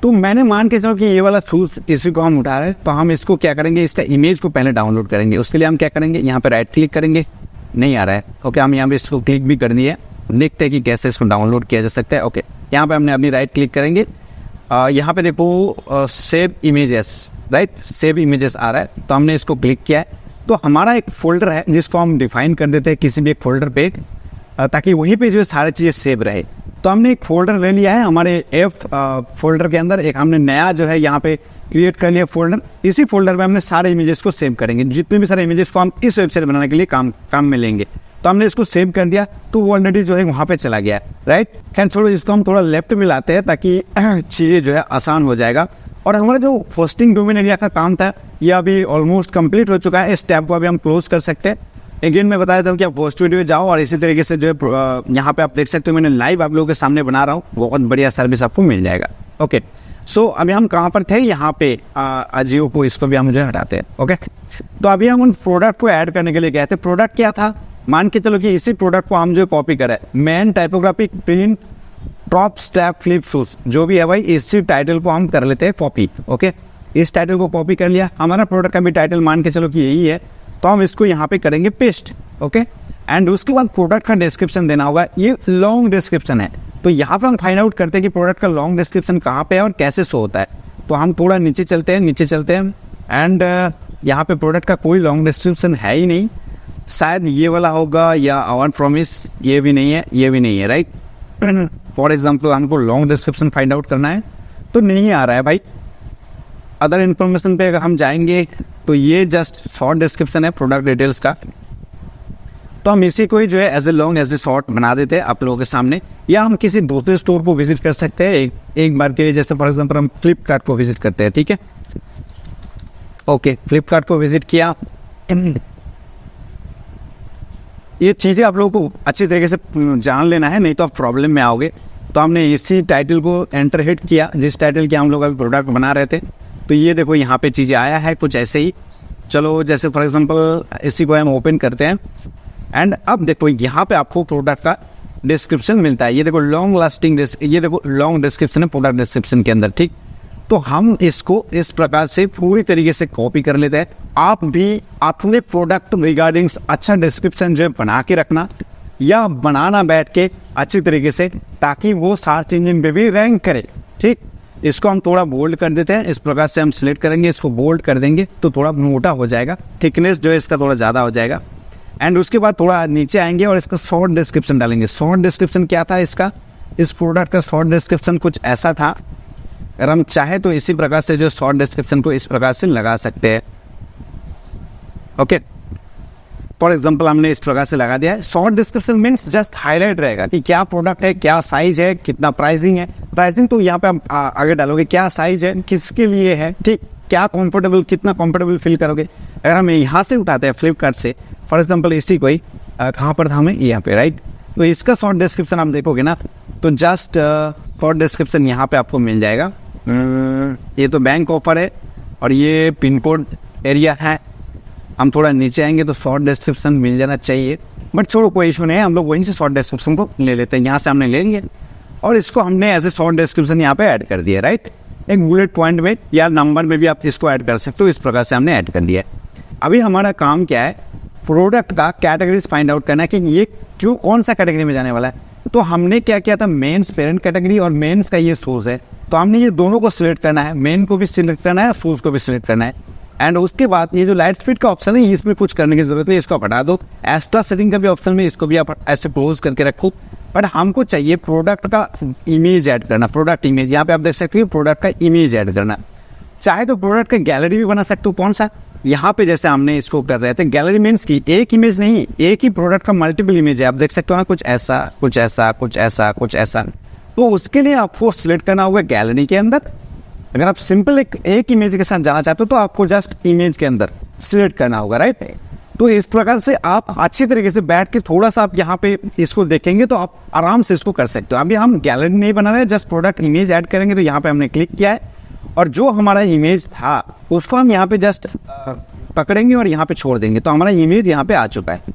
तो मैंने मान के चलो कि ये वाला शूज़ इसी को हम उठा रहे हैं, तो हम इसको क्या करेंगे, इसका इमेज को पहले डाउनलोड करेंगे। उसके लिए हम क्या करेंगे, यहाँ पे राइट क्लिक करेंगे, नहीं आ रहा है, ओके, हम यहाँ पे इसको क्लिक भी कर दिए, देखते हैं कि कैसे इसको डाउनलोड किया जा सकता है। ओके, यहाँ पे हमने अपनी राइट क्लिक करेंगे, यहाँ पे देखो save images, right, save images आ रहा है, तो हमने इसको क्लिक किया है। तो हमारा एक फोल्डर है जिसको हम डिफाइन कर देते हैं किसी भी एक फोल्डर पे, ताकि वहीं पे जो है सारी चीज़ें सेव रहे। तो हमने एक फोल्डर ले लिया है हमारे एफ फोल्डर के अंदर, एक हमने नया जो है यहाँ पे क्रिएट कर लिया फोल्डर। इसी फोल्डर में हमने सारे इमेजेस को सेव करेंगे, जितने भी सारे इमेजेस को हम इस वेबसाइट बनाने के लिए काम में लेंगे। तो हमने इसको सेव कर दिया, तो वो ऑलरेडी जो है वहाँ पे चला गया है, राइट। खैर छोड़ो, इसको हम थोड़ा लेफ्ट में लाते हैं ताकि चीज़ें जो है आसान हो जाएगा। और हमारा जो होस्टिंग डोमेन एरिया का काम था, ये अभी ऑलमोस्ट कंप्लीट हो चुका है। इस टैब को अभी हम क्लोज कर सकते हैं। अगेन मैं बता देता हूँ कि आप होस्ट वीडियो जाओ और इसी तरीके से जो है यहाँ पे आप देख सकते हो, मैंने लाइव आप लोगों के सामने बना रहा हूँ, बहुत बढ़िया सर्विस आपको मिल जाएगा। ओके, सो अभी हम कहाँ पर थे, यहाँ पे अजियो को, इसको भी हम जो हटाते हैं। ओके, तो अभी हम उन प्रोडक्ट को ऐड करने के लिए गए थे। प्रोडक्ट क्या था, मान के चलो कि इसी प्रोडक्ट को हम जो कॉपी करें, man typographic print top step flip shoes, जो भी है भाई, इसी टाइटल को हम कर लेते हैं कॉपी। ओके, इस टाइटल को कॉपी कर लिया, हमारा प्रोडक्ट का भी टाइटल मान के चलो कि यही है, तो हम इसको यहाँ पे करेंगे पेस्ट। ओके, एंड उसके बाद प्रोडक्ट का डिस्क्रिप्शन देना होगा, ये लॉन्ग डिस्क्रिप्शन है। तो यहाँ पर हम फाइंड आउट करते हैं कि प्रोडक्ट का लॉन्ग डिस्क्रिप्शन कहाँ पे है और कैसे शो होता है। तो हम थोड़ा नीचे चलते हैं एंड यहाँ पे प्रोडक्ट का कोई लॉन्ग डिस्क्रिप्शन है ही नहीं, शायद ये वाला होगा या आवर प्रॉमिस, ये भी नहीं है, ये भी नहीं है, राइट। फॉर एग्जाम्पल हमको लॉन्ग डिस्क्रिप्शन फाइंड आउट करना है, तो नहीं आ रहा है भाई। अदर इन्फॉर्मेशन पे अगर हम जाएंगे तो ये जस्ट शॉर्ट डिस्क्रिप्शन है प्रोडक्ट डिटेल्स का, तो हम इसी को ही जो है as a long as a short बना देते हैं आप लोगों के सामने। या हम किसी दूसरे स्टोर को विजिट कर सकते हैं एक बार के लिए, जैसे फॉर एग्जाम्पल हम फ्लिपकार्ट को विजिट करते हैं, ठीक है। ओके, फ्लिपकार्ट को विजिट किया, ये चीज़ें आप लोगों को अच्छी तरीके से जान लेना है, नहीं तो आप प्रॉब्लम में आओगे। तो हमने इसी टाइटल को एंटर हिट किया, जिस टाइटल के हम लोग अभी प्रोडक्ट बना रहे थे। तो ये देखो यहाँ पे चीज़ें आया है कुछ ऐसे ही। चलो जैसे फॉर एग्जांपल इसी को हम ओपन करते हैं, एंड अब देखो यहाँ पे आपको प्रोडक्ट का डिस्क्रिप्शन मिलता है। ये देखो लॉन्ग लास्टिंग, ये देखो लॉन्ग डिस्क्रिप्शन है प्रोडक्ट डिस्क्रिप्शन के अंदर, ठीक। तो हम इसको इस प्रकार से पूरी तरीके से कॉपी कर लेते हैं। आप भी अपने प्रोडक्ट रिगार्डिंग अच्छा डिस्क्रिप्शन जो है बना के रखना, या बनाना बैठ के अच्छी तरीके से, ताकि वो सर्च इंजन पे भी रैंक करे, ठीक। इसको हम थोड़ा बोल्ड कर देते हैं, इस प्रकार से हम सिलेक्ट करेंगे, इसको बोल्ड कर देंगे तो थोड़ा मोटा हो जाएगा, थिकनेस जो है इसका थोड़ा ज़्यादा हो जाएगा। एंड उसके बाद थोड़ा नीचे आएंगे और इसका शॉर्ट डिस्क्रिप्शन डालेंगे। शॉर्ट डिस्क्रिप्शन क्या था इसका, इस प्रोडक्ट का शॉर्ट डिस्क्रिप्शन कुछ ऐसा था। अगर हम चाहे तो इसी प्रकार से जो शॉर्ट डिस्क्रिप्शन को इस प्रकार से लगा सकते हैं। ओके, फॉर एग्जांपल हमने इस प्रकार से लगा दिया है। Short description means just highlight रहेगा कि क्या प्रोडक्ट है, क्या साइज है, कितना प्राइसिंग है। प्राइसिंग तो यहाँ पे आप आगे डालोगे, क्या साइज है, किसके लिए है, ठीक, क्या कंफर्टेबल, कितना कंफर्टेबल फील करोगे। अगर हम यहाँ से उठाते हैं फ्लिपकार्ट से, फॉर एग्जाम्पल इसी कोई कहाँ पर था हमें, यहाँ पे, राइट। तो इसका शॉर्ट डिस्क्रिप्शन आप देखोगे ना, तो जस्ट शॉर्ट डिस्क्रिप्शन यहाँ पे आपको मिल जाएगा। ये तो बैंक ऑफर है और ये पिन कोड एरिया है। हम थोड़ा नीचे आएंगे तो शॉर्ट डिस्क्रिप्शन मिल जाना चाहिए, बट छोड़ो कोई इशू नहीं है, हम लोग वहीं से शॉर्ट डिस्क्रिप्शन को ले लेते हैं। यहाँ से हमने लेंगे और इसको हमने एज ए शॉर्ट डिस्क्रिप्शन यहाँ पे ऐड कर दिया, राइट। एक बुलेट पॉइंट में या नंबर में भी आप इसको ऐड कर सकते हो, इस प्रकार से हमने ऐड कर दिया। अभी हमारा काम क्या है, प्रोडक्ट का कैटेगरीज फाइंड आउट करना है कि ये क्यों, कौन सा कैटेगरी में जाने वाला है। तो हमने क्या किया था, मेंस पेरेंट कैटेगरी और मेंस का ये शूज़ है, तो हमने ये दोनों को सिलेक्ट करना है, मेन को भी सिलेक्ट करना है, शूज़ को भी सिलेक्ट करना है। एंड उसके बाद ये जो लाइट स्पीड का ऑप्शन है, इसमें कुछ करने की जरूरत नहीं, इसको हटा दो। एक्स्ट्रा सेटिंग का भी ऑप्शन में, इसको भी आप ऐसे क्लोज करके रखो। बट हमको चाहिए प्रोडक्ट का इमेज ऐड करना, प्रोडक्ट इमेज। यहाँ पे आप देख सकते हो प्रोडक्ट का इमेज ऐड करना। चाहे तो प्रोडक्ट का गैलरी भी बना सकते हो, कौन सा, यहाँ पे जैसे हमने इसको कर रहे थे। गैलरी मीन्स की एक इमेज नहीं, एक ही प्रोडक्ट का मल्टीपल इमेज है। आप देख सकते हो ना, कुछ ऐसा, कुछ ऐसा, कुछ ऐसा, कुछ ऐसा। तो उसके लिए आपको सिलेक्ट करना होगा गैलरी के अंदर। अगर आप सिंपल एक इमेज के साथ जाना चाहते हो तो आपको जस्ट इमेज के अंदर सिलेक्ट करना होगा, राइट। तो इस प्रकार से आप अच्छी तरीके से बैठ के थोड़ा सा आप यहाँ पे इसको देखेंगे तो आप आराम से इसको कर सकते हो। अभी हम गैलरी नहीं बना रहे, जस्ट प्रोडक्ट इमेज ऐड करेंगे। तो यहाँ पे हमने क्लिक किया है और जो हमारा इमेज था उसको हम यहाँ पे जस्ट पकड़ेंगे और यहाँ पे छोड़ देंगे तो हमारा इमेज यहाँ पे आ चुका है।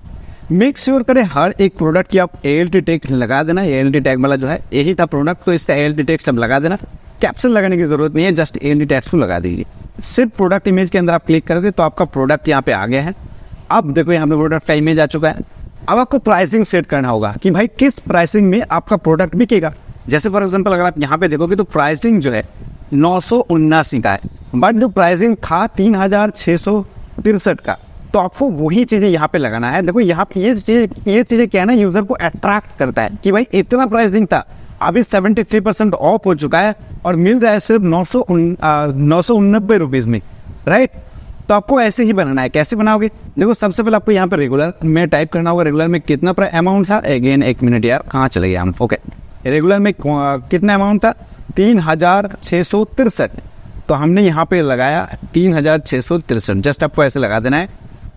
मेक श्योर करें हर एक प्रोडक्ट की आप ALT टैग लगा देना। ALT टैग वाला जो है यही था प्रोडक्ट, तो इसका ALT टैग अब लगा देना। कैप्शन लगाने की जरूरत नहीं है, जस्ट ALT टैग को लगा दीजिए। सिर्फ प्रोडक्ट इमेज के अंदर आप क्लिक करोगे तो आपका प्रोडक्ट यहाँ पे आ गया है। अब देखो यहाँ पे प्रोडक्ट का इमेज आ चुका है। अब आपको प्राइसिंग सेट करना होगा कि भाई किस प्राइसिंग में आपका प्रोडक्ट बिकेगा। जैसे फॉर एग्जांपल अगर आप यहाँ पे देखोगे तो प्राइसिंग जो है 979 का है, बट जो प्राइसिंग था 3663 का, तो आपको वही चीज़ें यहाँ पे लगाना है। देखो यहाँ पे ये चीज़ें क्या है ना, यूज़र को अट्रैक्ट करता है कि भाई इतना प्राइसिंग था, अभी 73% ऑफ हो चुका है और मिल रहा है सिर्फ 989 रुपीज़ में, राइट। तो आपको ऐसे ही बनाना है। कैसे बनाओगे, देखो सबसे पहले आपको यहाँ पे रेगुलर में टाइप करना होगा। रेगुलर में कितना अमाउंट था, अगेन एक मिनट यार कहाँ चले गए हम। ओके, रेगुलर में कितना अमाउंट था, 3663। तो हमने यहाँ पे लगाया 3663, जस्ट आपको ऐसे लगा देना है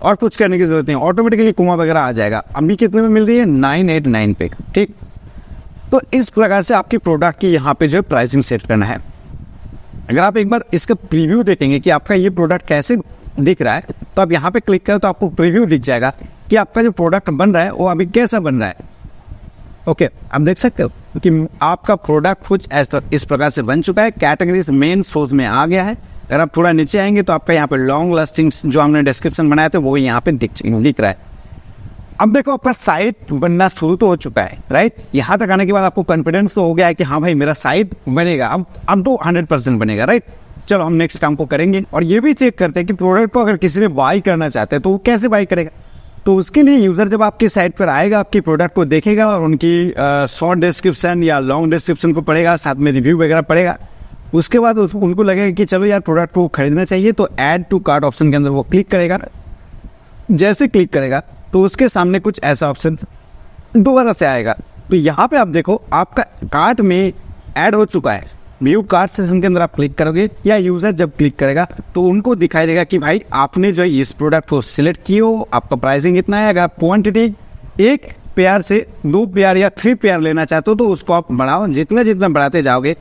और कुछ करने की जरूरत नहीं, ऑटोमेटिकली कोमा वगैरह आ जाएगा। अभी कितने में मिल रही है, 989 पे, ठीक। तो इस प्रकार से आपकी प्रोडक्ट की यहाँ पे जो है प्राइसिंग सेट करना है। अगर आप एक बार इसका प्रीव्यू देखेंगे कि आपका ये प्रोडक्ट कैसे दिख रहा है, तो आप यहाँ पे क्लिक करें तो आपको प्रीव्यू दिख जाएगा कि आपका जो प्रोडक्ट बन रहा है वो अभी कैसा बन रहा है। ओके, आप देख सकते हो कि आपका प्रोडक्ट कुछ इस प्रकार से बन चुका है। कैटेगरीज मेन सोर्स में आ गया है। अगर आप थोड़ा नीचे आएंगे तो आपका यहाँ पे लॉन्ग लास्टिंग्स जो हमने डिस्क्रिप्शन बनाया था वो यहाँ पे दिख रहा है। अब देखो आपका साइट बनना शुरू तो हो चुका है, राइट। यहाँ तक आने के बाद आपको कॉन्फिडेंस तो हो गया है कि हाँ भाई मेरा साइट बनेगा, अब तो 100% बनेगा, राइट। चलो हम नेक्स्ट काम को करेंगे और ये भी चेक करते हैं कि प्रोडक्ट को अगर किसी ने बाई करना चाहते हैं तो वो कैसे बाई करेगा। तो उसके लिए यूज़र जब आपकी साइट पर आएगा, आपकी प्रोडक्ट को देखेगा और उनकी शॉर्ट डिस्क्रिप्शन या लॉन्ग डिस्क्रिप्शन को पढ़ेगा, साथ में रिव्यू वगैरह पढ़ेगा। उसके बाद उनको लगेगा कि चलो यार प्रोडक्ट को खरीदना चाहिए, तो ऐड टू कार्ट ऑप्शन के अंदर वो क्लिक करेगा। जैसे क्लिक करेगा तो उसके सामने कुछ ऐसा ऑप्शन दोबारा से आएगा। तो यहाँ पे आप देखो आपका कार्ट में ऐड हो चुका है। व्यू कार्ट सेक्शन के अंदर आप क्लिक करोगे या यूज़र जब क्लिक करेगा तो उनको दिखाई देगा कि भाई आपने जो इस प्रोडक्ट को सिलेक्ट किए हो, आपका प्राइसिंग इतना है। अगर आप क्वांटिटी 1 पेयर से 2 पेयर या 3 पेयर लेना चाहते हो तो उसको आप बढ़ाओ। जितना बढ़ाते जाओगे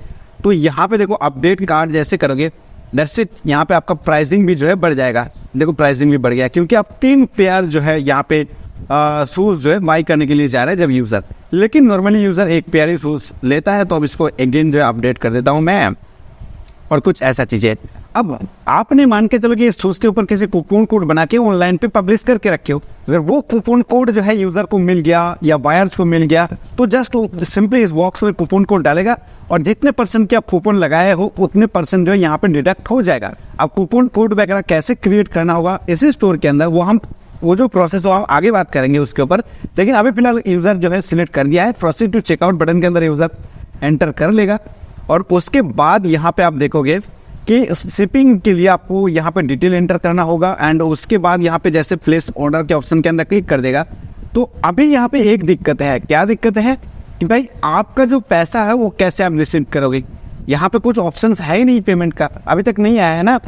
तो यहाँ पे देखो अपडेट कार्ड जैसे करोगे, दैट्स इट, यहाँ पे आपका प्राइसिंग भी जो है बढ़ जाएगा। देखो प्राइसिंग भी बढ़ गया क्योंकि आप 3 पेयर जो है यहाँ पे शूज़ जो है बाई करने के लिए जा रहे हैं जब यूज़र, लेकिन नॉर्मली यूज़र 1 पेयर ही शूज़ लेता है। तो अब इसको अगेन जो है अपडेट कर देता हूँ मैं और कुछ ऐसा चीज़ें। अब आपने मान के चलो कि इस शूज़ के ऊपर किसी कूपन कोड बना के ऑनलाइन पे पब्लिश करके रखे हो। अगर वो कूपन कोड जो है यूज़र को मिल गया या बायर्स को मिल गया तो जस्ट सिंपली इस बॉक्स में कूपन कोड डालेगा और जितने % के आप कूपन लगाए हो उतने % जो है यहाँ पे डिडक्ट हो जाएगा। अब कूपन कोड वगैरह कैसे क्रिएट करना होगा इसी स्टोर के अंदर वो जो प्रोसेस हो हम आगे बात करेंगे उसके ऊपर। लेकिन अभी फिलहाल यूज़र जो है सिलेक्ट कर दिया है, प्रोसीड टू चेकआउट बटन के अंदर यूज़र एंटर कर लेगा और उसके बाद यहाँ पे आप देखोगे कि शिपिंग के लिए आपको यहाँ पे डिटेल एंटर करना होगा एंड उसके बाद यहाँ पे जैसे प्लेस ऑर्डर के ऑप्शन के अंदर क्लिक कर देगा। तो अभी यहाँ पे एक दिक्कत है। क्या दिक्कत है कि भाई आपका जो पैसा है वो कैसे आप रिसीव करोगे। यहाँ पे कुछ ऑप्शंस है ही नहीं पेमेंट का, अभी तक नहीं आया है ना।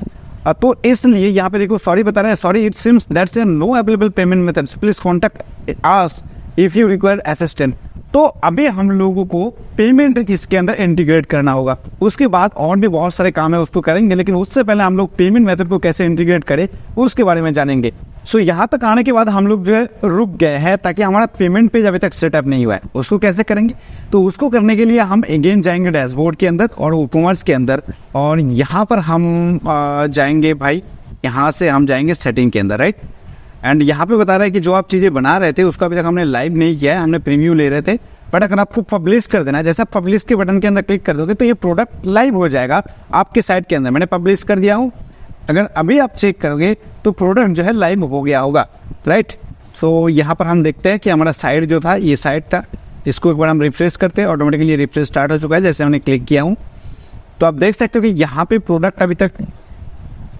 तो इसलिए यहाँ पे देखो सॉरी बता रहे हैं, sorry it seems that's no available payment methods, please contact us if you require assistant. तो अभी हम लोगों को पेमेंट इसके अंदर इंटीग्रेट करना होगा। उसके बाद और भी बहुत सारे काम है उसको करेंगे, लेकिन उससे पहले हम लोग पेमेंट मेथड को कैसे इंटीग्रेट करें उसके बारे में जानेंगे। सो यहाँ तक आने के बाद हम लोग जो है रुक गए हैं ताकि हमारा पेमेंट पेज अभी तक सेटअप नहीं हुआ है। उसको कैसे करेंगे, तो उसको करने के लिए हम अगेन जाएंगे डैशबोर्ड के अंदर और कॉमर्स के अंदर और यहाँ पर हम जाएंगे भाई, यहाँ से हम जाएंगे सेटिंग के अंदर, राइट। एंड यहाँ पे बता रहा है कि जो आप चीज़ें बना रहे थे उसका अभी तक हमने लाइव नहीं किया है, हमने प्रीव्यू ले रहे थे। बट अगर आपको पब्लिश कर देना है, जैसे आप पब्लिश के बटन के अंदर क्लिक कर दोगे तो ये प्रोडक्ट लाइव हो जाएगा आपके साइट के अंदर। मैंने पब्लिश कर दिया हूँ, अगर अभी आप चेक करोगे तो प्रोडक्ट जो है लाइव हो गया होगा, राइट। सो यहाँ पर हम देखते हैं कि हमारा साइट जो था ये साइट था, इसको एक बार हम रिफ्रेश करते हैं, ऑटोमेटिकली रिफ्रेश स्टार्ट हो चुका है जैसे हमने क्लिक किया हूँ। तो आप देख सकते हो कि यहाँ पे प्रोडक्ट अभी तक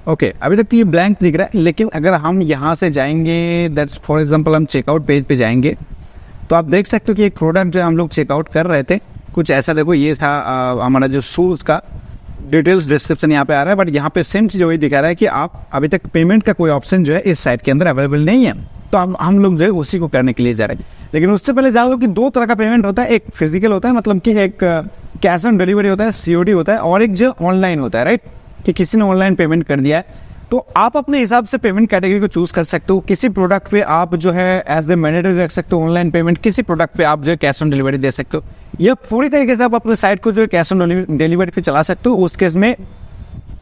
अभी तक तो ये ब्लैंक दिख रहा है। लेकिन अगर हम यहाँ से जाएंगे, दैट्स फॉर एग्जांपल हम चेकआउट पेज पे जाएंगे तो आप देख सकते हो कि एक प्रोडक्ट जो हम लोग चेकआउट कर रहे थे कुछ ऐसा, देखो ये था हमारा जो शूज़ का डिटेल्स डिस्क्रिप्शन यहाँ पे आ रहा है। बट यहाँ पे सेम चीज़ वही दिखा रहा है कि आप अभी तक पेमेंट का कोई ऑप्शन जो है इस साइट के अंदर अवेलेबल नहीं है। तो हम लोग जो है उसी को करने के लिए जा रहे हैं। लेकिन उससे पहले जान लो कि 2 तरह का पेमेंट होता है, एक फिजिकल होता है, मतलब कि एक कैश ऑन डिलीवरी होता है, COD होता है, और एक जो ऑनलाइन होता है, राइट, कि किसी ने ऑनलाइन पेमेंट कर दिया है तो आप अपने हिसाब से पेमेंट कैटेगरी को चूज कर सकते हो। किसी प्रोडक्ट पे आप जो है एज ए मैंडेटरी रख सकते हो ऑनलाइन पेमेंट, किसी प्रोडक्ट पे आप जो है कैश ऑन डिलीवरी दे सकते हो, या पूरी तरीके से आप अपने साइट को जो है कैश ऑन डिलीवरी पे चला सकते हो। उस केस में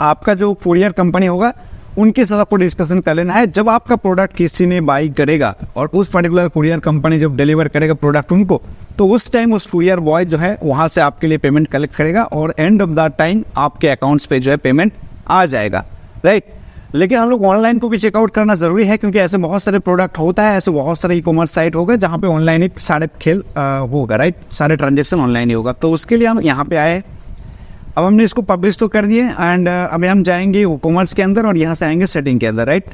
आपका जो कुरियर कंपनी होगा उनके साथ आपको डिस्कशन कर लेना है। जब आपका प्रोडक्ट किसी ने बाई करेगा और उस पर्टिकुलर कुरियर कंपनी जब डिलीवर करेगा प्रोडक्ट उनको, तो उस टाइम उस कुरियर बॉय जो है वहाँ से आपके लिए पेमेंट कलेक्ट करेगा और एंड ऑफ द टाइम आपके अकाउंट्स पे जो है पेमेंट आ जाएगा, राइट। लेकिन हम लोग ऑनलाइन को भी चेकआउट करना ज़रूरी है, क्योंकि ऐसे बहुत सारे प्रोडक्ट होता है, ऐसे बहुत सारे ई कॉमर्स साइट होगा जहाँ पे ऑनलाइन ही सारे खेल होगा, राइट, सारे ट्रांजेक्शन ऑनलाइन ही होगा। तो उसके लिए हम यहाँ पे आए। अब हमने इसको पब्लिश तो कर दिए एंड अभी हम जाएंगे कॉमर्स के अंदर और यहाँ से आएंगे सेटिंग के अंदर, राइट।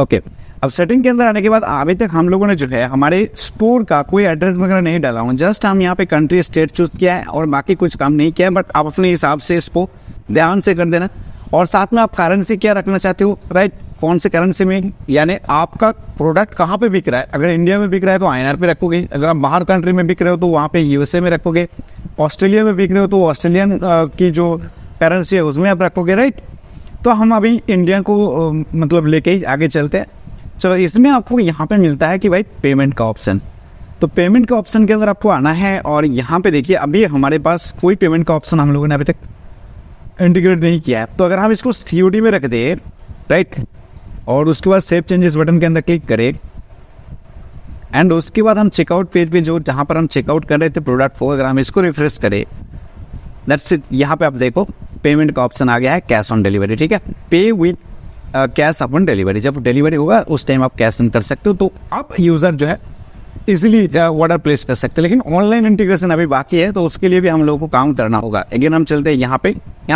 ओके, अब सेटिंग के अंदर आने के बाद अभी तक हम लोगों ने जो है हमारे स्टोर का कोई एड्रेस वगैरह नहीं डाला हूँ, जस्ट हम यहाँ पे कंट्री स्टेट चूज किया है और बाकी कुछ काम नहीं किया है। बट आप अपने हिसाब से इसको ध्यान से कर देना। और साथ में आप करेंसी क्या रखना चाहते हो, राइट, कौन से करेंसी में, यानी आपका प्रोडक्ट कहाँ पे बिक रहा है। अगर इंडिया में बिक रहा है तो INR पे रखोगे, अगर आप बाहर कंट्री में बिक रहे हो तो वहाँ पे USA में रखोगे, ऑस्ट्रेलिया में बिक रहे हो तो ऑस्ट्रेलियन की जो करेंसी है उसमें आप रखोगे, राइट। तो हम अभी इंडिया को मतलब लेके ही आगे चलते हैं। चलो, इसमें आपको यहाँ पे मिलता है कि भाई पेमेंट का ऑप्शन, तो पेमेंट के ऑप्शन के अंदर आपको आना है और यहाँ पे देखिए अभी हमारे पास कोई पेमेंट का ऑप्शन हम लोगों ने अभी तक इंटीग्रेट नहीं किया है। तो अगर हम इसको COD में रख दें, राइट, और उसके बाद सेव चेंजेस बटन के अंदर क्लिक करें एंड उसके बाद हम चेकआउट पेज पे जो जहाँ पर हम चेकआउट कर रहे थे प्रोडक्ट को, अगर हम इसको रिफ्रेश करें, दैट्स इट। यहाँ पे आप देखो पेमेंट का ऑप्शन आ गया है कैश ऑन डिलीवरी, ठीक है, पे विद कैश अपॉन डिलीवरी। जब डिलीवरी होगा उस टाइम आप कैश ऑन कर सकते हो, तो आप यूज़र जो है इजीली ऑर्डर प्लेस कर सकते हैं। लेकिन ऑनलाइन इंटीग्रेशन अभी बाकी है, तो उसके लिए भी हम लोगों को काम करना होगा। अगेन हम चलते हैं यहाँ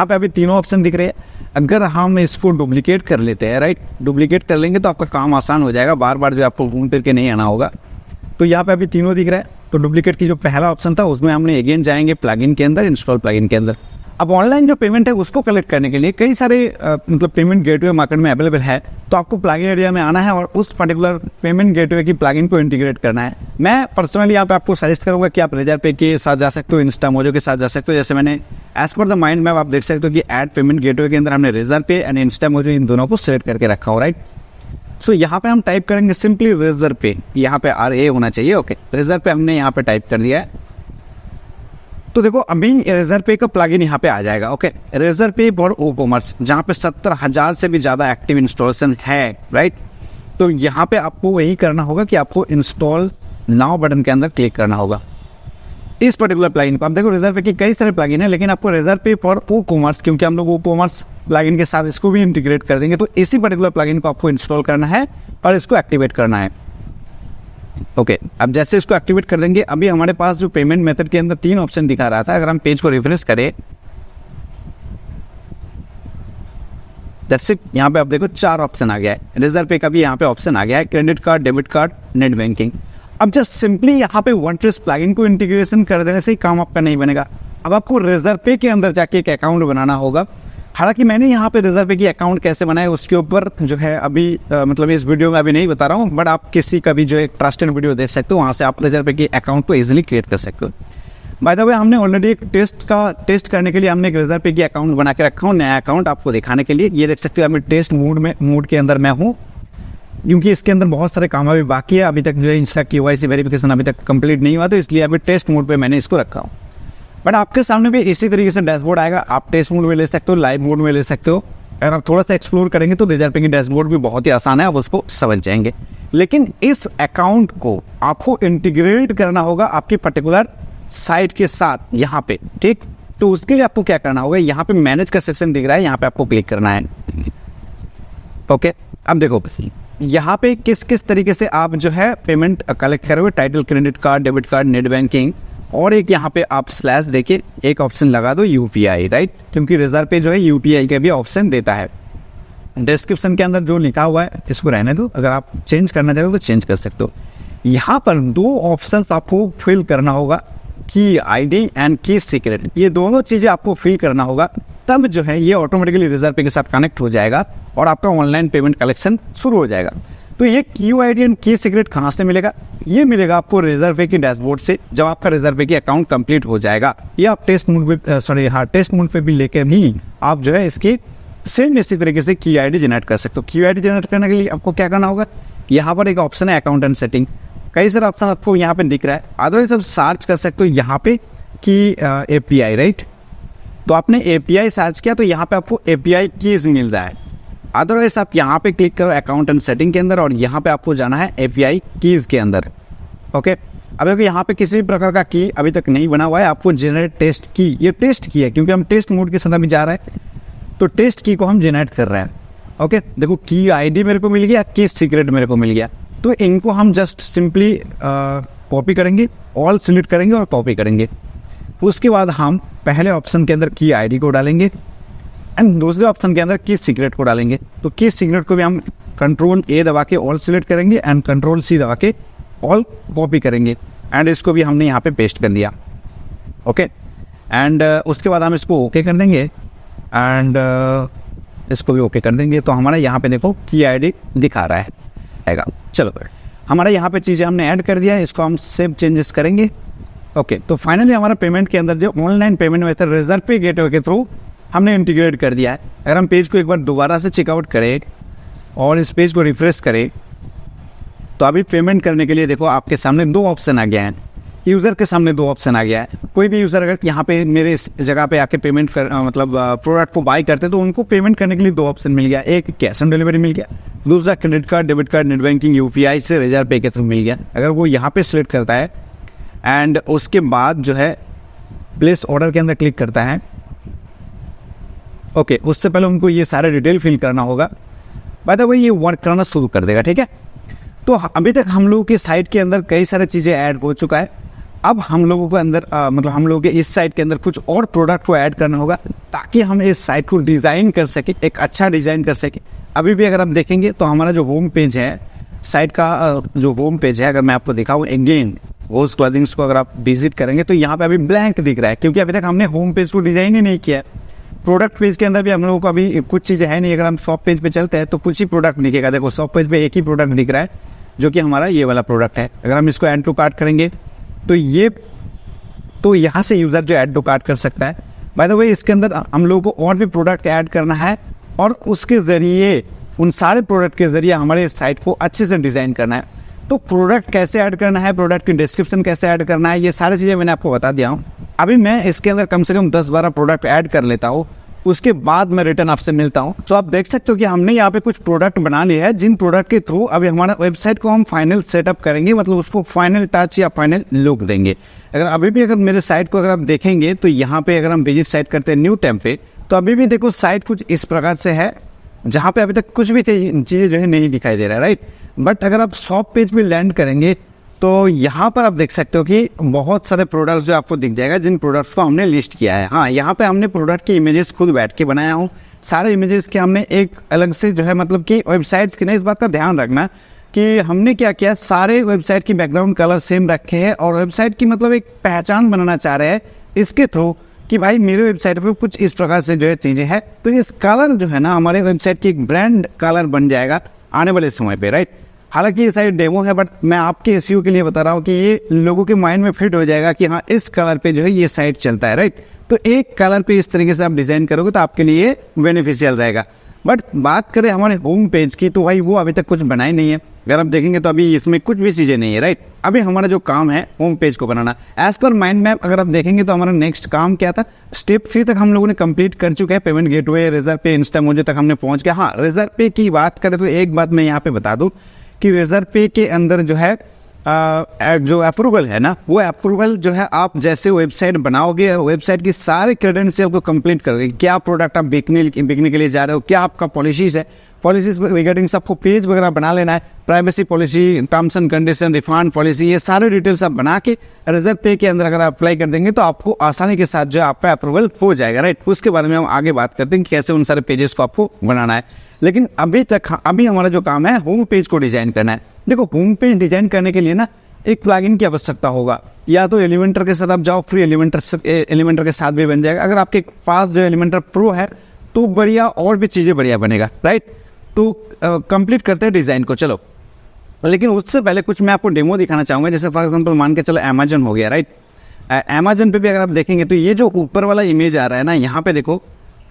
पे अभी तीनों ऑप्शन दिख रहे हैं। अगर हम इसको डुप्लीकेट कर लेते हैं, राइट, डुप्लीकेट कर लेंगे तो आपका काम आसान हो जाएगा, बार बार जो आपको घूम फिर के नहीं आना होगा। तो यहाँ पे अभी तीनों दिख रहा है। तो डुप्लीकेट की जो पहला ऑप्शन था उसमें हमने अगेन जाएंगे प्लगइन के अंदर, इंस्टॉल प्लगइन के अंदर। अब ऑनलाइन जो पेमेंट है उसको कलेक्ट करने के लिए कई सारे मतलब पेमेंट गेटवे मार्केट में अवेलेबल है। तो आपको प्लगइन एरिया में आना है और उस पर्टिकुलर पेमेंट गेटवे की प्लगइन को इंटीग्रेट करना है। मैं पर्सनली यहाँ पे आपको सजेस्ट करूँगा कि आप रेजरपे के साथ जा सकते हो, इंस्टामोजो के साथ जा सकते हो। जैसे मैंने as per the mind map आप देख सकते हो कि ऐड पेमेंट गेटवे के अंदर हमने रेजरपे एंड इंस्टामोजो इन दोनों को सेलेक्ट करके रखा हो, राइट। सो यहाँ पे हम टाइप करेंगे सिंपली रेजरपे, यहाँ पे RA होना चाहिए, ओके। रेजरपे हमने यहाँ पे टाइप कर दिया है। तो देखो अभी रेजरपे का प्लगइन यहाँ पे आ जाएगा, ओके। रेजरपे फॉर कॉमर्स, जहाँ पे 70,000 से भी ज़्यादा एक्टिव इंस्टॉलेशन है, राइट। तो यहाँ पे आपको वही करना होगा कि आपको इंस्टॉल नाउ बटन के अंदर क्लिक करना होगा इस पर्टिकुलर प्लगइन को। आप देखो रेजरपे की कई सारे प्लगइन है, लेकिन आपको रेजरपे फॉर कॉमर्स, क्योंकि हम लोग कॉमर्स प्लगइन के साथ इसको भी इंटीग्रेट कर देंगे, तो इसी पर्टिकुलर प्लगइन को आपको इंस्टॉल करना है और इसको एक्टिवेट करना है, ओके। अब जैसे इसको एक्टिवेट कर देंगे, अभी हमारे पास जो पेमेंट मेथड के अंदर 3 ऑप्शन दिखा रहा था, अगर हम पेज को रिफ्रेश करें, दैट्स इट। यहाँ पे आप देखो 4 ऑप्शन आ गया है। रेजरपे का भी यहाँ पे ऑप्शन आ गया है, credit card, debit card, net banking. अब जस्ट सिंपली यहाँ पे वर्डप्रेस प्लगइन को इंटीग्रेशन कर देने से ही काम आपका नहीं बनेगा। अब आपको रेजरपे के अंदर जाके एक अकाउंट बनाना होगा। हालांकि मैंने यहाँ पे रेजरपे की अकाउंट कैसे बनाया उसके ऊपर जो है अभी मतलब इस वीडियो में अभी नहीं बता रहा हूँ, बट आप किसी का भी जो एक ट्रस्टेड वीडियो देख सकते हो, वहाँ से आप रेजरपे की अकाउंट को इजीली क्रिएट कर सकते हो। बाय द वे हमने ऑलरेडी एक टेस्ट करने के लिए हमने एक रेजरपे की अकाउंट बना के रखा हूँ, नया अकाउंट आपको दिखाने के लिए। ये देख सकते हो अभी टेस्ट मोड के अंदर मैं हूँ, क्योंकि इसके अंदर बहुत सारे काम अभी बाकी है। अभी तक जो है इसका KYC वेरिफिकेशन अभी तक कंप्लीट नहीं हुआ, तो इसलिए अभी टेस्ट मोड पे मैंने इसको रखा हूँ। बट आपके सामने भी इसी तरीके से डैशबोर्ड आएगा। आप टेस्ट मोड में ले सकते हो, लाइव मोड में ले सकते हो। अगर आप थोड़ा सा एक्सप्लोर करेंगे तो रेजरपे की डैशबोर्ड भी बहुत ही आसान है, आप उसको समझ जाएंगे। लेकिन इस अकाउंट को आपको इंटीग्रेट करना होगा आपकी पर्टिकुलर साइट के साथ यहाँ पे, ठीक। तो उसके लिए आपको क्या करना होगा, यहाँ पे मैनेज का सेक्शन दिख रहा है, यहाँ पे आपको क्लिक करना है, ओके। अब देखो यहाँ पे किस किस तरीके से आप जो है पेमेंट कलेक्ट करोगे, title, credit card, debit card, net banking, और एक यहाँ पे आप स्लैश देके एक ऑप्शन लगा दो UPI, राइट, क्योंकि रेजरपे जो है UPI का भी ऑप्शन देता है। डिस्क्रिप्शन के अंदर जो लिखा हुआ है इसको रहने दो, अगर आप चेंज करना चाहते हो तो चेंज कर सकते हो। यहाँ पर 2 ऑप्शन आपको फिल करना होगा, की ID एंड की सीक्रेट। ये दोनों चीज़ें आपको फिल करना होगा, तब जो है ये ऑटोमेटिकली रेजरपे के साथ कनेक्ट हो जाएगा और आपका ऑनलाइन पेमेंट कलेक्शन शुरू हो जाएगा। तो ये QID एंड की सीक्रेट कहाँ से मिलेगा, ये मिलेगा आपको रेजरपे की डैशबोर्ड से, जब आपका रेजरपे की अकाउंट कंप्लीट हो जाएगा। ये आप टेस्ट मोड पे भी लेके भी आप जो है इसकी सेम इसी तरीके से की आईडी जनरेट कर सकते हो। की आईडी जनरेट करने के लिए आपको क्या करना होगा, यहाँ पर एक ऑप्शन है अकाउंट एंड सेटिंग, कई सारे ऑप्शन आपको यहाँ पे दिख रहा है। अदरवाइज आप सर्च कर सकते हो यहाँ पे की API, राइट। तो आपने API सर्च किया तो यहाँ पे आपको API कीज मिल रहा है। अदरवाइज आप यहाँ पे क्लिक करो अकाउंट एंड सेटिंग के अंदर और यहाँ पे आपको जाना है API कीज के अंदर। ओके, अब देखो यहाँ पे किसी भी प्रकार का की अभी तक नहीं बना हुआ है, आपको जनरेट टेस्ट की, ये टेस्ट की है क्योंकि हम टेस्ट मोड के साथ अभी जा रहे हैं, तो टेस्ट की को हम जनरेट कर रहे हैं। ओके, देखो की आईडी मेरे को मिल गया, की सीक्रेट मेरे को मिल गया, तो इनको हम जस्ट सिंपली कॉपी करेंगे, ऑल सिलेक्ट करेंगे और कॉपी करेंगे। उसके बाद हम पहले ऑप्शन के अंदर की आईडी को डालेंगे एंड दूसरे ऑप्शन के अंदर की सीक्रेट को डालेंगे। तो की सीक्रेट को भी हम कंट्रोल A दबा के ऑल सिलेक्ट करेंगे एंड कंट्रोल C दबा के ऑल कॉपी करेंगे एंड इसको भी हमने यहाँ पे पेस्ट कर दिया। ओके, एंड उसके बाद हम इसको ओके कर देंगे एंड इसको भी ओके कर देंगे। तो हमारा यहाँ पे देखो की आईडी दिखा रहा है आएगा। चलो हमारा यहाँ पे चीज़ें हमने ऐड कर दिया है, इसको हम सेव चेंजेस करेंगे। ओके, तो फाइनली हमारा पेमेंट के अंदर जो online payment method reserve gateway के थ्रू हमने इंटीग्रेट कर दिया है। अगर हम पेज को एक बार दोबारा से चेकआउट करें और इस पेज को रिफ्रेश करें तो अभी पेमेंट करने के लिए देखो आपके सामने दो ऑप्शन आ गया है। यूज़र के सामने दो ऑप्शन आ गया है। कोई भी यूज़र अगर यहाँ पे मेरे इस जगह पे आके पेमेंट कर मतलब प्रोडक्ट को बाय करते तो उनको पेमेंट करने के लिए दो ऑप्शन मिल गया, एक कैश ऑन डिलीवरी मिल गया, दूसरा credit card, debit card, net banking, UPI से रिजर्व पे के थ्रू मिल गया। अगर वो यहाँ पे सिलेक्ट करता है एंड उसके बाद जो है प्लेस ऑर्डर के अंदर क्लिक करता है, ओके, उससे पहले उनको ये सारे डिटेल फिल करना होगा। बाय द वे ये वर्क करना शुरू कर देगा, ठीक है। तो अभी तक हम लोगों के साइट के अंदर कई सारी चीज़ें ऐड हो चुका है। अब हम लोगों को अंदर मतलब हम लोगों के इस साइट के अंदर कुछ और प्रोडक्ट को ऐड करना होगा ताकि हम इस साइट को डिज़ाइन कर सकें, एक अच्छा डिज़ाइन कर सकें। अभी भी अगर आप देखेंगे तो हमारा जो होम पेज है, साइट का जो होम पेज है, अगर मैं आपको दिखाऊँ अगेन वोज क्लॉथिंग्स को अगर आप विजिट करेंगे तो यहाँ पे अभी ब्लैंक दिख रहा है क्योंकि अभी तक हमने होम पेज को डिज़ाइन ही नहीं किया है। प्रोडक्ट पेज के अंदर भी हम लोगों को अभी कुछ चीज़ें है नहीं। अगर हम शॉप पेज पे चलते हैं तो कुछ ही प्रोडक्ट दिखेगा। देखो शॉप पेज पे एक ही प्रोडक्ट दिख रहा है जो कि हमारा ये वाला प्रोडक्ट है। अगर हम इसको ऐड टू कार्ट करेंगे तो यहाँ से यूज़र जो ऐड टू कार्ट कर सकता है। बाय द वे इसके अंदर हम लोगों को और भी प्रोडक्ट ऐड करना है और उसके ज़रिए उन सारे प्रोडक्ट के ज़रिए हमारे इस साइट को अच्छे से डिज़ाइन करना है। तो प्रोडक्ट कैसे ऐड करना है, प्रोडक्ट की डिस्क्रिप्शन कैसे ऐड करना है, ये सारी चीज़ें मैंने आपको बता दिया हूँ। अभी मैं इसके अंदर कम से कम 10-12 प्रोडक्ट ऐड कर लेता हूँ, उसके बाद मैं रिटर्न आपसे मिलता हूँ। तो आप देख सकते हो कि हमने यहाँ पे कुछ प्रोडक्ट बना लिए हैं जिन प्रोडक्ट के थ्रू अभी हमारा वेबसाइट को हम फाइनल सेटअप करेंगे, मतलब उसको फाइनल टच या फाइनल लुक देंगे। अगर मेरे साइट को अगर आप देखेंगे तो यहाँ पे अगर हम विजिट साइट करते हैं न्यू टैब पे तो अभी भी देखो साइट कुछ इस प्रकार से है जहाँ पे अभी तक कुछ भी चीज़ें जो है नहीं दिखाई दे रहा है, राइट। बट अगर आप शॉप पेज पे लैंड करेंगे तो यहाँ पर आप देख सकते हो कि बहुत सारे प्रोडक्ट्स जो आपको दिख जाएगा जिन प्रोडक्ट्स को हमने लिस्ट किया है। हाँ, यहाँ पे हमने प्रोडक्ट की इमेजेस खुद बैठ के बनाया हूँ। सारे इमेजेस के हमने एक अलग से जो है मतलब कि वेबसाइट्स के, ना इस बात का ध्यान रखना कि हमने क्या किया, सारे वेबसाइट की बैकग्राउंड कलर सेम रखे हैं और वेबसाइट की मतलब एक पहचान बनाना चाह रहे हैं इसके थ्रू कि भाई मेरे वेबसाइट पे कुछ इस प्रकार से जो है चीज़ें हैं। तो इस कलर जो है ना हमारे वेबसाइट की एक ब्रांड कलर बन जाएगा आने वाले समय पे, राइट। हालांकि ये साइट डेमो है बट मैं आपके एसईओ के लिए बता रहा हूँ कि ये लोगों के माइंड में फिट हो जाएगा कि हाँ इस कलर पे जो है ये साइट चलता है, राइट। तो एक कलर पे इस तरीके से आप डिज़ाइन करोगे तो आपके लिए बेनिफिशियल रहेगा। बट बात करें हमारे होम पेज की तो भाई वो अभी तक कुछ बनाई नहीं है। अगर आप देखेंगे तो अभी इसमें कुछ भी चीज़ें नहीं है, राइट। अभी हमारा जो काम है होम पेज को बनाना, एज पर माइंड मैप अगर आप देखेंगे तो हमारा नेक्स्ट काम क्या था, स्टेप 3 तक हम लोगों ने कंप्लीट कर चुके हैं। पेमेंट गेटवे, रिजर्व पे, इंस्टामोजो तक हमने पहुंच गया। हाँ, रिजर्व पे की बात करें तो एक बात मैं यहाँ पे बता दूँ कि रिजर्व पे के अंदर जो है जो अप्रूवल है ना, वो अप्रूवल जो है आप जैसे वेबसाइट बनाओगे, वेबसाइट की सारे क्रेडेंशियल को कंप्लीट करोगे, क्या प्रोडक्ट आप बिकने के लिए जा रहे हो, क्या आपका पॉलिसीज है, पॉलिसीज रिगार्डिंग सबको पेज वगैरह बना लेना है, privacy policy, terms and condition, refund policy, ये सारे डिटेल्स आप बना के रिजर्व पे के अंदर अगर अप्लाई कर देंगे तो आपको आसानी के साथ जो है आपका अप्रूवल हो जाएगा, राइट। उसके बारे में हम आगे बात करते हैं कि कैसे उन सारे पेजेस को आपको बनाना है। लेकिन अभी हमारा जो काम है होम पेज को डिजाइन करना है। देखो होम पेज डिजाइन करने के लिए ना एक प्लगइन की आवश्यकता होगा, या तो एलिमेंटर के साथ आप जाओ, फ्री एलिमेंटर के साथ भी बन जाएगा। अगर आपके पास जो एलिमेंटर प्रो है तो बढ़िया, और भी चीज़ें बढ़िया बनेगा, राइट। तो कंप्लीट करते हैं डिज़ाइन को, चलो। लेकिन उससे पहले कुछ मैं आपको डेमो दिखाना चाहूँगा। जैसे फॉर एग्जांपल मान के चलो अमेजन हो गया, राइट। अमेजन पे भी अगर आप देखेंगे तो ये जो ऊपर वाला इमेज आ रहा है ना, यहाँ पे देखो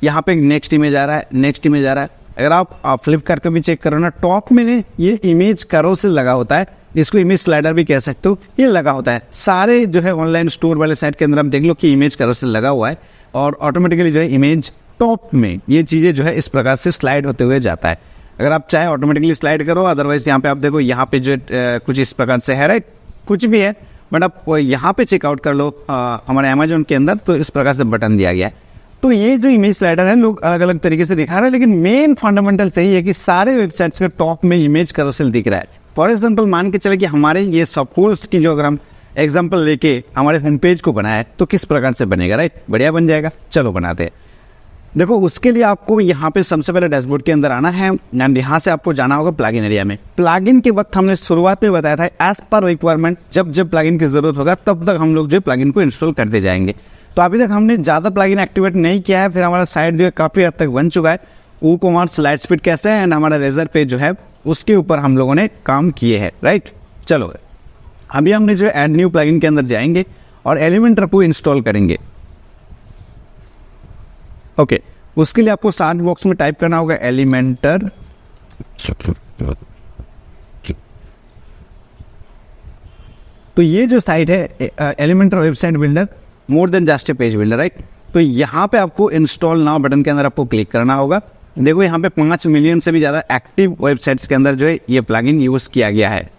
यहाँ पे नेक्स्ट इमेज आ रहा है, नेक्स्ट इमेज आ रहा है। अगर आप फ्लिपकार्ट का भी चेक करो ना, टॉप में ये इमेज कैरोसेल लगा होता है, इसको इमेज स्लाइडर भी कह सकते हो, ये लगा होता है। सारे जो है ऑनलाइन स्टोर वाले साइट के अंदर आप देख लो कि इमेज कैरोसेल लगा हुआ है और ऑटोमेटिकली जो है इमेज टॉप में ये चीज़ें जो है इस प्रकार से स्लाइड होते हुए जाता है। अगर आप चाहे ऑटोमेटिकली स्लाइड करो, अदरवाइज यहाँ पे आप देखो यहाँ पे जो कुछ इस प्रकार से है, राइट, कुछ भी है, बट आप यहाँ पे चेकआउट कर लो हमारे अमेजोन के अंदर, तो इस प्रकार से बटन दिया गया है। तो ये जो इमेज स्लाइडर है लोग अलग अलग तरीके से दिखा रहे हैं, लेकिन मेन फंडामेंटल सही है कि सारे वेबसाइट्स के टॉप में इमेज कैरोसेल दिख रहा है। फॉर एग्जाम्पल मान के चले कि हमारे ये सपोज की जो अगर हम एग्जाम्पल लेके हमारे होम पेज को बनाए तो किस प्रकार से बनेगा, राइट, बढ़िया बन जाएगा। चलो बनाते हैं। देखो उसके लिए आपको यहाँ पे सबसे पहले डैशबोर्ड के अंदर आना है एंड यहाँ से आपको जाना होगा प्लगइन एरिया में। प्लगइन के वक्त हमने शुरुआत में बताया था एज पर रिक्वायरमेंट, जब जब प्लगइन की जरूरत होगा तब तक हम लोग जो प्लगइन को इंस्टॉल करते जाएंगे। तो अभी तक हमने ज़्यादा प्लगइन एक्टिवेट नहीं किया है, फिर हमारा साइट जो है काफ़ी हद तक बन चुका है। WooCommerce लाइट स्पीड कैसे है एंड हमारा रेजर पेज जो है उसके ऊपर हम लोगों ने काम किए हैं, राइट। चलो अभी हमने जो ऐड न्यू प्लगइन के अंदर जाएंगे और एलिमेंटर को इंस्टॉल करेंगे। ओके, उसके लिए आपको सर्च बॉक्स में टाइप करना होगा एलिमेंटर। तो ये जो साइट है Elementor website builder more than just a page builder, right. तो यहाँ पे आपको इंस्टॉल नाउ बटन के अंदर आपको क्लिक करना होगा। देखो यहाँ पे 5 मिलियन से भी ज़्यादा एक्टिव वेबसाइट्स के अंदर जो है ये प्लगइन यूज़ किया गया है।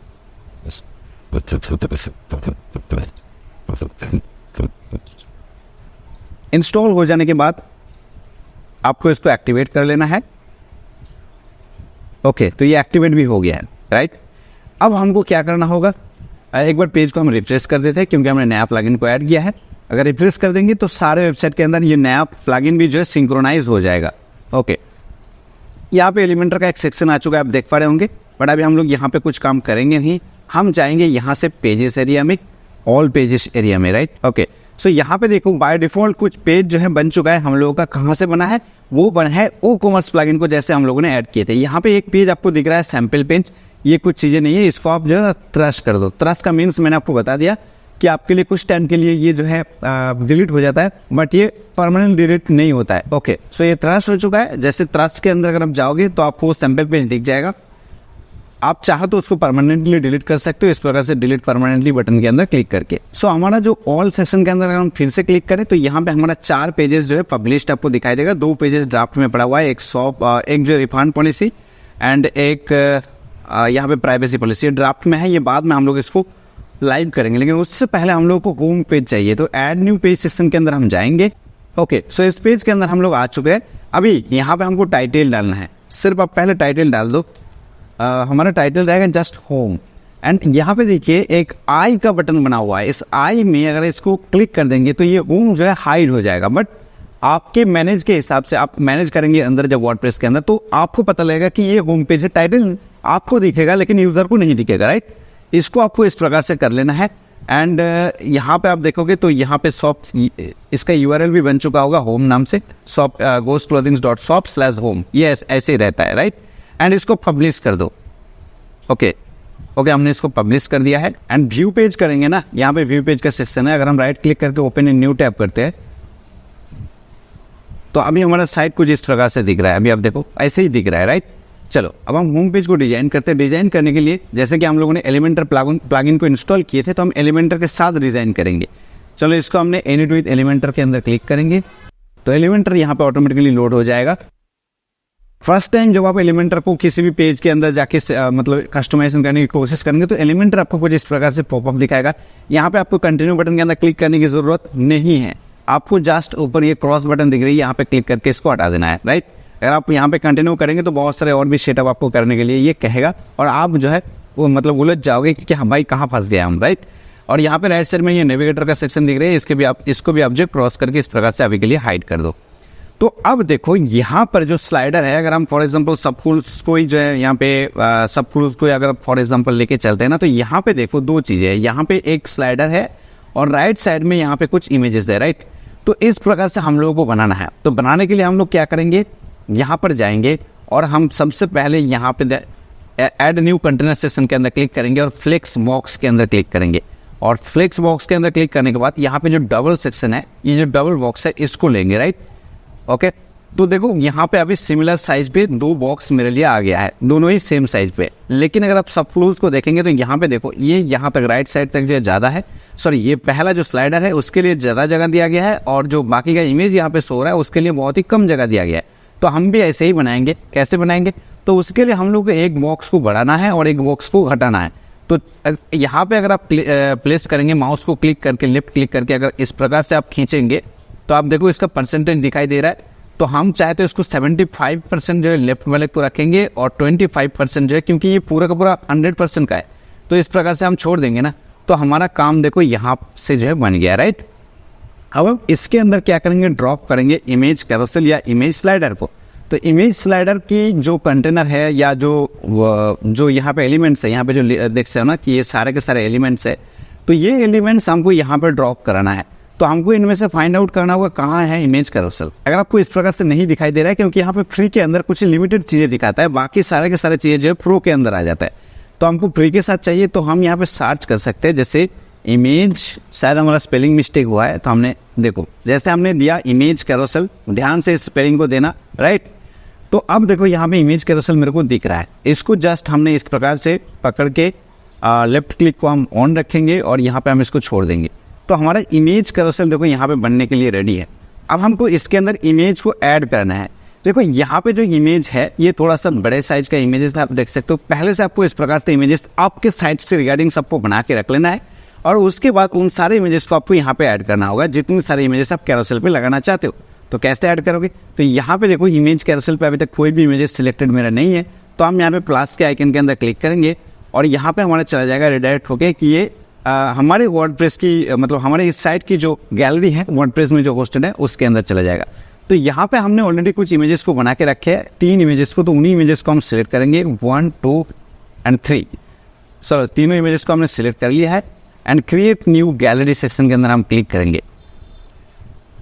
इंस्टॉल हो जाने के बाद आपको इसको एक्टिवेट कर लेना है। ओके, तो ये एक्टिवेट भी हो गया है, राइट। अब हमको क्या करना होगा, एक बार पेज को हम रिफ्रेश कर देते हैं क्योंकि हमने नया प्लगइन को ऐड किया है। अगर रिफ्रेश कर देंगे तो सारे वेबसाइट के अंदर ये नया प्लगइन भी जो है सिंक्रोनाइज हो जाएगा। ओके, यहाँ पे एलिमेंटर का एक सेक्शन आ चुका है, आप देख पा रहे होंगे, बट अभी हम लोग यहाँ पे कुछ काम करेंगे नहीं। हम जाएंगे यहाँ से पेजेस एरिया में, ऑल पेजेस एरिया में, राइट। ओके, सो यहाँ पे देखो बाय डिफॉल्ट कुछ पेज जो है बन चुका है। हम लोगों का कहाँ से बना है, वो बना है WooCommerce प्लगइन को जैसे हम लोगों ने ऐड किए थे। यहाँ पे एक पेज आपको दिख रहा है सैम्पल पेज, ये कुछ चीज़ें नहीं है, इसको आप जो है ट्रस्ट कर दो। ट्रस्ट का मीन्स मैंने आपको बता दिया कि आपके लिए कुछ टाइम के लिए ये जो है डिलीट हो जाता है, बट ये परमानेंट डिलीट नहीं होता है। ओके, सो ये ट्रस्ट हो चुका है। जैसे ट्रस्ट के अंदर अगर आप जाओगे तो आपको सैम्पल पेज दिख जाएगा। आप चाहो तो उसको परमानेंटली डिलीट कर सकते हो इस प्रकार से डिलीट परमानेंटली बटन के अंदर क्लिक करके। सो हमारा जो ऑल सेक्शन के अंदर अगर हम फिर से क्लिक करें तो यहाँ पे हमारा 4 पेजेस जो है पब्लिश्ड आपको दिखाई देगा। 2 पेजेस ड्राफ्ट में पड़ा हुआ है, एक जो रिफंड पॉलिसी एंड एक यहाँ पे प्राइवेसी पॉलिसी ड्राफ्ट में है। ये बाद में हम लोग इसको लाइव करेंगे, लेकिन उससे पहले हम लोग को होम पेज चाहिए। तो ऐड न्यू पेज सेक्शन के अंदर हम जाएंगे। ओके, सो इस पेज के अंदर हम लोग आ चुके हैं। अभी यहाँ पे हमको टाइटल डालना है। सिर्फ आप पहले टाइटल डाल दो। हमारा टाइटल रहेगा जस्ट होम एंड यहाँ पे देखिए एक आई का बटन बना हुआ है। इस आई में अगर इसको क्लिक कर देंगे तो ये होम जो है हाइड हो जाएगा, बट आपके मैनेज के हिसाब से आप मैनेज करेंगे अंदर जब वर्डप्रेस के अंदर तो आपको पता लगेगा कि ये होम पेज है। टाइटल आपको दिखेगा लेकिन यूजर को नहीं दिखेगा, राइट। इसको आपको इस प्रकार से कर लेना है एंड यहाँ पे आप देखोगे तो यहाँ पे शॉप, इसका URL भी बन चुका होगा होम नाम से, शॉप ghostclothings.shop/home, ये ऐसे ही रहता है, राइट। एंड इसको पब्लिश कर दो। ओके, हमने इसको पब्लिश कर दिया है एंड व्यू पेज करेंगे ना, यहाँ पे व्यू पेज का सेक्शन है। अगर हम राइट क्लिक करके ओपन इन न्यू टैब करते हैं तो अभी हमारा साइट कुछ इस प्रकार से दिख रहा है। अभी आप देखो ऐसे ही दिख रहा है, राइट। चलो अब हम होम पेज को डिजाइन करते हैं। डिजाइन करने के लिए जैसे कि हम लोगों ने एलिमेंटर प्लगइन को इंस्टॉल किए थे तो हम एलिमेंटर के साथ डिजाइन करेंगे। चलो इसको हमने एडिट विद एलिमेंटर के अंदर क्लिक करेंगे तो एलिमेंटर यहाँ पे ऑटोमेटिकली लोड हो जाएगा। फर्स्ट टाइम जब आप एलिमेंटर को किसी भी पेज के अंदर जाके मतलब कस्टमाइजेशन करने की कोशिश करेंगे तो एलिमेंटर आपको कुछ इस प्रकार से पॉपअप दिखाएगा। यहाँ पे आपको कंटिन्यू बटन के अंदर क्लिक करने की जरूरत नहीं है। आपको जस्ट ऊपर ये क्रॉस बटन दिख रही है, यहाँ पे क्लिक करके इसको हटा देना है, राइट। अगर आप यहाँ पे कंटिन्यू करेंगे तो बहुत सारे और भी सेटअप आपको करने के लिए ये कहेगा और आप जो है वो मतलब उलझ जाओगे कि हाँ भाई कहाँ फंस गया हम, राइट। और यहाँ पे राइट साइड में ये नेविगेटर का सेक्शन दिख रहा है, इसको भी आप जो क्रॉस करके इस प्रकार से अभी के लिए हाइड कर दो। तो अब देखो यहाँ पर जो स्लाइडर है, अगर हम फॉर एग्जांपल सब फूल्स को ही जो है यहाँ पे सब फूल्स को अगर फॉर एग्जांपल लेके चलते हैं ना तो यहाँ पे देखो 2 चीज़ें हैं। यहाँ पे एक स्लाइडर है और राइट साइड में यहाँ पे कुछ इमेजेस है, राइट। तो इस प्रकार से हम लोगों को बनाना है। तो बनाने के लिए हम लोग क्या करेंगे, यहाँ पर जाएंगे और हम सबसे पहले यहाँ पे ऐड न्यू कंटेनर सेक्शन के अंदर क्लिक करेंगे और फ्लेक्स बॉक्स के अंदर क्लिक करेंगे। और फ्लेक्स बॉक्स के अंदर क्लिक करने के बाद यहाँ पे जो डबल सेक्शन है, ये जो डबल बॉक्स है इसको लेंगे, राइट। ओके, तो देखो यहाँ पे अभी सिमिलर साइज पे 2 बॉक्स मेरे लिए आ गया है, दोनों ही सेम साइज पे। लेकिन अगर आप सब फ्लोज को देखेंगे तो यहाँ पे देखो ये यहाँ तक राइट साइड तक जो ज़्यादा है, सॉरी ये पहला जो स्लाइडर है उसके लिए ज़्यादा जगह दिया गया है, और जो बाकी का इमेज यहाँ पे सो रहा है उसके लिए बहुत ही कम जगह दिया गया है। तो हम भी ऐसे ही बनाएंगे। कैसे बनाएंगे? तो उसके लिए हम लोग को एक बॉक्स को बढ़ाना है और एक बॉक्स को घटाना है। तो यहाँ पे अगर आप प्लेस करेंगे, माउस को क्लिक करके, लेफ्ट क्लिक करके अगर इस प्रकार से आप खींचेंगे तो आप देखो इसका परसेंटेज दिखाई दे रहा है। तो हम चाहते हैं इसको 75% जो है लेफ्ट वाले को रखेंगे और 25% जो है, क्योंकि ये पूरा का पूरा 100% का है, तो इस प्रकार से हम छोड़ देंगे ना, तो हमारा काम देखो यहाँ से जो है बन गया, राइट। अब इसके अंदर क्या करेंगे, ड्रॉप करेंगे इमेज कैरोसेल या इमेज स्लाइडर को। तो इमेज स्लाइडर की जो कंटेनर है या जो यहाँ पे एलिमेंट्स है, यहाँ पे जो देख सकते हो ना कि ये सारे के सारे एलिमेंट्स है, तो ये एलिमेंट्स हमको यहाँ पर ड्रॉप कराना है। तो हमको इनमें से फाइंड आउट करना होगा कहाँ है इमेज कैरोसेल। अगर आपको इस प्रकार से नहीं दिखाई दे रहा है, क्योंकि यहाँ पे फ्री के अंदर कुछ लिमिटेड चीज़ें दिखाता है, बाकी सारे के सारे चीज़ें जो है प्रो के अंदर आ जाता है। तो हमको फ्री के साथ चाहिए तो हम यहाँ पे सर्च कर सकते हैं, जैसे इमेज, शायद हमारा स्पेलिंग मिस्टेक हुआ है, तो हमने देखो जैसे हमने दिया इमेज कैरोसेल, ध्यान से स्पेलिंग को देना, राइट। तो अब देखो यहाँ पे इमेज कैरोसेल मेरे को दिख रहा है। इसको जस्ट हमने इस प्रकार से पकड़ के लेफ्ट क्लिक को हम ऑन रखेंगे और यहाँ पे हम इसको छोड़ देंगे। तो हमारा इमेज कैरोसेल देखो यहाँ पे बनने के लिए रेडी है। अब हमको इसके अंदर इमेज को ऐड करना है। देखो यहाँ पे जो इमेज है ये थोड़ा सा बड़े साइज का इमेजेस आप देख सकते हो। पहले से आपको इस प्रकार से इमेजेस आपके साइड से रिगार्डिंग सबको बना के रख लेना है, और उसके बाद उन सारे इमेजेस को आपको यहाँ पे ऐड करना होगा, जितने सारे इमेजेस आप कैरोसेल पे लगाना चाहते हो। तो कैसे ऐड करोगे? तो यहाँ पे देखो इमेज कैरोसेल पे अभी तक कोई भी इमेजेस सिलेक्टेड मेरा नहीं है, तो हम यहाँ पे प्लस के आइकन के अंदर क्लिक करेंगे और यहाँ पे हमारा चला जाएगा रिडायरेक्ट होके कि ये हमारे वर्डप्रेस की, मतलब हमारे इस साइट की जो गैलरी है वर्डप्रेस में जो होस्टेड है उसके अंदर चला जाएगा। तो यहाँ पे हमने ऑलरेडी कुछ इमेजेस को बना के रखे हैं, 3 इमेजेस को, तो उन्हीं इमेजेस को हम सिलेक्ट करेंगे 1, 2 एंड 3। सो तीनों इमेजेस को हमने सिलेक्ट कर लिया है and create new gallery section के अंदर हम क्लिक करेंगे।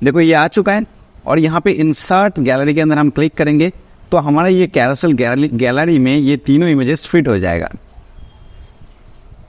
देखो ये आ चुका है और यहाँ पे इंसर्ट गैलरी के अंदर हम क्लिक करेंगे तो हमारा ये कैरोसेल गैलरी में ये तीनों इमेजेस फिट हो जाएगा।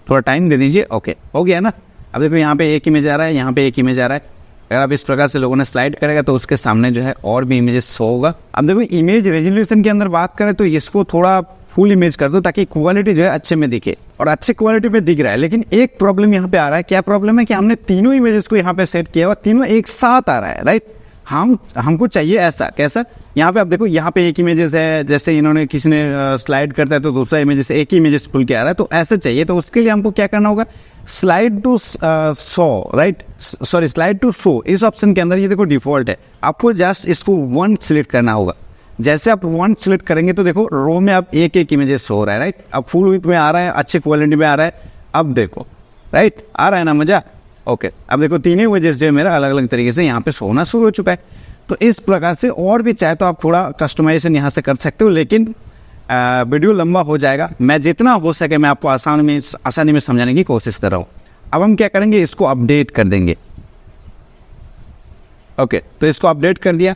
थोड़ा टाइम दे दीजिए। ओके, हो गया ना। अब देखो यहाँ पे एक इमेज आ रहा है, यहाँ पे एक इमेज आ रहा है। अगर आप इस प्रकार से लोगों ने स्लाइड करेगा तो उसके सामने जो है और भी इमेजेस शो होगा। अब देखो इमेज रेजोल्यूशन के अंदर बात करें तो इसको थोड़ा फुल इमेज कर दो ताकि क्वालिटी जो है अच्छे में दिखे, और अच्छे क्वालिटी में दिख रहा है। लेकिन एक प्रॉब्लम यहाँ पे आ रहा है। क्या प्रॉब्लम है? कि हमने तीनों इमेजेस को यहाँ पे सेट किया हुआ, तीनों एक साथ आ रहा है, राइट। हमको चाहिए ऐसा। कैसा? यहाँ पे आप देखो यहाँ पे एक इमेजेस है, जैसे इन्होंने किसी ने स्लाइड करता है तो दूसरा इमेजेस एक ही इमेजेस खुल के आ रहा है, तो ऐसे चाहिए। तो उसके लिए हमको क्या करना होगा? Slide to show, right, sorry slide to show, इस ऑप्शन के अंदर ये देखो डिफॉल्ट है, आपको जस्ट इसको 1 सिलेक्ट करना होगा। जैसे आप 1 सिलेक्ट करेंगे तो देखो रो में आप एक इमेजेस शो हो रहा है, राइट। अब फुल विड्थ में आ रहा है, अच्छे क्वालिटी में आ रहा है। अब देखो, राइट, आ रहा है ना मजा? ओके, अब देखो तीनों इमेजेस जो है मेरा अलग अलग तरीके से यहाँ पे सोना शुरू हो चुका है। तो इस प्रकार से और भी चाहे तो आप थोड़ा कस्टमाइजेशन यहाँ से कर सकते हो, लेकिन वीडियो लंबा हो जाएगा। मैं जितना हो सके मैं आपको आसानी में समझाने की कोशिश कर रहा हूँ। अब हम क्या करेंगे? इसको अपडेट कर देंगे। ओके, तो इसको अपडेट कर दिया।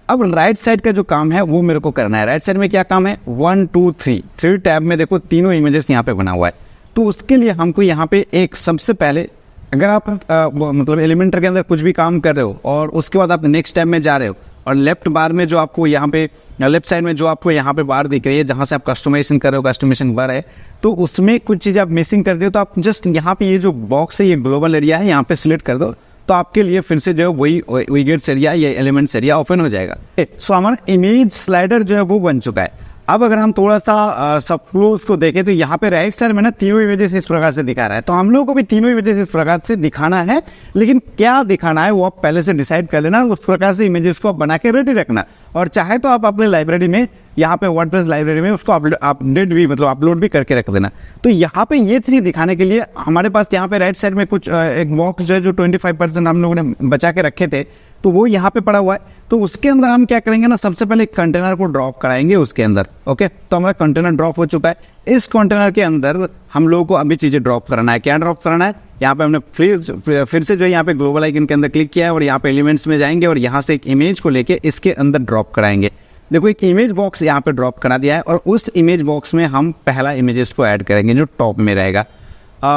अब राइट साइड का जो काम है वो मेरे को करना है। राइट साइड में क्या काम है? 1, 2, 3 टैब में देखो तीनों इमेजेस यहाँ पे बना हुआ है। तो उसके लिए हमको यहाँ पे एक सबसे पहले, अगर आप मतलब एलिमेंटर के अंदर कुछ भी काम कर रहे हो और उसके बाद आप नेक्स्ट टैब में जा रहे हो और लेफ्ट बार में जो आपको यहाँ पे लेफ्ट साइड में जो आपको यहाँ पे बार दिख रही है जहाँ से आप कस्टमाइजेशन कर रहे हो, कस्टमाइजेशन बार है, तो उसमें कुछ चीज़ें आप मिसिंग कर दो तो आप जस्ट यहाँ पे ये जो बॉक्स है, ये ग्लोबल एरिया है, यहाँ पे सिलेक्ट कर दो तो आपके लिए फिर से जो है वही विगेट्स एरिया या एलिमेंट्स एरिया ओपन हो जाएगा। सो हमारा इमेज स्लाइडर जो है वो बन चुका है। अब अगर हम थोड़ा सा सब फ्लोज को देखें तो यहाँ पे राइट साइड में ना तीनों इमेजेस इस प्रकार से दिखा रहा है। तो हम लोगों को भी तीनों इमेजेस इस प्रकार से दिखाना है, लेकिन क्या दिखाना है वो आप पहले से डिसाइड कर लेना। उस प्रकार से इमेजेस को आप बना के रेडी रखना, और चाहे तो आप अपने लाइब्रेरी में, यहाँ पे वर्डप्रेस लाइब्रेरी में उसको अपडेट भी, मतलब अपलोड भी करके रख देना। तो यहाँ पे ये चीज़ दिखाने के लिए हमारे पास यहाँ पे राइट साइड में कुछ एक बॉक्स जो है जो 25% हम लोगों ने बचा के रखे थे, तो वो यहाँ पे पड़ा हुआ है। तो उसके अंदर हम क्या करेंगे ना, सबसे पहले कंटेनर को ड्रॉप कराएंगे उसके अंदर। ओके, तो हमारा कंटेनर ड्रॉप हो चुका है। इस कंटेनर के अंदर हम लोगों को अभी चीज़ें ड्रॉप कराना है। क्या ड्रॉप कराना है? यहाँ पे हमने फिर से जो है यहाँ पे ग्लोबल आइकन के अंदर क्लिक किया है और यहाँ पे एलिमेंट्स में जाएंगे और यहाँ से एक इमेज को लेके इसके अंदर ड्रॉप कराएंगे। देखो एक इमेज बॉक्स यहाँ पे ड्रॉप करा दिया है और उस इमेज बॉक्स में हम पहला इमेजेस को ऐड करेंगे जो टॉप में रहेगा।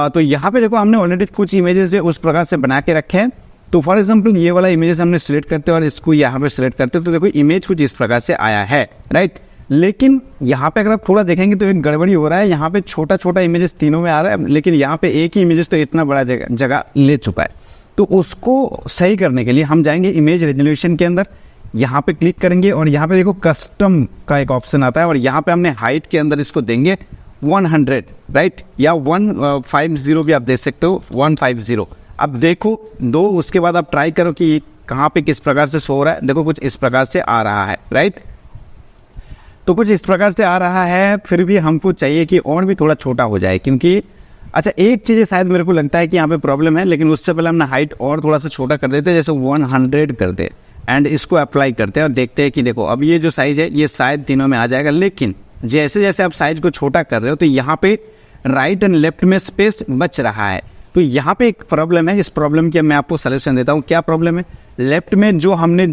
तो यहाँ पे देखो हमने ऑलरेडी कुछ इमेजेस उस प्रकार से बना के रखे हैं। तो फॉर एग्जांपल ये वाला इमेजेस हमने सिलेक्ट करते हैं और इसको यहाँ पे सिलेक्ट करते हैं, तो देखो इमेज कुछ इस प्रकार से आया है, राइट। लेकिन यहाँ पे अगर आप थोड़ा देखेंगे तो एक गड़बड़ी हो रहा है, यहाँ पे छोटा छोटा इमेजेस तीनों में आ रहा है, लेकिन यहाँ पे एक ही इमेजेस तो इतना बड़ा जगह ले चुका है। तो उसको सही करने के लिए हम जाएंगे इमेज रेजोल्यूशन के अंदर, यहाँ पे क्लिक करेंगे और यहाँ पे देखो कस्टम का एक ऑप्शन आता है और यहाँ पे हमने हाइट के अंदर इसको देंगे 100, राइट, या 150 भी आप दे सकते हो, 150। अब देखो दो, उसके बाद आप ट्राई करो कि कहाँ पे किस प्रकार से शो हो रहा है। देखो कुछ इस प्रकार से आ रहा है, राइट, तो कुछ इस प्रकार से आ रहा है। फिर भी हमको चाहिए कि और भी थोड़ा छोटा हो जाए, क्योंकि अच्छा एक चीज़ शायद मेरे को लगता है कि यहाँ पे प्रॉब्लम है, लेकिन उससे पहले हमने हाइट और थोड़ा सा छोटा कर देते हैं, जैसे 100 करते एंड इसको अप्लाई करते हैं और देखते हैं कि देखो अब ये जो साइज है ये शायद तीनों में आ जाएगा। लेकिन जैसे जैसे आप साइज को छोटा कर रहे हो तो यहाँ पे राइट एंड लेफ्ट में स्पेस बच रहा है। तो यहाँ पे एक प्रॉब्लम है, इस प्रॉब्लम की मैं आपको सलूशन देता हूँ। क्या प्रॉब्लम है? लेफ्ट में जो हमने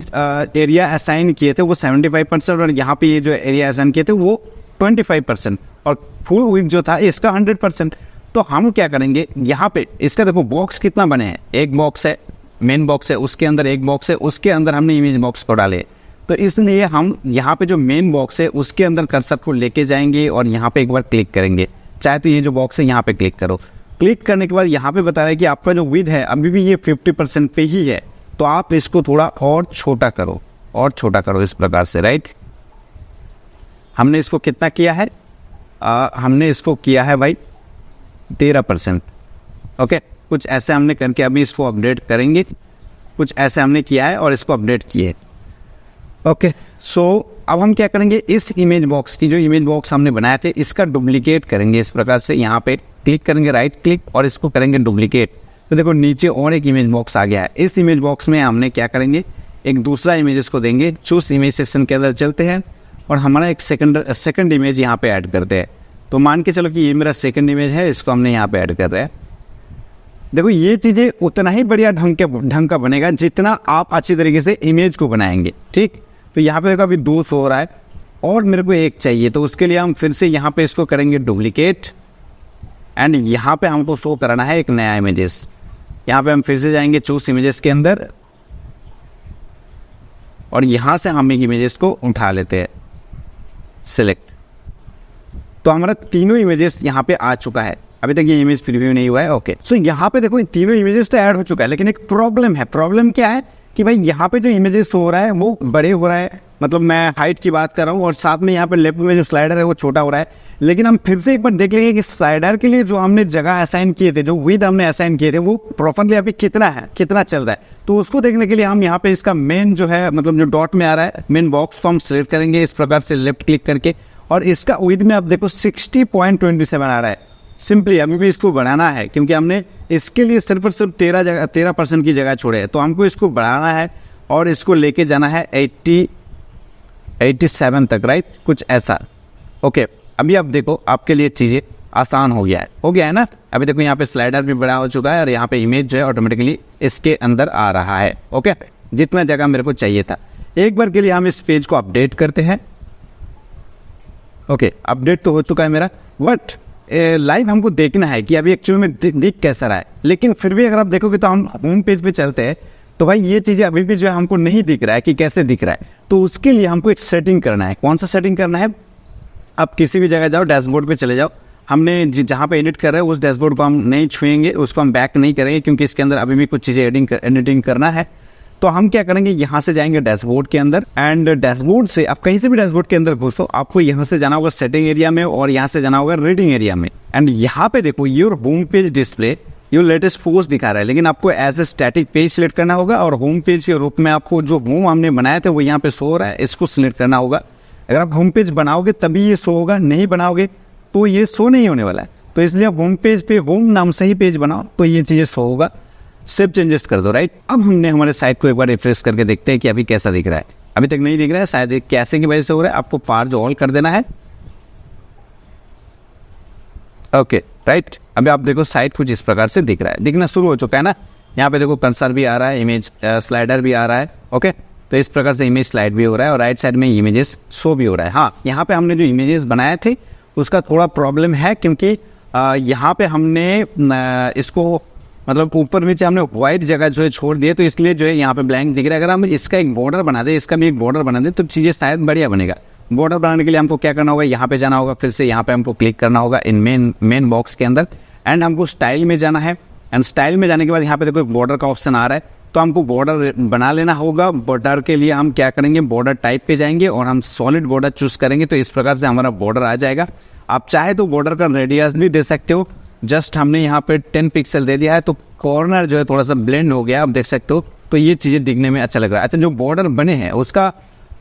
एरिया असाइन किए थे वो 75% और यहाँ पे ये जो एरिया असाइन किए थे वो 25% और फुल विड्थ जो था इसका 100%। तो हम क्या करेंगे, यहाँ पे इसका देखो बॉक्स कितना बने हैं, एक बॉक्स है, मेन बॉक्स है, उसके अंदर एक बॉक्स है, उसके अंदर हमने इमेज बॉक्स को डाले। तो इसलिए हम यहाँ पे जो मेन बॉक्स है उसके अंदर कर्सर को लेके जाएंगे और यहाँ पे एक बार क्लिक करेंगे। चाहे तो ये जो बॉक्स है यहाँ पे क्लिक करो। क्लिक करने के बाद यहाँ पे बता रहा है कि आपका जो विड्थ है अभी भी ये 50% पे ही है, तो आप इसको थोड़ा और छोटा करो, और छोटा करो इस प्रकार से, राइट। हमने इसको कितना किया है, हमने इसको किया है भाई 13%, ओके। कुछ ऐसे हमने करके अभी इसको अपडेट करेंगे, कुछ ऐसे हमने किया है और इसको अपडेट किए, ओके। सो अब हम क्या करेंगे, इस इमेज बॉक्स की जो इमेज बॉक्स हमने बनाए थे इसका डुप्लीकेट करेंगे इस प्रकार से। यहाँ पे क्लिक करेंगे, राइट क्लिक, और इसको करेंगे डुप्लीकेट। तो देखो नीचे और एक इमेज बॉक्स आ गया है। इस इमेज बॉक्स में हमने क्या करेंगे, एक दूसरा इमेज को देंगे। चूज इमेज सेक्शन के अंदर चलते हैं और हमारा एक सेकंड इमेज यहाँ पे ऐड करते हैं। तो मान के चलो कि ये मेरा सेकंड इमेज है, इसको हमने यहाँ पे ऐड कर रहे हैं। देखो ये चीज़ें उतना ही बढ़िया ढंग का बनेगा जितना आप अच्छी तरीके से इमेज को बनाएंगे, ठीक। तो यहाँ पे देखो अभी 200 हो रहा है और मेरे को एक चाहिए, तो उसके लिए हम फिर से यहाँ पे इसको करेंगे डुप्लीकेट एंड यहाँ पे हमको शो कराना है एक नया इमेजेस। यहाँ पे हम फिर से जाएंगे चूज इमेजेस के अंदर और यहाँ से हम एक इमेजेस को उठा लेते हैं, सिलेक्ट। तो हमारा तीनों इमेजेस यहाँ पे आ चुका है। अभी तक ये इमेज प्रीव्यू नहीं हुआ है, ओके। सो यहाँ पे देखो तीनों इमेजेस तो ऐड हो चुका है, लेकिन एक प्रॉब्लम है। प्रॉब्लम क्या है कि भाई यहाँ पे जो इमेजेस हो रहा है वो बड़े हो रहा है, मतलब मैं हाइट की बात कर रहा हूँ, और साथ में यहाँ पे लेफ्ट में जो स्लाइडर है वो छोटा हो रहा है। लेकिन हम फिर से एक बार देख लेंगे कि स्लाइडर के लिए जो हमने जगह असाइन किए थे, जो विड्थ हमने असाइन किए थे, वो प्रॉपरली अभी कितना है, कितना चल रहा है। तो उसको देखने के लिए हम यहाँ पे इसका मेन जो है, मतलब जो डॉट में आ रहा है मेन बॉक्स को हम सिलेक्ट करेंगे इस प्रकार से लेफ्ट क्लिक करके, और इसका विड्थ में आप देखो 60.27 आ रहा है। सिंपली अभी भी इसको बढ़ाना है क्योंकि हमने इसके लिए सिर्फ और सिर्फ 13% की जगह छोड़े है। तो हमको इसको बढ़ाना है और इसको लेके जाना है 87 तक, राइट, कुछ ऐसा, ओके। अभी आप देखो आपके लिए चीज़ें आसान हो गया है ना। अभी देखो यहाँ पे स्लाइडर भी बड़ा हो चुका है और यहाँ पे इमेज जो है ऑटोमेटिकली इसके अंदर आ रहा है, ओके, जितना जगह मेरे को चाहिए था। एक बार के लिए हम इस पेज को अपडेट करते हैं, ओके। अपडेट तो हो चुका है मेरा, बट लाइव हमको देखना है कि अभी एक्चुअल में दिख कैसा रहा है। लेकिन फिर भी अगर आप देखोगे तो हम होम पेज पे चलते हैं तो भाई ये चीज़ें अभी भी जो है हमको नहीं दिख रहा है कि कैसे दिख रहा है। तो उसके लिए हमको एक सेटिंग करना है। कौन सा सेटिंग करना है, आप किसी भी जगह जाओ, डैशबोर्ड पे चले जाओ। हमने जहाँ पे एडिट कर रहे हैं उस डैशबोर्ड को हम नहीं छुएंगे, उसको हम बैक नहीं करेंगे क्योंकि इसके अंदर अभी भी कुछ चीज़ें एडिटिंग करना है। तो हम क्या करेंगे, यहाँ से जाएंगे डैशबोर्ड के अंदर एंड डैशबोर्ड से आप कहीं से भी डैशबोर्ड के अंदर घुसो, आपको यहाँ से जाना होगा सेटिंग एरिया में और यहाँ से जाना होगा रीडिंग एरिया में। एंड यहाँ पे देखो your home page display your latest post दिखा रहा है, लेकिन आपको as a static page select करना होगा और होम पेज के रूप में आपको जो होम हमने बनाया था वो यहाँ पे शो हो रहा है, इसको सिलेक्ट करना होगा। अगर आप होम पेज बनाओगे तभी ये शो होगा, नहीं बनाओगे तो ये शो नहीं होने वाला है। तो इसलिए आप होम पेज पे होम नाम से ही पेज बनाओ तो ये चीज़ें शो होगा। सेव चेंजेस कर दो, राइट। अब हमने हमारे साइट को एक बार रिफ्रेश करके देखते हैं कि अभी कैसा दिख रहा है। अभी तक नहीं दिख रहा है, शायद कैसे की वजह से हो रहा है। आपको पार जो ऑल कर देना है, ओके, राइट। अभी आप देखो साइट कुछ इस प्रकार से दिख रहा है, दिखना शुरू हो चुका है ना। यहाँ पे देखो कर्सर भी आ रहा है, इमेज स्लाइडर भी आ रहा है, ओके। तो इस प्रकार से इमेज स्लाइड भी हो रहा है और राइट साइड में इमेजेस शो भी हो रहा है। हाँ, यहाँ पे हमने जो इमेजेस बनाए थे उसका थोड़ा प्रॉब्लम है क्योंकि यहाँ पे हमने इसको मतलब ऊपर नीचे हमने व्हाइट जगह जो है छोड़ दिए, तो इसलिए जो है यहाँ पे ब्लैंक दिख रहा है। अगर हम इसका एक बॉर्डर बना दे, इसका भी एक बॉर्डर बना दे, तो चीज़ें शायद बढ़िया बनेगा। बॉर्डर बनाने के लिए हमको क्या करना होगा, यहाँ पे जाना होगा, फिर से यहाँ पे हमको क्लिक करना होगा इन मेन बॉक्स के अंदर, एंड हमको स्टाइल में जाना है। एंड स्टाइल में जाने के बाद यहाँ पे देखो बॉर्डर का ऑप्शन आ रहा है, तो हमको बॉर्डर बना लेना होगा। बॉर्डर के लिए हम क्या करेंगे, बॉर्डर टाइप पे जाएंगे और हम सॉलिड बॉर्डर चूज करेंगे, तो इस प्रकार से हमारा बॉर्डर आ जाएगा। आप चाहे तो बॉर्डर का रेडियस भी दे सकते हो। जस्ट हमने यहाँ पे 10 पिक्सल दे दिया है, तो कॉर्नर जो है थोड़ा सा ब्लेंड हो गया, आप देख सकते हो। तो ये चीज़ें दिखने में अच्छा लग रहा है। अच्छा, जो बॉर्डर बने हैं उसका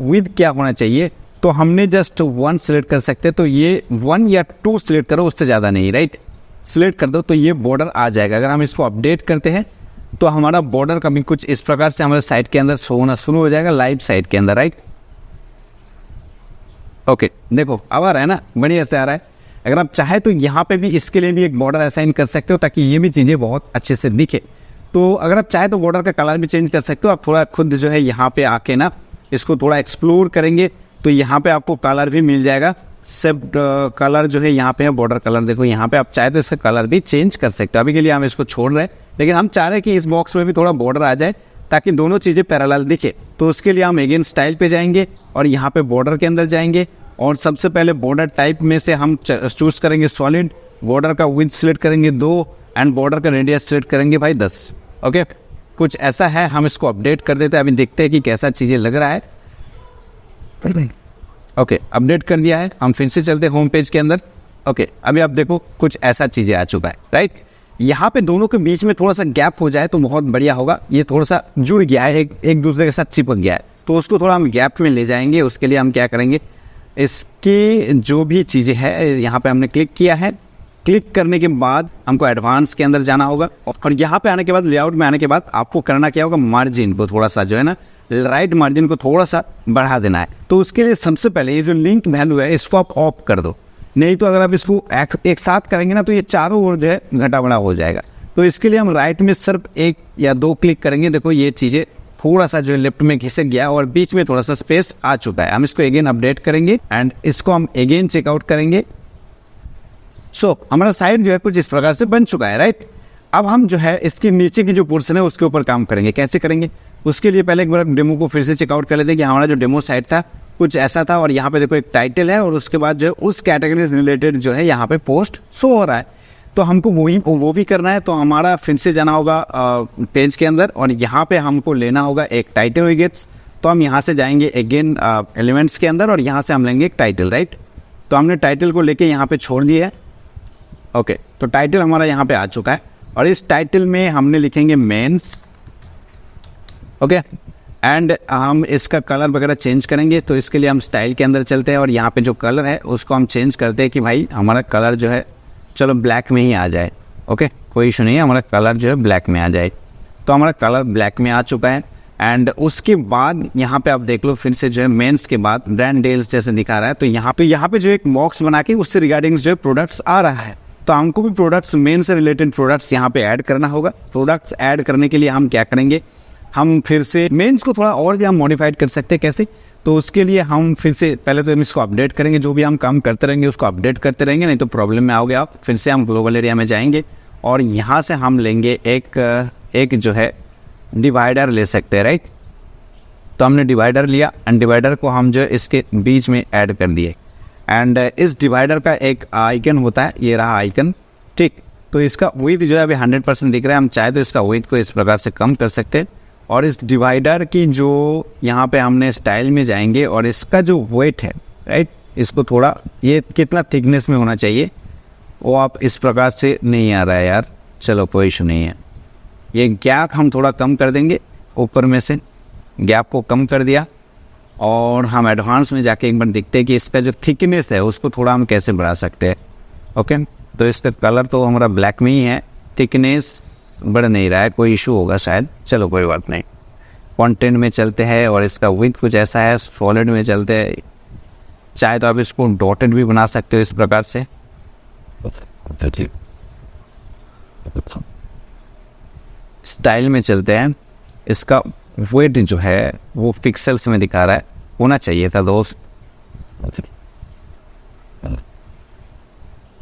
विड्थ क्या होना चाहिए, तो हमने जस्ट 1 सेलेक्ट कर सकते हैं, तो ये 1 या 2 सेलेक्ट करो, उससे ज़्यादा नहीं, राइट। सेलेक्ट कर दो तो ये बॉर्डर आ जाएगा। अगर हम इसको अपडेट करते हैं तो हमारा बॉर्डर का भी कुछ इस प्रकार से हमारे साइट के अंदर शो होना शुरू हो जाएगा, लाइव साइट के अंदर, राइट। ओके, देखो अब आ रहा है ना, बढ़िया से आ रहा है। अगर आप चाहे तो यहाँ पे भी इसके लिए भी एक बॉर्डर असाइन कर सकते हो, ताकि ये भी चीज़ें बहुत अच्छे से दिखे। तो अगर आप चाहे तो बॉर्डर का कलर भी चेंज कर सकते हो। आप थोड़ा खुद जो है यहाँ पे आके ना इसको थोड़ा एक्सप्लोर करेंगे, तो यहाँ पे आपको कलर भी मिल जाएगा। सब कलर जो है यहाँ पे है, बॉर्डर कलर देखो यहाँ पे। आप चाहे तो इसका कलर भी चेंज कर सकते हो। अभी के लिए हम इसको छोड़ रहे हैं, लेकिन हम चाह रहे हैं कि इस बॉक्स में भी थोड़ा बॉर्डर आ जाए, ताकि दोनों चीज़ें पैरेलल दिखे। तो उसके लिए हम अगेन स्टाइल पे जाएंगे और यहाँ पे बॉर्डर के अंदर जाएंगे, और सबसे पहले बॉर्डर टाइप में से हम चूज करेंगे सॉलिड। बॉर्डर का विड्थ सिलेक्ट करेंगे 2, एंड बॉर्डर का रेडियस सिलेक्ट करेंगे भाई 10। ओके, कुछ ऐसा है। हम इसको अपडेट कर देते हैं, अभी देखते हैं कि कैसा चीज़ें लग रहा है। ओके, अपडेट कर दिया है। हम फिर से चलते हैं होम पेज के अंदर। ओके, अभी आप देखो कुछ ऐसा चीज़ें आ चुका है, राइट। यहाँ पे दोनों के बीच में थोड़ा सा गैप हो जाए तो बहुत बढ़िया होगा। ये थोड़ा सा जुड़ गया है, एक दूसरे के साथ चिपक गया है, तो उसको थोड़ा हम गैप में ले जाएंगे। उसके लिए हम क्या करेंगे, इसकी जो भी चीज़ें है यहाँ पे हमने क्लिक किया है। क्लिक करने के बाद हमको एडवांस के अंदर जाना होगा, और यहाँ पे आने के बाद लेआउट में आने के बाद आपको करना क्या होगा, मार्जिन को थोड़ा सा जो है ना, राइट मार्जिन को थोड़ा सा बढ़ा देना है। तो उसके लिए सबसे पहले ये जो लिंक वैल्यू है इसको आप ऑफ कर दो, नहीं तो अगर आप इसको एक साथ करेंगे ना तो ये चारों ओर जो है घटा बढ़ा हो जाएगा। तो इसके लिए हम राइट में सिर्फ 1 या 2 क्लिक करेंगे। देखो ये चीज़ें थोड़ा सा जो लेफ्ट में घिसक गया और बीच में थोड़ा सा स्पेस आ चुका है। हम इसको अगेन अपडेट करेंगे एंड इसको हम अगेन चेकआउट करेंगे। सो हमारा साइट जो है कुछ इस प्रकार से बन चुका है, राइट। अब हम जो है इसके नीचे की जो पोर्शन है उसके ऊपर काम करेंगे। कैसे करेंगे, उसके लिए पहले एक बार डेमो को फिर से चेकआउट कर लेते हैं कि हमारा जो डेमो साइट था कुछ ऐसा था, और यहाँ पे देखो एक टाइटल है, और उसके बाद जो है उस कैटेगरी से रिलेटेड जो है यहाँ पे पोस्ट शो हो रहा है। तो हमको वो भी करना है। तो हमारा फिर से जाना होगा पेज के अंदर, और यहाँ पे हमको लेना होगा एक टाइटल विगेट्स। तो हम यहाँ से जाएंगे अगेन एलिमेंट्स के अंदर, और यहाँ से हम लेंगे एक टाइटल, राइट। तो हमने टाइटल को लेके यहाँ पे छोड़ दिया है। ओके, तो टाइटल हमारा यहाँ पे आ चुका है, और इस टाइटल में हमने लिखेंगे मेंस। ओके, एंड हम इसका कलर वगैरह चेंज करेंगे। तो इसके लिए हम स्टाइल के अंदर चलते हैं, और यहाँ पे जो कलर है उसको हम चेंज करते हैं कि भाई हमारा कलर जो है चलो ब्लैक में ही आ जाए। ओके, कोई इशू नहीं है, हमारा कलर जो है ब्लैक में आ जाए। तो हमारा कलर ब्लैक में आ चुका है। एंड उसके बाद यहाँ पे आप देख लो फिर से जो है मेंस के बाद ब्रांड डील्स जैसे दिखा रहा है। तो यहाँ पे जो एक बॉक्स बना के उससे रिगार्डिंग जो है प्रोडक्ट्स आ रहा है। तो हमको भी प्रोडक्ट्स, मेन से रिलेटेड प्रोडक्ट्स यहाँ पे ऐड करना होगा। प्रोडक्ट्स ऐड करने के लिए हम क्या करेंगे, हम फिर से मेंस को थोड़ा और भी हम मॉडिफाइड कर सकते हैं। कैसे, तो उसके लिए हम फिर से पहले तो हम इसको अपडेट करेंगे। जो भी हम काम करते रहेंगे उसको अपडेट करते रहेंगे, नहीं तो प्रॉब्लम में आओगे आप। फिर से हम ग्लोबल एरिया में जाएंगे, और यहाँ से हम लेंगे एक जो है डिवाइडर ले सकते हैं, राइट। तो हमने डिवाइडर लिया, एंड डिवाइडर को हम जो है इसके बीच में ऐड कर दिए। एंड इस डिवाइडर का एक आइकन होता है, ये रहा आइकन, ठीक। तो इसका विड्थ जो है अभी 100% दिख रहा है। हम चाहे तो इसका विड्थ को इस प्रकार से कम कर सकते हैं। और इस डिवाइडर की जो यहाँ पे हमने स्टाइल में जाएंगे, और इसका जो वेट है, राइट, इसको थोड़ा, ये कितना थिकनेस में होना चाहिए वो आप इस प्रकार से नहीं आ रहा है यार, चलो कोई इशू नहीं है। ये गैप हम थोड़ा कम कर देंगे, ऊपर में से गैप को कम कर दिया, और हम एडवांस में जाके एक बार देखते हैं कि इसका जो थिकनेस है उसको थोड़ा हम कैसे बढ़ा सकते हैं। ओके, तो इसका कलर तो हमारा ब्लैक में ही है, थिकनेस बढ़ नहीं रहा है, कोई इशू होगा शायद, चलो कोई बात नहीं। कंटेंट में चलते हैं, और इसका विड्थ कुछ ऐसा है, सॉलिड में चलते हैं। चाहे तो आप इसको डॉटेड भी बना सकते हो इस प्रकार से। स्टाइल में चलते हैं, इसका वेट जो है वो पिक्सल्स में दिखा रहा है, होना चाहिए था दोस्त।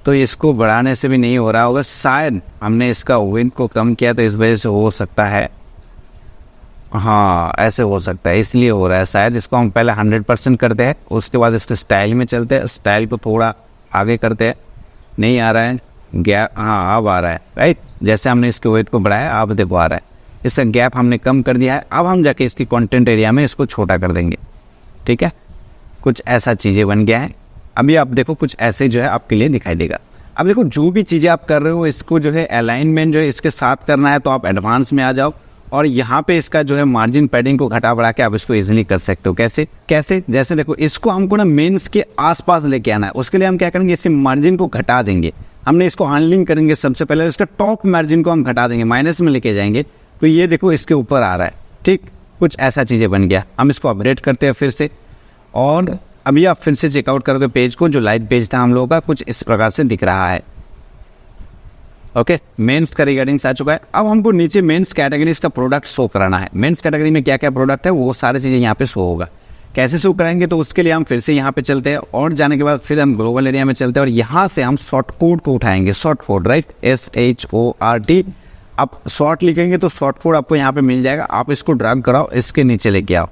तो इसको बढ़ाने से भी नहीं हो रहा होगा, शायद हमने इसका विड्थ को कम किया तो इस वजह से हो सकता है। हाँ, ऐसे हो सकता है, इसलिए हो रहा है शायद। इसको हम पहले 100% करते हैं, उसके बाद इसके स्टाइल में चलते हैं, स्टाइल को थोड़ा आगे करते हैं। नहीं आ रहा है गैप, हाँ अब आ रहा है, राइट। जैसे हमने इसके वेट को बढ़ाया, अब देखो आ रहा है। इसका गैप हमने कम कर दिया है। अब हम जाके इसकी कंटेंट एरिया में इसको छोटा कर देंगे, ठीक है। कुछ ऐसा चीज़ें बन गया है। अभी आप देखो कुछ ऐसे जो है आपके लिए दिखाई देगा। अब देखो जो भी चीज़ें आप कर रहे हो, इसको जो है अलाइनमेंट जो है इसके साथ करना है, तो आप एडवांस में आ जाओ और यहाँ पे इसका जो है मार्जिन पैडिंग को घटा बढ़ा के आप इसको इजीली कर सकते हो। कैसे जैसे देखो, इसको हमको ना मेंस के आसपास लेके आना है। उसके लिए हम क्या करेंगे, इसके मार्जिन को घटा देंगे। हमने इसको हैंडलिंग करेंगे, सबसे पहले इसका टॉप मार्जिन को हम घटा देंगे, माइनस में लेके जाएंगे, तो ये देखो इसके ऊपर आ रहा है, ठीक। कुछ ऐसा चीज़ें बन गया। हम इसको अपडेट करते हैं फिर से, और अभी आप फिर से चेकआउट करोगे पेज को, जो लाइट पेज था हम लोगों का, कुछ इस प्रकार से दिख रहा है। ओके, मेंस का रिगार्डिंग आ चुका है। अब हमको नीचे मेंस कैटेगरीज का प्रोडक्ट शो कराना है। मेंस कैटेगरी में क्या क्या प्रोडक्ट है वो सारी चीज़ें यहाँ पे शो होगा। कैसे शो कराएंगे, तो उसके लिए हम फिर से यहाँ पे चलते हैं, और जाने के बाद फिर हम ग्लोबल एरिया में चलते हैं, और यहाँ से हम शॉर्ट कोड को उठाएंगे। Short code, right, SHORT। आप शॉर्ट लिखेंगे तो शॉर्ट कोड आपको यहाँ पे मिल जाएगा। आप इसको ड्रैग कराओ, इसके नीचे लेके आओ,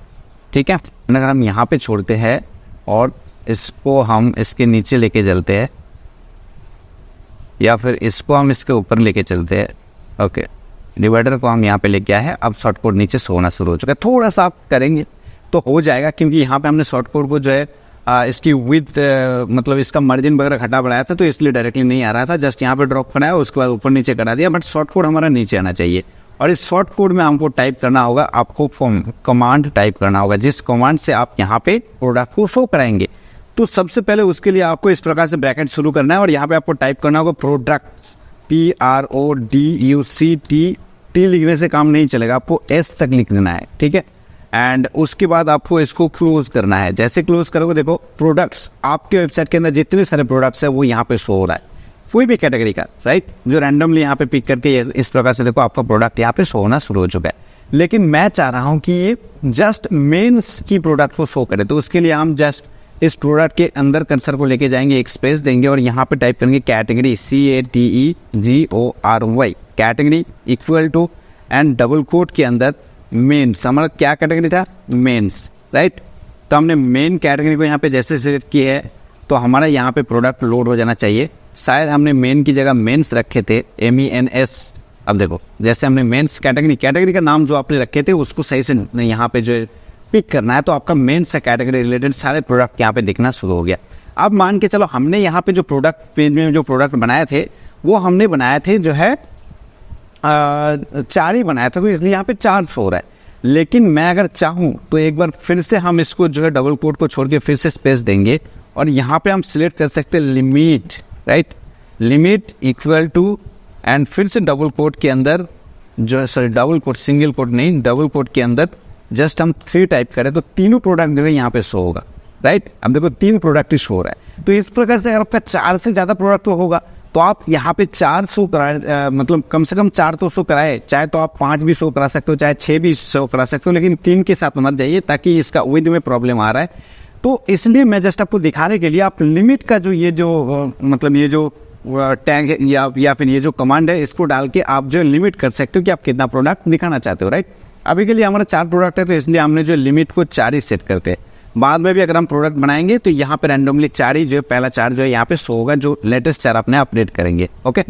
ठीक है। अगर हम यहाँ पे छोड़ते हैं और इसको हम इसके नीचे लेके चलते हैं, या फिर इसको हम इसके ऊपर लेके चलते हैं, ओके, डिवाइडर को हम यहाँ पे लेके आए हैं। अब शॉर्ट कोड नीचे सोना शुरू हो चुका है। थोड़ा सा आप करेंगे तो हो जाएगा, क्योंकि यहाँ पे हमने शॉर्ट कोड को जो है इसकी विड्थ मतलब इसका मार्जिन वगैरह घटा बढ़ाया था, तो इसलिए डायरेक्टली नहीं आ रहा था। जस्ट यहाँ पे ड्रॉप कराया, उसके बाद ऊपर नीचे करा दिया, बट शॉर्ट कोड हमारा नीचे आना चाहिए। और इस शॉर्ट कोड में हमको टाइप करना होगा, आपको कमांड टाइप करना होगा, जिस कमांड से आप यहाँ पे प्रोडक्ट को शो कराएंगे। तो सबसे पहले उसके लिए आपको इस प्रकार से ब्रैकेट शुरू करना है, और यहाँ पे आपको टाइप करना होगा प्रोडक्ट्स, PRODUCT। टी लिखने से काम नहीं चलेगा, आपको S तक लिखना है, ठीक है। एंड उसके बाद आपको इसको क्लोज करना है। जैसे क्लोज करोगे, देखो प्रोडक्ट्स, आपके वेबसाइट के अंदर जितने सारे प्रोडक्ट्स है वो यहाँ पे शो हो रहा है, कोई भी कैटेगरी का, राइट, जो रैंडमली यहाँ पे पिक करके इस प्रकार से देखो आपका प्रोडक्ट यहाँ पे शो होना शुरू हो चुका है। लेकिन मैं चाह रहा हूँ कि ये जस्ट मेंस की प्रोडक्ट को शो करे, तो उसके लिए हम जस्ट इस प्रोडक्ट के अंदर कर्सर को लेके जाएंगे, एक स्पेस देंगे, और यहाँ पे टाइप करेंगे category, CATEGORY, category equal to and double quote के अंदर मेंस। हमारा क्या कैटेगरी था, मेंस, राइट। तो हमने मेन कैटेगरी को यहाँ पे जैसे सिलेक्ट की है, तो हमारा यहाँ पे प्रोडक्ट लोड हो जाना चाहिए। शायद हमने मेन की जगह मेंस रखे थे, MENS। अब देखो, जैसे हमने मेंस कैटेगरी का नाम जो आपने रखे थे उसको सही से यहाँ पे जो पिक करना है, तो आपका मेंस से कैटेगरी रिलेटेड सारे प्रोडक्ट यहाँ पे दिखना शुरू हो गया। अब मान के चलो, हमने यहाँ पे जो प्रोडक्ट पेज में जो प्रोडक्ट बनाए थे वो हमने बनाए थे जो है 4 ही बनाया था, तो इसलिए यहाँ पे 4 शो हो रहा है। लेकिन मैं अगर चाहूँ तो एक बार फिर से हम इसको जो है डबल कोट को छोड़ के फिर से स्पेस देंगे, और यहाँ पे हम सिलेक्ट कर सकते हैं limit, right, limit equal to and फिर से डबल कोट के अंदर जो है, sorry double quote, single quote नहीं, डबल कोट के अंदर जस्ट हम 3 टाइप करें तो तीनों प्रोडक्ट जो है यहाँ पे शो होगा, राइट। अब देखो 3 प्रोडक्ट ही शो हो रहा है। तो इस प्रकार से अगर आपका 4 से ज़्यादा प्रोडक्ट तो होगा, तो आप यहाँ पे 4 शो कराए, मतलब कम से कम 4 तो शो कराए, चाहे तो आप 5 भी शो करा सकते हो, चाहे 6 भी शो करा सकते हो, लेकिन 3 के साथ मत जाइए, ताकि इसका विद में प्रॉब्लम आ रहा है। तो इसलिए मैं जस्ट आपको दिखाने के लिए आप लिमिट का जो ये जो मतलब ये जो टैग है या फिर ये जो कमांड है, इसको डाल के आप जो लिमिट कर सकते हो कि आप कितना प्रोडक्ट दिखाना चाहते हो, राइट। अभी के लिए हमारा 4 प्रोडक्ट है, तो इसलिए हमने जो लिमिट को 4 ही सेट करते हैं। बाद में भी अगर हम प्रोडक्ट बनाएंगे तो यहाँ पे रैंडमली 4 ही जो है, पहला 4 जो है यहाँ पे शो होगा, जो लेटेस्ट 4 अपने अपडेट करेंगे, ओके।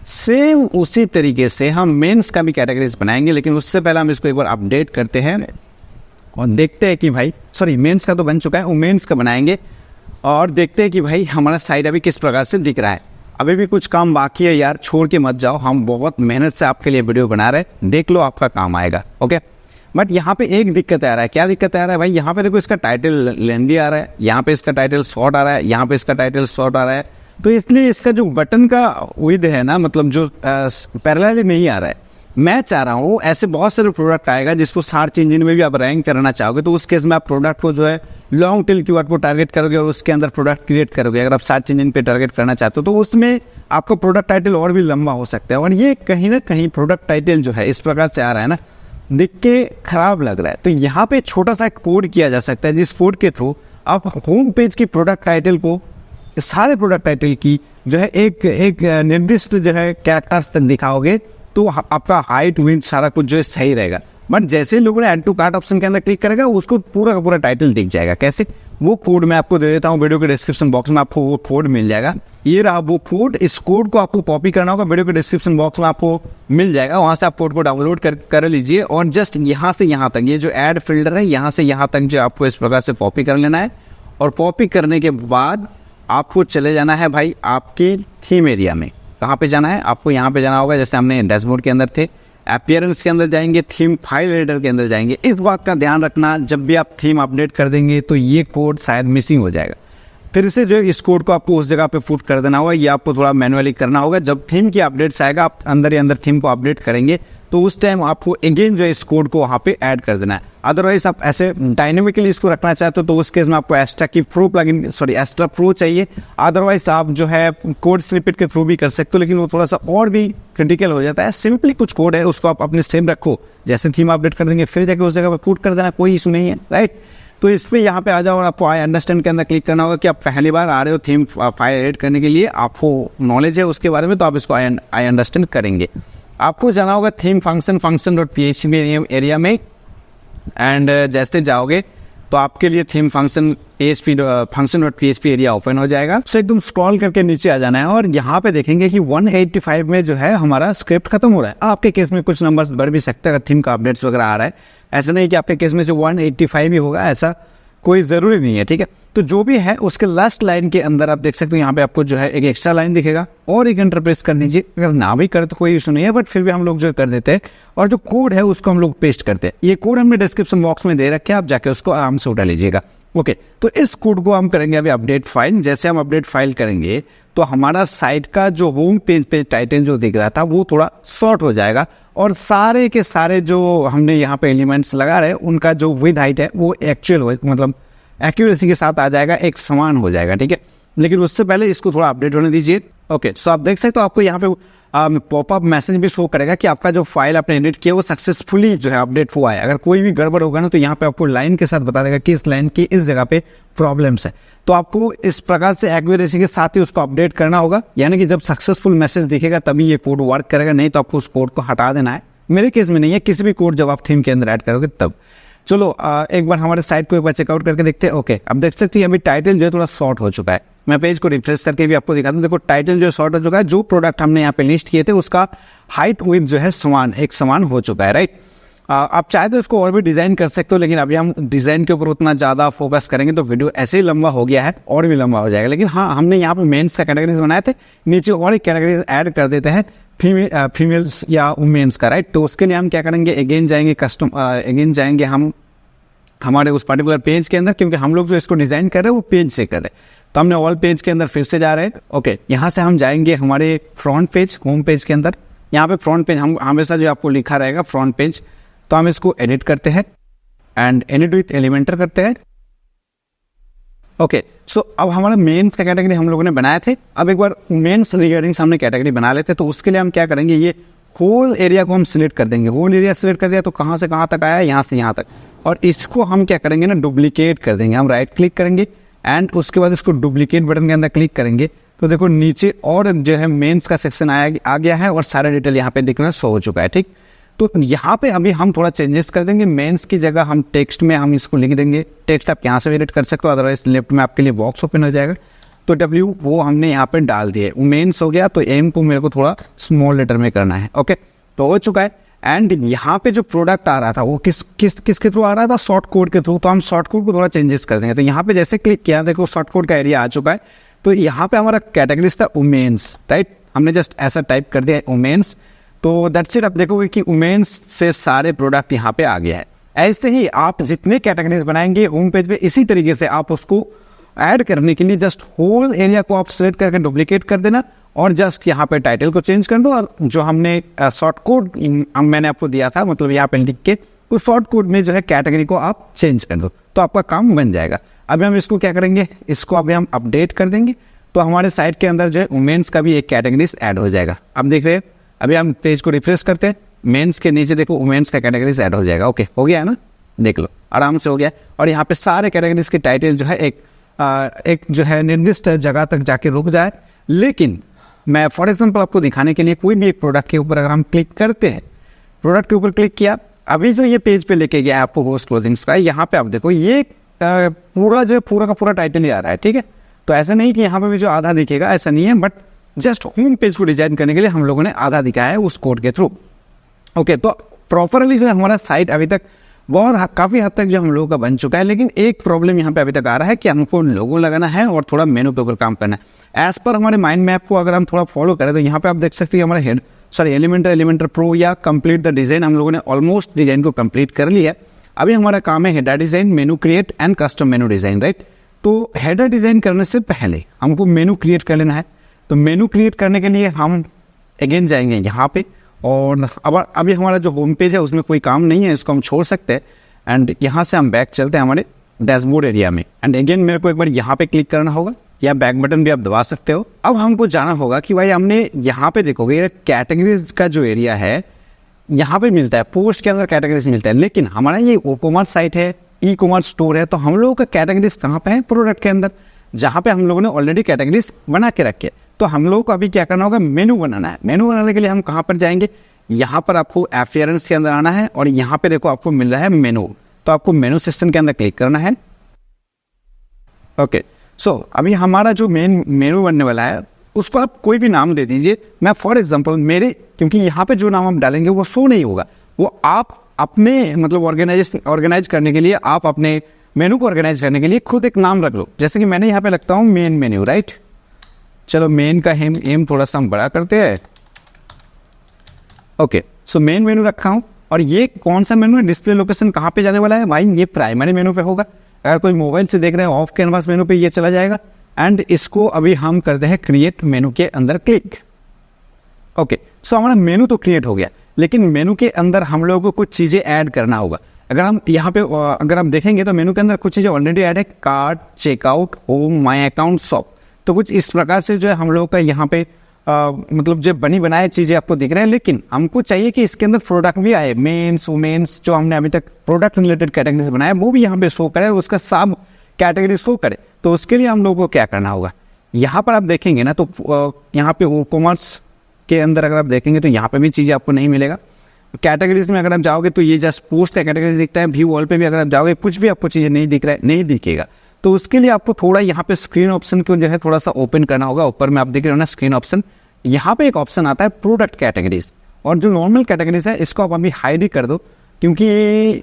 सेम उसी तरीके से हम मेंस का भी कैटेगरीज बनाएंगे, लेकिन उससे पहले हम इसको एक बार अपडेट करते हैं और देखते हैं कि भाई, सॉरी मेंस का तो बन चुका है, वो मेंस का बनाएंगे और देखते हैं कि भाई हमारा साइट अभी किस प्रकार से दिख रहा है। अभी भी कुछ काम बाकी है यार, छोड़ के मत जाओ, हम बहुत मेहनत से आपके लिए वीडियो बना रहे हैं, देख लो आपका काम आएगा, ओके। बट यहाँ पे एक दिक्कत आ रहा है। क्या दिक्कत आ रहा है भाई? यहाँ पे देखो इसका टाइटल लेंदी आ रहा है, यहाँ पे इसका टाइटल शॉर्ट आ रहा है, यहाँ पे इसका टाइटल शॉर्ट आ रहा है, तो इसलिए इसका जो बटन का विड्थ है ना, मतलब जो पैरेलल नहीं आ रहा है। मैं चाह रहा हूँ ऐसे बहुत सारे प्रोडक्ट आएगा जिसको सर्च इंजन में भी आप रैंक करना चाहोगे, तो उस केस में आप प्रोडक्ट को जो है लॉन्ग टेल कीवर्ड को टारगेट करोगे और उसके अंदर प्रोडक्ट क्रिएट करोगे। अगर आप सर्च इंजन पे टारगेट करना चाहते हो तो उसमें आपका प्रोडक्ट टाइटल और भी लंबा हो सकता है। और ये कहीं ना कहीं प्रोडक्ट टाइटल जो है इस प्रकार से आ रहा है ना, दिख के खराब लग रहा है। तो यहाँ पे छोटा सा कोड किया जा सकता है, जिस कोड के थ्रू आप होम पेज की प्रोडक्ट टाइटल को सारे प्रोडक्ट टाइटल की जो है एक निर्दिष्ट जो है कैरेक्टर्स तक दिखाओगे तो आपका हाइट विड्थ सारा कुछ जो है सही रहेगा। बट जैसे लोगों ने ऐड टू कार्ट ऑप्शन के अंदर क्लिक करेगा उसको पूरा का पूरा टाइटल दिख जाएगा। कैसे? वो कोड मैं आपको दे देता हूँ, वीडियो के डिस्क्रिप्शन बॉक्स में आपको वो कोड मिल जाएगा। ये रहा वो कोड, इस कोड को आपको कॉपी करना होगा, वीडियो के डिस्क्रिप्शन बॉक्स में आपको मिल जाएगा, वहाँ से आप कोड को डाउनलोड कर लीजिए और जस्ट यहाँ से यहाँ तक ये जो ऐड फिल्टर है यहाँ से यहाँ तक जो आपको इस प्रकार से कॉपी कर लेना है। और कॉपी करने के बाद आपको चले जाना है भाई आपके थीम एरिया में। कहाँ पे जाना है? आपको यहाँ पे जाना होगा। जैसे हमने डैशबोर्ड के अंदर थे, अपीयरेंस के अंदर जाएंगे, थीम फाइल एडिटर के अंदर जाएंगे। इस बात का ध्यान रखना जब भी आप थीम अपडेट कर देंगे तो ये कोड शायद मिसिंग हो जाएगा। फिर से जो इस कोड को आपको उस जगह पे पुट कर देना होगा, ये आपको थोड़ा मैनुअली करना होगा। जब थीम की अपडेट्स आएगा आप अंदर ही अंदर थीम को अपडेट करेंगे तो उस टाइम आपको अगेन जो है इस कोड को वहाँ पे ऐड कर देना है। अदरवाइज आप ऐसे डायनेमिकली इसको रखना चाहते हो तो उस केस में आपको एक्स्ट्रा प्रो चाहिए। अदरवाइज आप जो है कोड स्निपेट के थ्रू भी कर सकते हो, लेकिन वो थोड़ा सा और भी क्रिटिकल हो जाता है। सिंपली कुछ कोड है उसको आप अपने सेम रखो, जैसे थीम अपडेट कर देंगे फिर जाके उस जगह पर पुट कर देना, कोई इशू नहीं है, राइट। तो इस पर यहाँ पे आ जाओ और आपको आई अंडरस्टैंड के अंदर क्लिक करना होगा कि आप पहली बार आ रहे हो थीम फाइल एडिट करने के लिए, आपको नॉलेज है उसके बारे में तो आप इसको आई अंडरस्टैंड करेंगे। आपको जाना होगा थीम function.php एरिया में एंड जैसे जाओगे तो आपके लिए थीम function.php एरिया ओपन हो जाएगा। तो एकदम स्क्रॉल करके नीचे आ जाना है और यहाँ पे देखेंगे कि 185 में जो है हमारा स्क्रिप्ट खत्म हो रहा है। आपके केस में कुछ नंबर्स बढ़ भी सकते हैं अगर थीम का अपडेट्स वगैरह आ रहा है, ऐसा नहीं कि आपके केस में जो 185 ही होगा, ऐसा कोई ज़रूरी नहीं है, ठीक है। तो जो भी है उसके लास्ट लाइन के अंदर आप देख सकते हो यहाँ पे आपको जो है एक एक्स्ट्रा लाइन दिखेगा और एक एंटर प्रेस कर दीजिए। अगर ना भी करे तो कोई इशू नहीं है, बट फिर भी हम लोग जो कर देते हैं और जो कोड है उसको हम लोग पेस्ट करते हैं। ये कोड हमने डिस्क्रिप्शन बॉक्स में दे रखे हैं, आप जाके उसको आराम से उठा लीजिएगा। ओके, तो इस कोड को हम करेंगे अभी अपडेट फाइल। जैसे हम अपडेट फाइल करेंगे तो हमारा साइट का जो होम पेज पे टाइटल जो दिख रहा था वो थोड़ा शॉर्ट हो जाएगा और सारे के सारे जो हमने यहाँ पे एलिमेंट्स लगा रहे हैं उनका जो विद हाइट है वो एक्चुअल मतलब एक्यूरेसी के साथ आ जाएगा, एक समान हो जाएगा, ठीक है। लेकिन उससे पहले इसको थोड़ा अपडेट होने दीजिए। ओके, सो आप देख सकते हो आपको यहाँ पे पॉपअप मैसेज भी शो करेगा कि आपका जो फाइल आपने एडिट किया वो सक्सेसफुली जो है अपडेट हुआ है। अगर कोई भी गड़बड़ होगा ना तो यहाँ पे आपको लाइन के साथ बता देगा कि इस लाइन की इस जगह पे प्रॉब्लम्स है। तो आपको इस प्रकार से एक्यूरेसी के साथ ही उसको अपडेट करना होगा, यानी कि जब सक्सेसफुल मैसेज दिखेगा तभी ये कोड वर्क करेगा, नहीं तो आपको उस कोड को हटा देना है। मेरे केस में नहीं है, किसी भी कोड जब आप थीम के अंदर ऐड करोगे तब। चलो एक बार हमारे साइट को एक बार चेकआउट करके देखते हैं। ओके, अब देख सकते हैं अभी टाइटल जो है थोड़ा शॉर्ट हो चुका है। मैं पेज को रिफ्रेश करके भी आपको दिखा दूं। देखो टाइटल जो शॉर्ट हो चुका है, जो प्रोडक्ट हमने यहाँ पे लिस्ट किए थे उसका हाइट विड्थ जो है समान हो चुका है, राइट। आप चाहे तो इसको और भी डिज़ाइन कर सकते हो, लेकिन अभी हम डिज़ाइन के ऊपर उतना ज़्यादा फोकस करेंगे तो वीडियो ऐसे ही लंबा हो गया है और भी लंबा हो जाएगा। लेकिन हाँ, हमने यहाँ पे मेंस का कैटेगरीज बनाए थे, नीचे और एक कैटेगरीज ऐड कर देते हैं फीमेल्स या वुमेन्स का, राइट। तो उसके लिए हम क्या करेंगे, अगेन जाएंगे हम हमारे उस पर्टिकुलर पेज के अंदर, क्योंकि हम लोग जो इसको डिज़ाइन कर रहे हैं वो पेज से कर रहे हैं। तो हमने ऑल पेज के अंदर फिर से जा रहे हैं। ओके, यहाँ से हम जाएंगे हमारे फ्रंट पेज, होम पेज के अंदर। यहाँ पे फ्रंट पेज हम हमेशा जो आपको लिखा रहेगा फ्रंट पेज, तो हम इसको एडिट करते हैं एंड एडिट विथ एलिमेंटर करते हैं। ओके, सो अब हमारा मेंस का कैटेगरी हम लोगों ने बनाए थे। अब एक बार मेंस रिगार्डिंग हमने कैटेगरी बना लेते हैं। तो उसके लिए हम क्या करेंगे, ये होल एरिया को हम सिलेक्ट कर देंगे। होल एरिया सिलेक्ट कर दिया तो कहाँ से कहाँ तक आया, यहाँ से यहाँ तक। और इसको हम क्या करेंगे ना, डुप्लीकेट कर देंगे। हम राइट क्लिक करेंगे एंड उसके बाद इसको डुप्लीकेट बटन के अंदर क्लिक करेंगे तो देखो नीचे और जो है मेंस का सेक्शन आ गया है और सारा डिटेल यहाँ पे दिखना शो हो चुका है, ठीक। तो यहाँ पे अभी हम थोड़ा चेंजेस कर देंगे। मेंस की जगह हम टेक्स्ट में हम इसको लिख देंगे। टेक्स्ट आप यहाँ से एडिट कर सकते हो, अदरवाइज लेफ्ट में आपके लिए बॉक्स ओपन हो जाएगा। तो W वो हमने यहाँ पे डाल दिए, मेंस हो गया। तो M को मेरे को थोड़ा स्मॉल लेटर में करना है। ओके, तो हो चुका है। एंड यहाँ पे जो प्रोडक्ट आ रहा था वो किसके थ्रू आ रहा था, शॉर्ट कोड के थ्रू। तो हम शॉर्ट कोड को थोड़ा चेंजेस कर देंगे। तो यहाँ पे जैसे क्लिक किया देखो शॉर्ट कोड का एरिया आ चुका है। तो यहाँ पे हमारा कैटेगरीज था वुमेन्स, राइट। हमने जस्ट ऐसा टाइप कर दिया वुमेन्स। तो दैट्स इट। आप देखोगे कि वुमेन्स से सारे प्रोडक्ट यहाँ पे आ गया है। ऐसे ही आप जितने कैटेगरीज बनाएंगे होम पेज पे, इसी तरीके से आप उसको ऐड करने के लिए जस्ट होल एरिया को आप सेलेक्ट करके डुप्लीकेट कर देना और जस्ट यहाँ पे टाइटल को चेंज कर दो। और जो हमने शॉर्ट कोड मैंने आपको दिया था, मतलब यहाँ पे लिख के उस शॉर्ट कोड में जो है कैटेगरी को आप चेंज कर दो, तो आपका काम बन जाएगा। अभी हम इसको क्या करेंगे, इसको अभी हम अपडेट कर देंगे। तो हमारे साइट के अंदर जो है वुमेन्स का भी एक कैटेगरीज ऐड हो जाएगा। अब देख रहे हैं, अभी हम पेज को रिफ्रेश करते हैं, मेंस के नीचे देखो वुमेन्स का कैटेगरीज ऐड हो जाएगा। ओके, हो गया है ना, देख लो आराम से हो गया। और यहाँ पे सारे कैटेगरीज के टाइटल जो है एक एक जो है निर्दिष्ट जगह तक जाके रुक जाए। लेकिन मैं फॉर एग्जांपल आपको दिखाने के लिए कोई भी एक प्रोडक्ट के ऊपर अगर हम क्लिक करते हैं, प्रोडक्ट के ऊपर क्लिक किया, अभी जो ये पेज पे लेके गया आपको होस्ट क्लोथिंग्स का, यहाँ पे आप देखो ये पूरा जो पूरा का पूरा टाइटल ही आ रहा है, ठीक है। तो ऐसा नहीं कि यहाँ पे भी जो आधा दिखेगा, ऐसा नहीं है, बट जस्ट होम पेज को डिजाइन करने के लिए हम लोगों ने आधा दिखाया है उस कोड के थ्रू। ओके, तो प्रॉपरली जो है हमारा साइट अभी तक बहुत काफ़ी हद तक जो हम लोगों का बन चुका है। लेकिन एक प्रॉब्लम यहाँ पे अभी तक आ रहा है कि हमको लोगो लगाना है और थोड़ा मेनू के ऊपर काम करना है। एज पर हमारे माइंड मैप को अगर हम थोड़ा फॉलो करें तो यहाँ पे आप देख सकते हैं हमारे एलिमेंटर प्रो या कंप्लीट द डिज़ाइन, हम लोगों ने ऑलमोस्ट डिज़ाइन को कंप्लीट कर लिया है। अभी हमारा काम है header design, menu create and custom menu design, right. तो हेडर डिज़ाइन करने से पहले हमको मेनू क्रिएट कर लेना है। तो मेनू क्रिएट करने के लिए हम अगेन जाएंगे यहाँ पे, और अब अभी हमारा जो होम पेज है उसमें कोई काम नहीं है, इसको हम छोड़ सकते हैं। एंड यहाँ से हम बैक चलते हैं हमारे डैशबोर्ड एरिया में। एंड अगेन मेरे को एक बार यहाँ पे क्लिक करना होगा, या बैक बटन भी आप दबा सकते हो। अब हमको जाना होगा कि भाई हमने यहाँ पे देखोगे कैटेगरीज का जो एरिया है यहाँ पे मिलता है, पोस्ट के अंदर कैटेगरीज मिलता है। लेकिन हमारा ये ई कॉमर्स साइट है, ई कॉमर्स स्टोर है, तो हम लोगों का कैटेगरीज कहाँ पे है? प्रोडक्ट के अंदर, जहाँ पे हम लोगों ने ऑलरेडी कैटेगरीज बना के रखे। तो हम लोगों को अभी क्या करना होगा? मेनू बनाना है। मेनू बनाने के लिए हम कहाँ पर जाएंगे? यहाँ पर आपको अफियरेंस के अंदर आना है, और यहाँ पे देखो आपको मिल रहा है मेनू, तो आपको मेनू सेक्शन के अंदर क्लिक करना है। ओके, सो अभी हमारा जो मेन मेनू बनने वाला है उसको आप कोई भी नाम दे दीजिए। मैं फॉर एग्जांपल मेरे, क्योंकि यहाँ पे जो नाम हम डालेंगे वो शो नहीं होगा, वो आप अपने मतलब ऑर्गेनाइज करने के लिए, आप अपने मेनू को ऑर्गेनाइज करने के लिए खुद एक नाम रख लो। जैसे कि मैंने यहाँ पे लगता हूँ मेन मेन्यू, राइट। चलो मेन का एम थोड़ा सा हम बड़ा करते हैं। ओके, सो मेन मेनू रखा हूँ। और ये कौन सा मेनू है? डिस्प्ले लोकेशन कहाँ पे जाने वाला है भाई? ये प्राइमरी मेनू पे होगा। अगर कोई मोबाइल से देख रहे हैं ऑफ कैनवास मेनू पे ये चला जाएगा। एंड इसको अभी हम करते हैं क्रिएट मेनू के अंदर क्लिक। ओके, सो हमारा मेनू तो क्रिएट हो गया, लेकिन मेनू के अंदर हम लोगों को कुछ चीज़ें ऐड करना होगा। अगर हम यहाँ पे अगर आप देखेंगे तो मेनू के अंदर कुछ चीज़ें ऑलरेडी ऐड है, cart, checkout, home, my account, shop. तो कुछ इस प्रकार से जो है हम लोगों का यहाँ पे मतलब जो बनी बनाए चीज़ें आपको दिख रहे हैं। लेकिन हमको चाहिए कि इसके अंदर प्रोडक्ट भी आए, मेंस, वुमेन्स, जो हमने अभी तक प्रोडक्ट रिलेटेड कैटेगरीज बनाया वो भी यहाँ पे शो करे, उसका सब कैटेगरी शो करे। तो उसके लिए हम लोगों को क्या करना होगा? यहाँ पर आप देखेंगे ना, तो यहाँ पे ई कॉमर्स के अंदर अगर आप देखेंगे तो यहाँ पे भी चीज़ें आपको नहीं मिलेगा। कैटेगरीज में अगर आप जाओगे तो ये जस्ट पोस्ट का कैटेगरीज दिखता है। व्यू ऑल पे भी अगर आप जाओगे कुछ भी आपको चीज़ें नहीं दिख रहा है, नहीं दिखेगा। तो उसके लिए आपको थोड़ा यहाँ पे स्क्रीन ऑप्शन को जो है थोड़ा सा ओपन करना होगा। ऊपर में आप देख रहे हो ना स्क्रीन ऑप्शन, यहाँ पे एक ऑप्शन आता है प्रोडक्ट कैटेगरीज, और जो नॉर्मल कैटेगरीज है इसको आप अभी हाइड ही कर दो, क्योंकि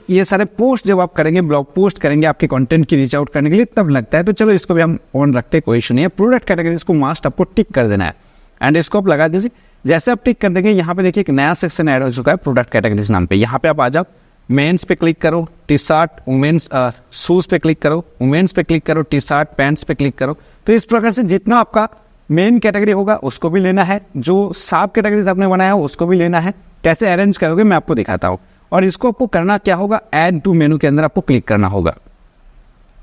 ये सारे पोस्ट जब आप करेंगे, ब्लॉग पोस्ट करेंगे आपके कंटेंट की रीच आउट करने के लिए तब लगता है। तो चलो इसको भी हम ऑन रखते हैं, कोई इशू नहीं है। प्रोडक्ट कैटेगरीज को मास्ट आपको टिक कर देना है, एंड इसको आप लगा दीजिए। जैसे आप टिक कर देंगे यहाँ पे देखिए एक नया सेक्शन ऐड हो चुका है प्रोडक्ट कैटेगरीज नाम पे। यहाँ पे आप आ जाओ, मेंस पे क्लिक करो, टी शर्ट, वुमेन्स, शूज पे क्लिक करो, वुमेन्स पे क्लिक करो, टी शर्ट, पैंट्स पे क्लिक करो। तो इस प्रकार से जितना आपका मेन कैटेगरी होगा उसको भी लेना है, जो सब कैटेगरीज आपने बनाया हो उसको भी लेना है। कैसे अरेंज करोगे मैं आपको दिखाता हूँ। और इसको आपको करना क्या होगा? ऐड टू मेनू के अंदर आपको क्लिक करना होगा।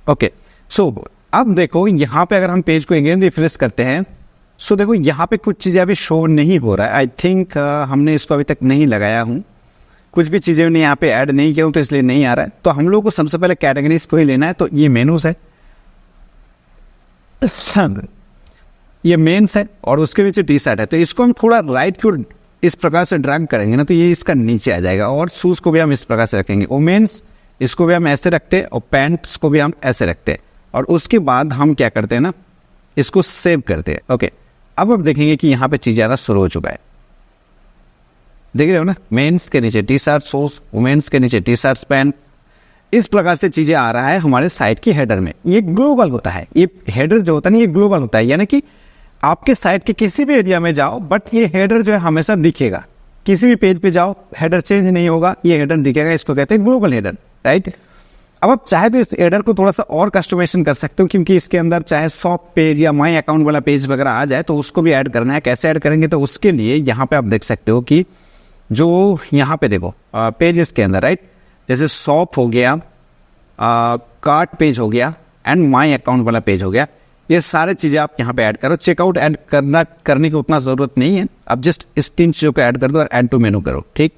ओके, सो अब देखो यहाँ पे अगर हम पेज को अगेन रिफ्रेश करते हैं, सो देखो यहाँ पे कुछ चीज़ें अभी शो नहीं हो रहा है। आई थिंक हमने इसको अभी तक नहीं लगाया हूँ, कुछ भी चीज़ें ने यहाँ पे ऐड नहीं किया हूँ, तो इसलिए नहीं आ रहा है। तो हम लोग को सबसे पहले कैटेगरीज को ही लेना है। तो ये मेनूज है, ये मेंस है, और उसके नीचे टी शर्ट है। तो इसको हम थोड़ा राइट को इस प्रकार से ड्रैग करेंगे ना, तो ये इसका नीचे आ जाएगा। और शूज़ को भी हम इस प्रकार से रखेंगे, वुमेन्स इसको भी हम ऐसे रखते हैं, और पैंट्स को भी हम ऐसे रखते हैं। और उसके बाद हम क्या करते हैं ना, इसको सेव करते हैं। ओके, अब आप देखेंगे कि यहाँ पे चीज़ें आना शुरू हो चुका है। देख रहे हो ना, मेंस के नीचे टी शर्ट, शूज, वुमेन्स के नीचे टी शर्ट, पैंट, इस प्रकार से चीज़ें आ रहा है हमारे साइट की हेडर में। ये ग्लोबल होता है, ये हेडर जो होता है ना, ये ग्लोबल होता है, यानी कि आपके साइट के किसी भी एरिया में जाओ, बट ये हेडर जो है हमेशा दिखेगा। किसी भी पेज पे जाओ, हेडर चेंज नहीं होगा, ये हेडर दिखेगा। इसको कहते हैं ग्लोबल हेडर, राइट। अब आप चाहे तो इस हेडर को थोड़ा सा और कस्टमाइजेशन कर सकते हो, क्योंकि इसके अंदर चाहे शॉप पेज या माई अकाउंट वाला पेज वगैरह आ जाए तो उसको भी ऐड करना है। कैसे ऐड करेंगे? तो उसके लिए यहाँ पे आप देख सकते हो कि जो यहाँ पे देखो पेजेस के अंदर, राइट, जैसे शॉप हो गया, कार्ट पेज हो गया, एंड माई अकाउंट वाला पेज हो गया, ये सारे चीज़ें आप यहाँ पे ऐड करो। चेकआउट ऐड करने की उतना ज़रूरत नहीं है, अब जस्ट इस 3 चीज़ों को ऐड कर दो और ऐड टू मेनू करो, ठीक।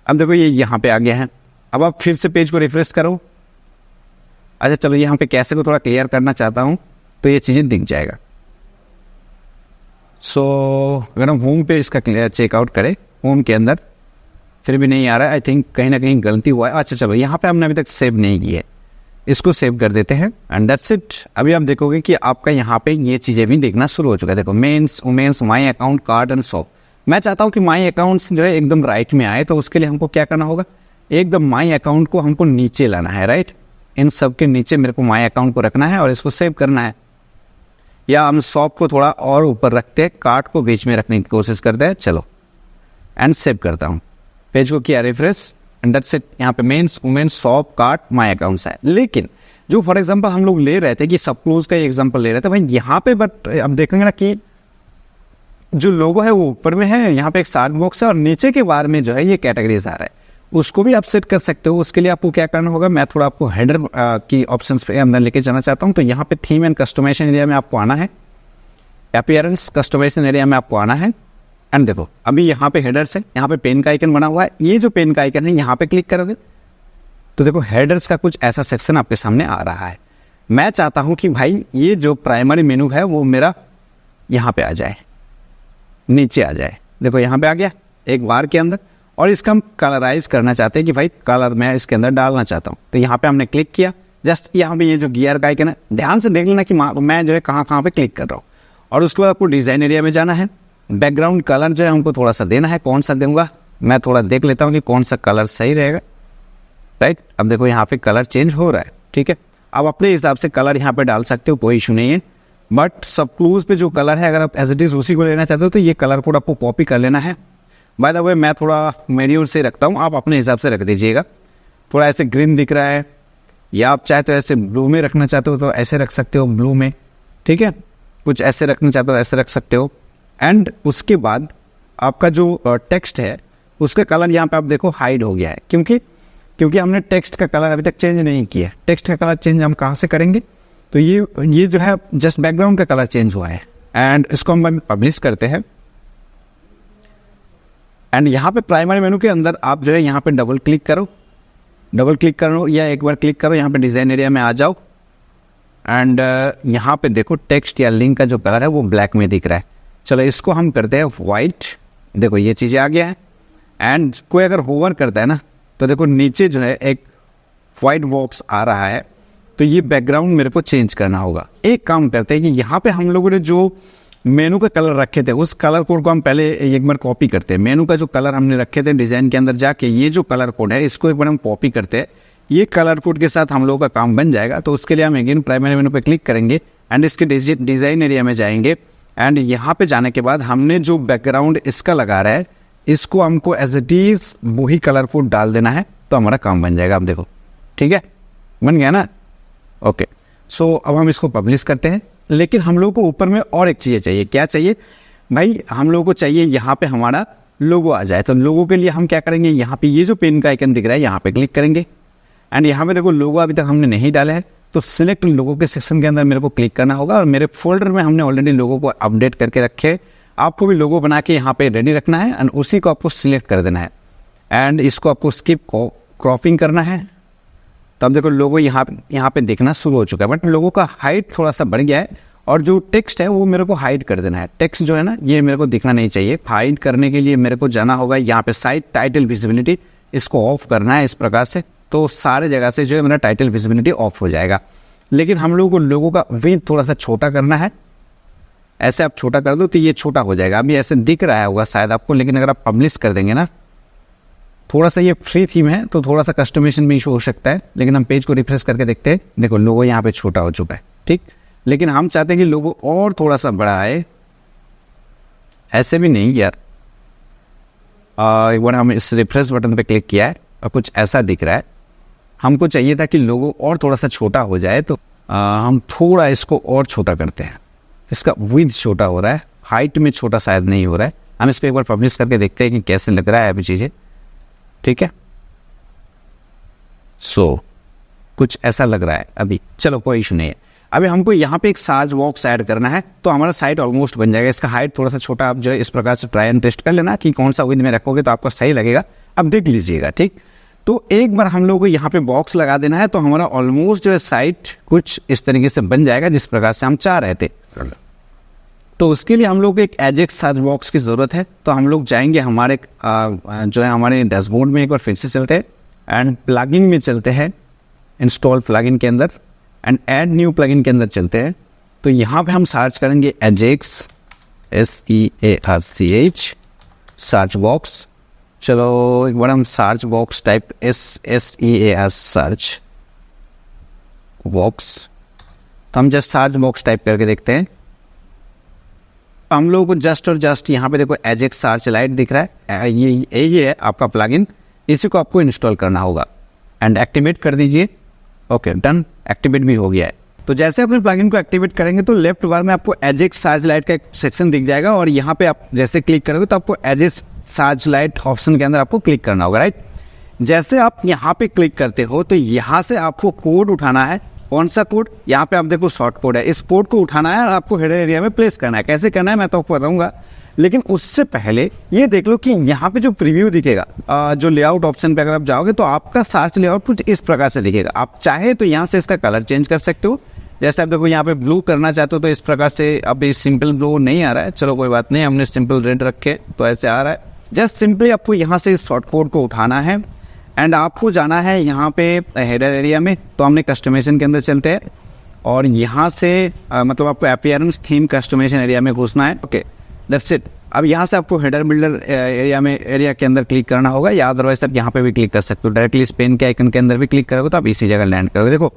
अब देखो ये यहाँ पे आ गया है। अब आप फिर से पेज को रिफ्रेश करो। अच्छा चलो यहाँ पे कैसे को थोड़ा क्लियर करना चाहता हूँ तो ये चीज़ें दिख जाएगा। सो अगर हम होम पे इसका चेकआउट करें, होम के अंदर फिर भी नहीं आ रहा है, आई थिंक कहीं ना कहीं गलती हुआ है। अच्छा चलो यहाँ पे हमने अभी तक सेव नहीं की है, इसको सेव कर देते हैं एंड दैट्स इट। अभी आप देखोगे कि आपका यहाँ पे ये चीज़ें भी देखना शुरू हो चुका है। देखो men's, women's, my account, cart and shop. मैं चाहता हूँ कि माई अकाउंट्स जो है एकदम राइट में आए, तो उसके लिए हमको क्या करना होगा, एकदम माई अकाउंट को हमको नीचे लाना है, राइट। इन सब के नीचे मेरे को माई अकाउंट को रखना है और इसको सेव करना है। या हम शॉप को थोड़ा और ऊपर रखते हैं, कार्ड को बीच में रखने की कोशिश करते हैं। चलो एंड सेव करता हूँ, पेज को किया रिफ्रेश एंड दैट्स इट। यहाँ पे मेंस, वुमेन्स, शॉप, कार्ड, माई अकाउंट्स है। लेकिन जो फॉर एग्जांपल हम लोग ले रहे थे कि सब क्लोज का एग्जांपल ले रहे थे भाई यहाँ पे, बट अब देखेंगे ना कि जो लोगो है वो ऊपर में है, यहाँ पे एक सर्च बॉक्स है और नीचे के बार में जो है ये कैटेगरीज आ रहा है, उसको भी आप सेट कर सकते हो। उसके लिए आपको क्या करना होगा, मैं थोड़ा आपको हेडर की ऑप्शंस पे अंदर लेके जाना चाहता हूँ। तो यहाँ पे थीम एंड कस्टमाइजेशन एरिया में आपको आना है, अपीयरेंस कस्टमाइजेशन एरिया में आपको आना है एंड देखो अभी यहाँ पे हेडर्स है, यहाँ पे पेन का आइकन बना हुआ है। ये जो पेन का आइकन है यहाँ पे क्लिक करोगे तो देखो हेडर्स का कुछ ऐसा सेक्शन आपके सामने आ रहा है। मैं चाहता हूँ कि भाई ये जो प्राइमरी मेनू है वो मेरा यहाँ पे आ जाए, नीचे आ जाए। देखो यहाँ पे आ गया एक बार के अंदर, और इसका हम कलराइज करना चाहते हैं कि भाई कलर मैं इसके अंदर डालना चाहता हूँ। तो यहाँ पे हमने क्लिक किया, जस्ट यहाँ पे ये जो गियर का आइकन है ध्यान से देख लेना कि मैं जो है कहाँ पे क्लिक कर रहा हूँ। और उसके बाद आपको डिज़ाइन एरिया में जाना है, बैकग्राउंड कलर जो है हमको थोड़ा सा देना है। कौन सा दूंगा, मैं थोड़ा देख लेता हूँ कि कौन सा कलर सही रहेगा, राइट। अब देखो यहाँ पे कलर चेंज हो रहा है, ठीक है। अब अपने हिसाब से कलर यहाँ पे डाल सकते हो, कोई इशू नहीं है। बट सब क्लूज पे जो कलर है अगर आप एज इट इज़ उसी को लेना चाहते हो तो ये कलर कोड आपको कॉपी कर लेना है। बाय द वे मैं थोड़ा मेरी से रखता हूँ, आप अपने हिसाब से रख दीजिएगा। थोड़ा ऐसे ग्रीन दिख रहा है, या आप चाहे तो ऐसे ब्लू में रखना चाहते हो तो ऐसे रख सकते हो, ब्लू में, ठीक है। कुछ ऐसे रखना चाहते हो ऐसे रख सकते हो। एंड उसके बाद आपका जो टेक्स्ट है उसका कलर यहाँ पे आप देखो हाइड हो गया है, क्योंकि हमने टेक्स्ट का कलर अभी तक चेंज नहीं किया। टेक्स्ट का कलर चेंज हम कहाँ से करेंगे, तो ये जो है जस्ट बैकग्राउंड का कलर चेंज हुआ है। एंड इसको हम पब्लिश करते हैं एंड यहाँ पे प्राइमरी मेनू के अंदर आप जो है यहाँ पे डबल क्लिक करो या एक बार क्लिक करो, यहाँ पे डिज़ाइन एरिया में आ जाओ एंड यहाँ पे देखो टेक्स्ट या लिंक का जो कलर है वो ब्लैक में दिख रहा है। चलो इसको हम करते हैं वाइट। देखो ये चीज़ें आ गया है एंड कोई अगर होवर करता है ना तो देखो नीचे जो है एक वाइट बॉक्स आ रहा है, तो ये बैकग्राउंड मेरे को चेंज करना होगा। एक काम करते हैं कि यहाँ पे हम लोगों ने जो मेनू का कलर रखे थे उस कलर कोड को हम पहले एक बार कॉपी करते हैं। मेनू का जो कलर हमने रखे थे डिज़ाइन के अंदर जाके, ये जो कलर कोड है इसको एक बार हम कॉपी करते हैं। ये कलर कोड के साथ हम लोगों का काम बन जाएगा। तो उसके लिए हम अगेन प्राइमरी मेनू पे क्लिक करेंगे एंड इसके डिज़ाइन एरिया में जाएंगे एंड यहाँ पे जाने के बाद हमने जो बैकग्राउंड इसका लगा रहा है इसको हमको एज इट इज वही कलर कोड डाल देना है, तो हमारा काम बन जाएगा। अब देखो ठीक है, बन गया ना, ओके। सो अब हम इसको पब्लिश करते हैं। लेकिन हम लोग को ऊपर में और एक चीज़ चाहिए। क्या चाहिए भाई, हम लोगों को चाहिए यहाँ पे हमारा लोगो आ जाए। तो लोगों के लिए हम क्या करेंगे, यहाँ पे ये जो पेन का आइकन दिख रहा है यहाँ पे क्लिक करेंगे एंड यहाँ पे देखो लोगो अभी तक हमने नहीं डाला है, तो सिलेक्ट लोगो के सेक्शन के अंदर मेरे को क्लिक करना होगा। और मेरे फोल्डर में हमने ऑलरेडी लोगो को अपडेट करके रखे, आपको भी लोगो बना के यहाँ पे रेडी रखना है एंड उसी को आपको सिलेक्ट कर देना है एंड इसको आपको स्किप क्रॉपिंग करना है। तो अब देखो लोगो यहाँ पे दिखना शुरू हो चुका है, बट लोगो का हाइट थोड़ा सा बढ़ गया है और जो टेक्स्ट है वो मेरे को हाइड कर देना है। टेक्स्ट जो है ना ये मेरे को दिखना नहीं चाहिए। हाइड करने के लिए मेरे को जाना होगा यहाँ पे साइड टाइटल विजिबिलिटी, इसको ऑफ करना है इस प्रकार से, तो सारे जगह से जो है मेरा टाइटल विजिबिलिटी ऑफ हो जाएगा। लेकिन हम लोगों को लोगों का विड्थ थोड़ा सा छोटा करना है। ऐसे आप छोटा कर दो तो ये छोटा हो जाएगा। अभी ऐसे दिख रहा होगा शायद आपको, लेकिन अगर आप पब्लिश कर देंगे ना, थोड़ा सा ये फ्री थीम है तो थोड़ा सा कस्टमाइजेशन में इशू हो सकता है। लेकिन हम पेज को रिफ्रेश करके देखते हैं, देखो लोगो यहाँ पे छोटा हो चुका है, ठीक। लेकिन हम चाहते हैं कि लोगो और थोड़ा सा बड़ा आए, ऐसे भी नहीं यार। एक बार हम इस रिफ्रेश बटन पे क्लिक किया है और कुछ ऐसा दिख रहा है। हमको चाहिए था कि लोगो और थोड़ा सा छोटा हो जाए, तो हम थोड़ा इसको और छोटा करते हैं। इसका विड्थ छोटा हो रहा है, हाइट में छोटा शायद नहीं हो रहा है। हम इस पर एक बार पब्लिश करके देखते हैं कि कैसे लग रहा है अभी चीज़ें, ठीक है। सो कुछ ऐसा लग रहा है अभी, चलो कोई इशू नहीं है। अभी हमको यहाँ पे एक सर्च बॉक्स ऐड करना है, तो हमारा साइट ऑलमोस्ट बन जाएगा। इसका हाइट थोड़ा सा छोटा, आप जो है इस प्रकार से ट्राई एंड टेस्ट कर लेना कि कौन सा विड्थ में रखोगे तो आपको सही लगेगा। अब देख लीजिएगा, ठीक। तो एक बार हम लोग को यहाँ पे बॉक्स लगा देना है, तो हमारा ऑलमोस्ट जो है साइट कुछ इस तरीके से बन जाएगा जिस प्रकार से हम चाह रहे थे। तो उसके लिए हम लोग को एक एजेक्स सर्च बॉक्स की ज़रूरत है। तो हम लोग जाएंगे हमारे जो है हमारे डैशबोर्ड में, एक बार फिर से चलते हैं एंड प्लगइन में चलते हैं, इंस्टॉल प्लगइन के अंदर एंड ऐड न्यू प्लगइन के अंदर चलते हैं। तो यहाँ पे हम सर्च करेंगे एजेक्स SEARCH सर्च बॉक्स। चलो एक बार हम search box type SEAR search box, तो हम जस्ट सर्च बॉक्स टाइप करके देखते हैं। हम लोगों को जस्ट और जस्ट यहाँ पे देखो एजेक्स सर्च लाइट दिख रहा है, ये है आपका प्लगइन। इसी को आपको इंस्टॉल करना होगा एंड एक्टिवेट कर दीजिए। ओके डन, एक्टिवेट भी हो गया है। तो जैसे अपने प्लगइन को एक्टिवेट करेंगे तो लेफ्ट बार में आपको एजेक्स सर्च लाइट का एक सेक्शन दिख जाएगा और यहाँ पे आप जैसे क्लिक करोगे तो आपको एजेक्स सर्च लाइट ऑप्शन के अंदर आपको क्लिक करना होगा, राइट। जैसे आप यहाँ पे क्लिक करते हो तो यहाँ से आपको कोड उठाना है। कौन सा कोड? यहाँ पे आप देखो शॉर्ट कोड है, इस कोड को उठाना है और आपको हेडर एरिया में प्लेस करना है। कैसे करना है मैं तो आपको बताऊंगा, लेकिन उससे पहले ये देख लो कि यहाँ पे जो प्रीव्यू दिखेगा, जो लेआउट ऑप्शन पे अगर आप जाओगे तो आपका सर्च लेआउट कुछ इस प्रकार से दिखेगा। आप चाहे तो यहाँ से इसका कलर चेंज कर सकते हो। जैसे आप देखो यहाँ पे ब्लू करना चाहते हो तो इस प्रकार से, अब ये सिंपल ब्लू नहीं आ रहा है, चलो कोई बात नहीं, हमने सिंपल रेड रखे तो ऐसे आ रहा है। जस्ट सिंपली आपको यहाँ से इस शॉर्ट कोड को उठाना है एंड आपको जाना है यहाँ पे हेडर एरिया में। तो हमने कस्टमाइजेशन के अंदर चलते हैं और यहाँ से मतलब आपको अपीयरेंस थीम कस्टमाइजेशन एरिया में घुसना है। Okay that's it. अब यहाँ से आपको हेडर बिल्डर एरिया के अंदर क्लिक करना होगा, या अदरवाइज आप यहाँ पे भी क्लिक कर सकते हो। डायरेक्टली इस पेन के आइकन के अंदर भी क्लिक करोगे तो आप इसी जगह लैंड करोगे। देखो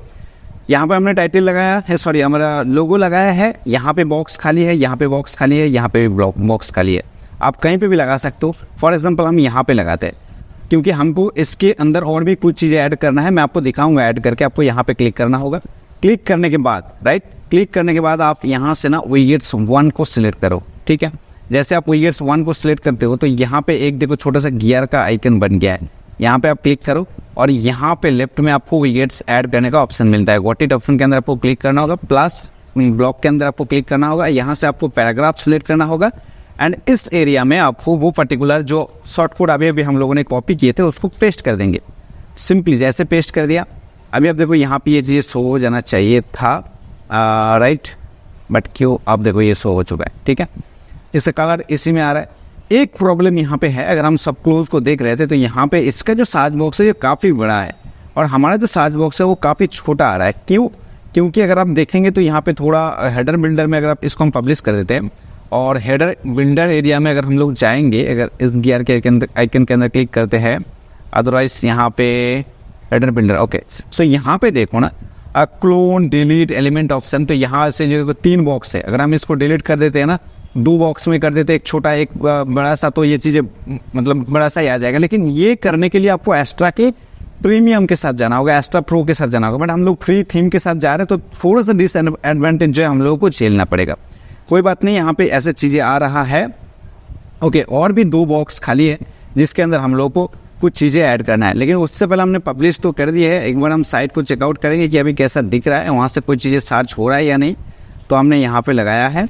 यहाँ पे हमने टाइटल लगाया है, सॉरी हमारा लोगो लगाया है, यहाँ पे बॉक्स खाली है, यहाँ पे बॉक्स खाली है, यहाँ पे भी बॉक्स खाली है। आप कहीं पे भी लगा सकते हो। फॉर एग्जांपल हम यहाँ पे लगाते हैं क्योंकि हमको इसके अंदर और भी कुछ चीज़ें ऐड करना है। मैं आपको दिखाऊंगा ऐड करके। आपको यहाँ पे क्लिक करना होगा। क्लिक करने के बाद क्लिक करने के बाद आप यहाँ से ना विजेट्स 1 को सिलेक्ट करो, ठीक है। जैसे आप विजेट्स 1 को सिलेक्ट करते हो तो यहाँ पे एक देखो छोटा सा गियर का आइकन बन गया है, यहाँ पे आप क्लिक करो और यहाँ पे लेफ्ट में आपको विजेट्स ऐड करने का ऑप्शन मिलता है। गॉट इट ऑप्शन के अंदर आपको क्लिक करना होगा, प्लस ब्लॉक के अंदर आपको क्लिक करना होगा। यहाँ से आपको पैराग्राफ सिलेक्ट करना होगा एंड इस एरिया में आपको वो पर्टिकुलर जो शॉर्ट कोड अभी हम लोगों ने कॉपी किए थे उसको पेस्ट कर देंगे। सिंपली जैसे पेस्ट कर दिया, अभी आप देखो यहाँ पे ये चीज़ शो हो जाना चाहिए था, राइट, बट क्यों आप देखो ये शो हो चुका है, ठीक है। इसका कलर इसी में आ रहा है। एक प्रॉब्लम यहाँ पे है, अगर हम सब क्लोज को देख रहे थे तो यहाँ पे इसका जो सर्च बॉक्स है ये काफ़ी बड़ा है और हमारा जो सर्च बॉक्स है वो काफ़ी छोटा आ रहा है। क्यों? क्योंकि अगर आप देखेंगे तो यहाँ पे थोड़ा हेडर बिल्डर में अगर आप इसको हम पब्लिश कर देते हैं और हेडर बिल्डर एरिया में अगर हम लोग जाएंगे, अगर इस गियर के आइकन के अंदर क्लिक करते हैं, अदरवाइज यहाँ पे हेडर बिल्डर, ओके। सो यहाँ पे देखो ना क्लोन डिलीट एलिमेंट ऑप्शन, तो यहाँ से जो 3 बॉक्स है, अगर हम इसको डिलीट कर देते हैं ना, 2 बॉक्स में कर देते हैं, एक छोटा एक बड़ा सा, तो ये चीज़ें मतलब बड़ा सा ही आ जाएगा। लेकिन ये करने के लिए आपको एक्स्ट्रा के प्रीमियम के साथ जाना होगा, एक्स्ट्रा प्रो के साथ जाना होगा। बट हम लोग फ्री थीम के साथ जा रहे हैं तो थोड़ा सा डिसएडवांटेज जो है हम लोगों को झेलना पड़ेगा। कोई बात नहीं, यहाँ पे ऐसे चीज़ें आ रहा है, ओके। और भी 2 बॉक्स खाली है जिसके अंदर हम लोग को कुछ चीज़ें ऐड करना है, लेकिन उससे पहले हमने पब्लिश तो कर दी है। एक बार हम साइट को चेकआउट करेंगे कि अभी कैसा दिख रहा है, वहाँ से कुछ चीज़ें सर्च हो रहा है या नहीं। तो हमने यहाँ पे लगाया है,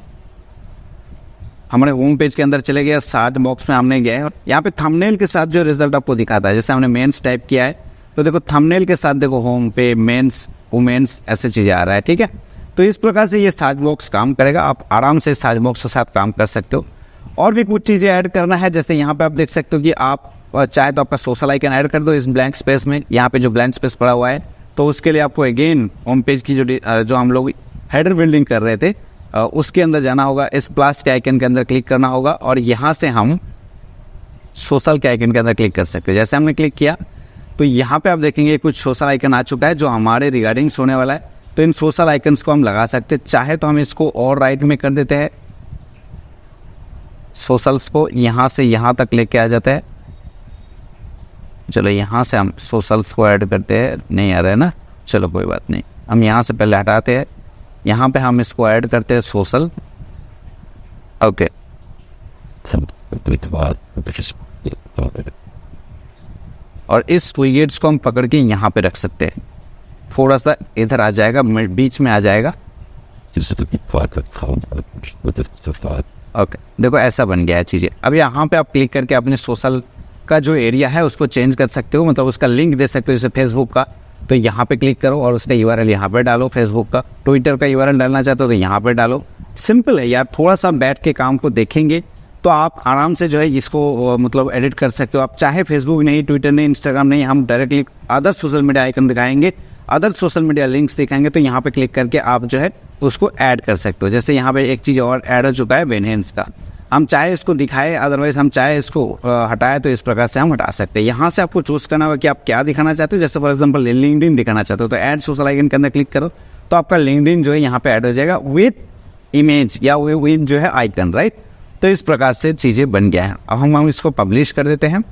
हमारे होम पेज के अंदर चले गए, सर्च बॉक्स में हमने गए, यहाँ पे थंबनेल के साथ जो रिजल्ट आपको दिखाता है, जैसे हमने मेंस टाइप किया है तो देखो थंबनेल के साथ देखो होम पे मेंस वुमेन्स ऐसे चीज़ें आ रहा है, ठीक है। तो इस प्रकार से ये सर्च बॉक्स काम करेगा। आप आराम से सर्च बॉक्स के साथ काम कर सकते हो। और भी कुछ चीज़ें ऐड करना है, जैसे यहाँ पे आप देख सकते हो कि आप चाहे तो आपका सोशल आइकन ऐड कर दो इस ब्लैंक स्पेस में। यहाँ पे जो ब्लैंक स्पेस पड़ा हुआ है तो उसके लिए आपको अगेन होम पेज की जो हम लोग हेडर बिल्डिंग कर रहे थे उसके अंदर जाना होगा, इस प्लस के आइकन के अंदर क्लिक करना होगा और यहाँ से हम सोशल के आइकन के अंदर क्लिक कर सकते हैं। जैसे हमने क्लिक किया तो यहाँ पे आप देखेंगे कुछ सोशल आइकन आ चुका है जो हमारे रिगार्डिंग्स होने वाला है। तो इन सोशल आइकन्स को हम लगा सकते हैं, चाहे तो हम इसको और राइट में कर देते हैं, सोशल्स को यहाँ से यहाँ तक लेके आ जाता है। चलो यहाँ से हम सोशल्स को ऐड करते हैं, नहीं आ रहा है ना, चलो कोई बात नहीं, हम यहाँ से पहले हटाते हैं, यहाँ पे हम इसको ऐड करते हैं सोशल, ओके। और इस विजेट्स को हम पकड़ के यहाँ पे रख सकते हैं, थोड़ा सा इधर आ जाएगा, बीच में आ जाएगा, ओके। देखो ऐसा बन गया है चीज़ें। अब यहाँ पे आप क्लिक करके अपने सोशल का जो एरिया है उसको चेंज कर सकते हो, मतलब उसका लिंक दे सकते हो, जैसे फेसबुक का, तो यहाँ पे क्लिक करो और उसका यूआरएल यहाँ पे डालो फेसबुक का। ट्विटर का यूआरएल डालना चाहते हो तो यहाँ पे डालो। सिंपल है यार, थोड़ा सा बैठ के काम को देखेंगे तो आप आराम से जो है इसको मतलब एडिट कर सकते हो। आप चाहे फेसबुक नहीं, ट्विटर नहीं, इंस्टाग्राम नहीं, हम directly other social media icon दिखाएंगे, अदर सोशल मीडिया लिंक्स दिखाएंगे, तो यहाँ पे क्लिक करके आप जो है उसको ऐड कर सकते हो। जैसे यहाँ पे एक चीज़ और ऐड हो चुका है बेनहेंस का, हम चाहे इसको दिखाए, अदरवाइज हम चाहे इसको हटाए, तो इस प्रकार से हम हटा सकते हैं। यहाँ से आपको चूज करना होगा कि आप क्या दिखाना चाहते हो। जैसे फॉर एग्जांपल लिंक्डइन दिखाना चाहते हो तो ऐड सोशल आइकन के अंदर क्लिक करो तो आपका लिंक्डइन जो है यहाँ पे ऐड हो जाएगा विथ इमेज या विथ जो है आइकन, राइट। तो इस प्रकार से चीज़ें बन गया है। अब हम इसको पब्लिश कर देते हैं।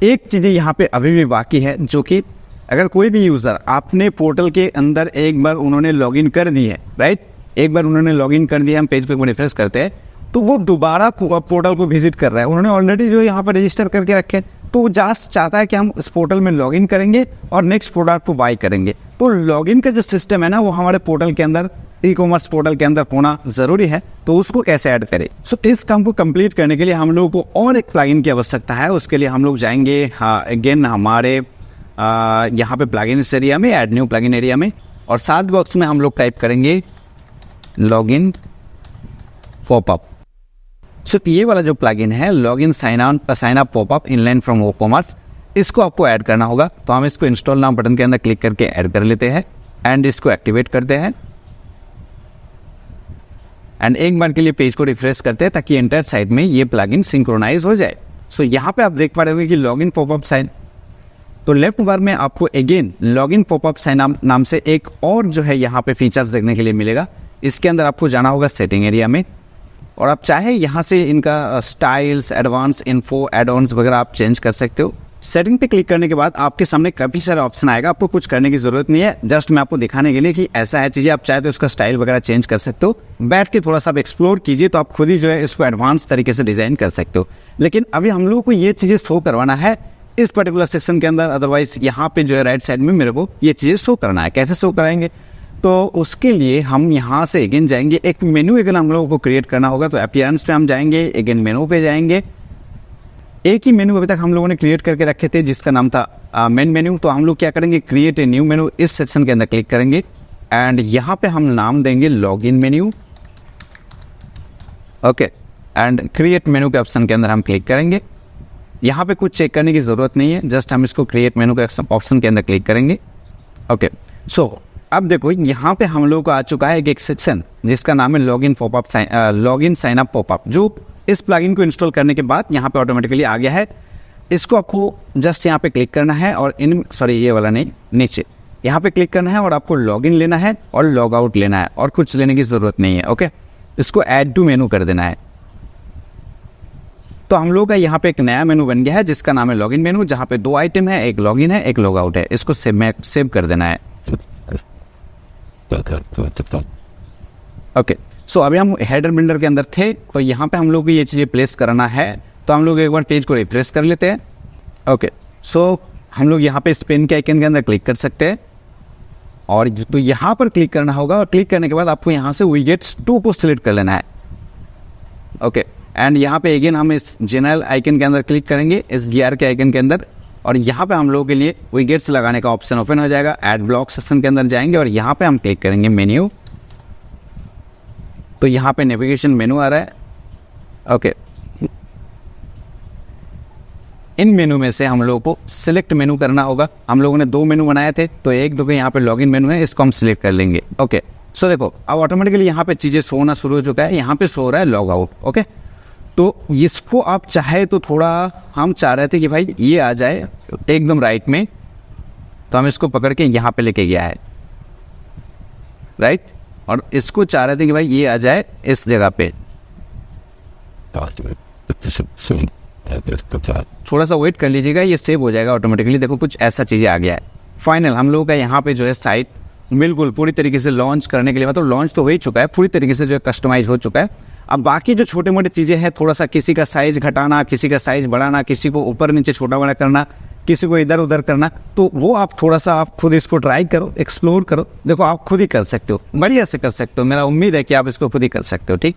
एक चीज़ यहाँ पे अभी भी बाकी है, जो कि अगर कोई भी यूज़र आपने पोर्टल के अंदर एक बार उन्होंने लॉगिन कर दी है, राइट, एक बार उन्होंने लॉगिन कर दिया, हम पेज को रिफ्रेश करते हैं तो वो दोबारा पोर्टल को विजिट कर रहा है, उन्होंने ऑलरेडी जो यहाँ पर रजिस्टर करके रखे हैं, तो वो जस्ट चाहता है कि हम इस पोर्टल में लॉगिन करेंगे और नेक्स्ट प्रोडक्ट को बाय करेंगे। तो लॉगिन का जो सिस्टम है ना, वो हमारे पोर्टल के अंदर, ई कॉमर्स पोर्टल के अंदर होना ज़रूरी है। तो उसको कैसे ऐड करें? इस काम को कंप्लीट करने के लिए हम लोगों को और एक प्लगइन की आवश्यकता है। उसके लिए हम लोग जाएंगे अगेन हमारे यहाँ पे प्लगइन्स एरिया में, ऐड न्यू प्लगइन एरिया में, और सर्च बॉक्स में हम लोग टाइप करेंगे लॉगिन पॉपअप। ये वाला जो प्लगइन है login sign up popup inline from WooCommerce, इसको आपको ऐड करना होगा। तो हम इसको इंस्टॉल नाउ बटन के अंदर क्लिक करके ऐड कर लेते हैं एंड इसको एक्टिवेट करते हैं एंड एक बार के लिए पेज को रिफ्रेश करते हैं ताकि एंटायर साइट में ये प्लगइन सिंक्रोनाइज हो जाए। यहाँ पे आप देख पा रहे होंगे कि लॉगिन पॉपअप साइन, तो लेफ्ट बार में आपको अगेन लॉगिन पॉपअप साइन नाम से एक और जो है यहाँ पे फीचर्स देखने के लिए मिलेगा। इसके अंदर आपको जाना होगा सेटिंग एरिया में, और आप चाहे यहाँ से इनका styles, advance info, add ons वगैरह आप चेंज कर सकते हो। सेटिंग पे क्लिक करने के बाद आपके सामने काफ़ी सारे ऑप्शन आएगा, आपको कुछ करने की ज़रूरत नहीं है, जस्ट मैं आपको दिखाने के लिए कि ऐसा है चीज़ें। आप चाहे तो उसका स्टाइल वगैरह चेंज कर सकते हो, बैठ के थोड़ा सा आप एक्सप्लोर कीजिए तो आप खुद ही जो है इसको एडवांस तरीके से डिज़ाइन कर सकते हो। लेकिन अभी हम लोगों को ये चीज़ें शो करवाना है इस पर्टिकुलर सेक्शन के अंदर, अदरवाइज यहाँ पे जो है राइट साइड में मेरे को ये चीज़ें शो करना है। कैसे शो कराएंगे? तो उसके लिए हम यहाँ से अगेन जाएंगे, एक मेनू अगेन हम लोगों को क्रिएट करना होगा। तो अपीयरेंस पे हम जाएंगे, अगेन मेनू पे जाएंगे। एक ही मेनू अभी तक हम लोगों ने क्रिएट करके रखे थे जिसका नाम था मेन मेन्यू। तो हम लोग क्या करेंगे, क्रिएट ए न्यू मेनू, इस सेक्शन के अंदर क्लिक करेंगे एंड यहाँ पे हम नाम देंगे login menu, okay. And create मेनू के ऑप्शन के अंदर हम क्लिक करेंगे। यहाँ पे कुछ चेक करने की ज़रूरत नहीं है, जस्ट हम इसको क्रिएट मेनू के ऑप्शन के अंदर क्लिक करेंगे, ओके। अब देखो यहाँ पे हम लोग को आ चुका है एक सेक्शन जिसका नाम है लॉगिन साइन अप पॉपअप, जो इस प्लगइन को इंस्टॉल करने के बाद यहाँ पे ऑटोमेटिकली आ गया है। इसको आपको जस्ट यहाँ पे क्लिक करना है और ये वाला नहीं, नीचे यहाँ पे क्लिक करना है और आपको लॉगिन लेना है और लॉग आउट लेना है, और कुछ लेने की ज़रूरत नहीं है, ओके। इसको ऐड टू मेनू कर देना है। तो हम लोग का यहाँ पे एक नया मेनू बन गया है जिसका नाम है लॉगिन मेनू, जहाँ पे 2 आइटम है, एक लॉगिन है, एक लॉग आउट है। इसको सेव कर देना है, ओके। अभी हम हेडर बिल्डर के अंदर थे, तो यहाँ पे हम लोग को ये चीज़ें प्लेस करना है। तो हम लोग एक बार पेज को रिफ्रेश कर लेते हैं, ओके। हम लोग यहाँ पे स्पेन के आइकन के अंदर क्लिक कर सकते हैं और तो यहाँ पर क्लिक करना होगा, और क्लिक करने के बाद आपको यहाँ से विजेट्स 2 को सिलेक्ट कर लेना है, ओके। एंड यहाँ पे अगेन हम इस जनरल आइकन के अंदर क्लिक करेंगे, इस गियर के आइकन के अंदर, और यहाँ पे हम लोगों के लिए विजेट्स लगाने का ऑप्शन ओपन हो जाएगा। ऐड ब्लॉक सेक्शन के अंदर जाएंगे और यहाँ पे हम क्लिक करेंगे मेन्यू। तो यहाँ पे नेविगेशन मेनू आ रहा है, ओके। इन मेनू में से हम लोगों को सिलेक्ट मेनू करना होगा। हम लोगों ने 2 मेनू बनाए थे, तो एक दो के यहाँ पे लॉगिन मेनू है, इसको हम सिलेक्ट कर लेंगे, ओके। देखो अब ऑटोमेटिकली यहाँ पे चीज़ें शो होना शुरू हो चुका है। यहाँ पे शो हो रहा है लॉग आउट, ओके। तो इसको आप चाहे तो थोड़ा, हम चाह रहे थे कि भाई ये आ जाए एकदम राइट में, तो हम इसको पकड़ के यहाँ पे लेके गया है, राइट। और इसको चाह रहे थे कि भाई ये आ जाए इस जगह पे। थोड़ा सा वेट कर लीजिएगा, ये सेव हो जाएगा ऑटोमेटिकली। देखो कुछ ऐसा चीज़ें आ गया है। फाइनल हम लोगों का यहाँ पे जो है साइट बिल्कुल पूरी तरीके से लॉन्च करने के लिए, मतलब लॉन्च तो हो ही चुका है, पूरी तरीके से जो है कस्टमाइज हो चुका है। अब बाकी जो छोटे मोटे चीज़ें हैं, थोड़ा सा किसी का साइज़ घटाना, किसी का साइज़ बढ़ाना, किसी को ऊपर नीचे छोटा बड़ा करना, किसी को इधर उधर करना, तो वो आप थोड़ा सा आप खुद इसको ट्राई करो, एक्सप्लोर करो। देखो आप खुद ही कर सकते हो, बढ़िया से कर सकते हो। मेरा उम्मीद है कि आप इसको खुद ही कर सकते हो, ठीक।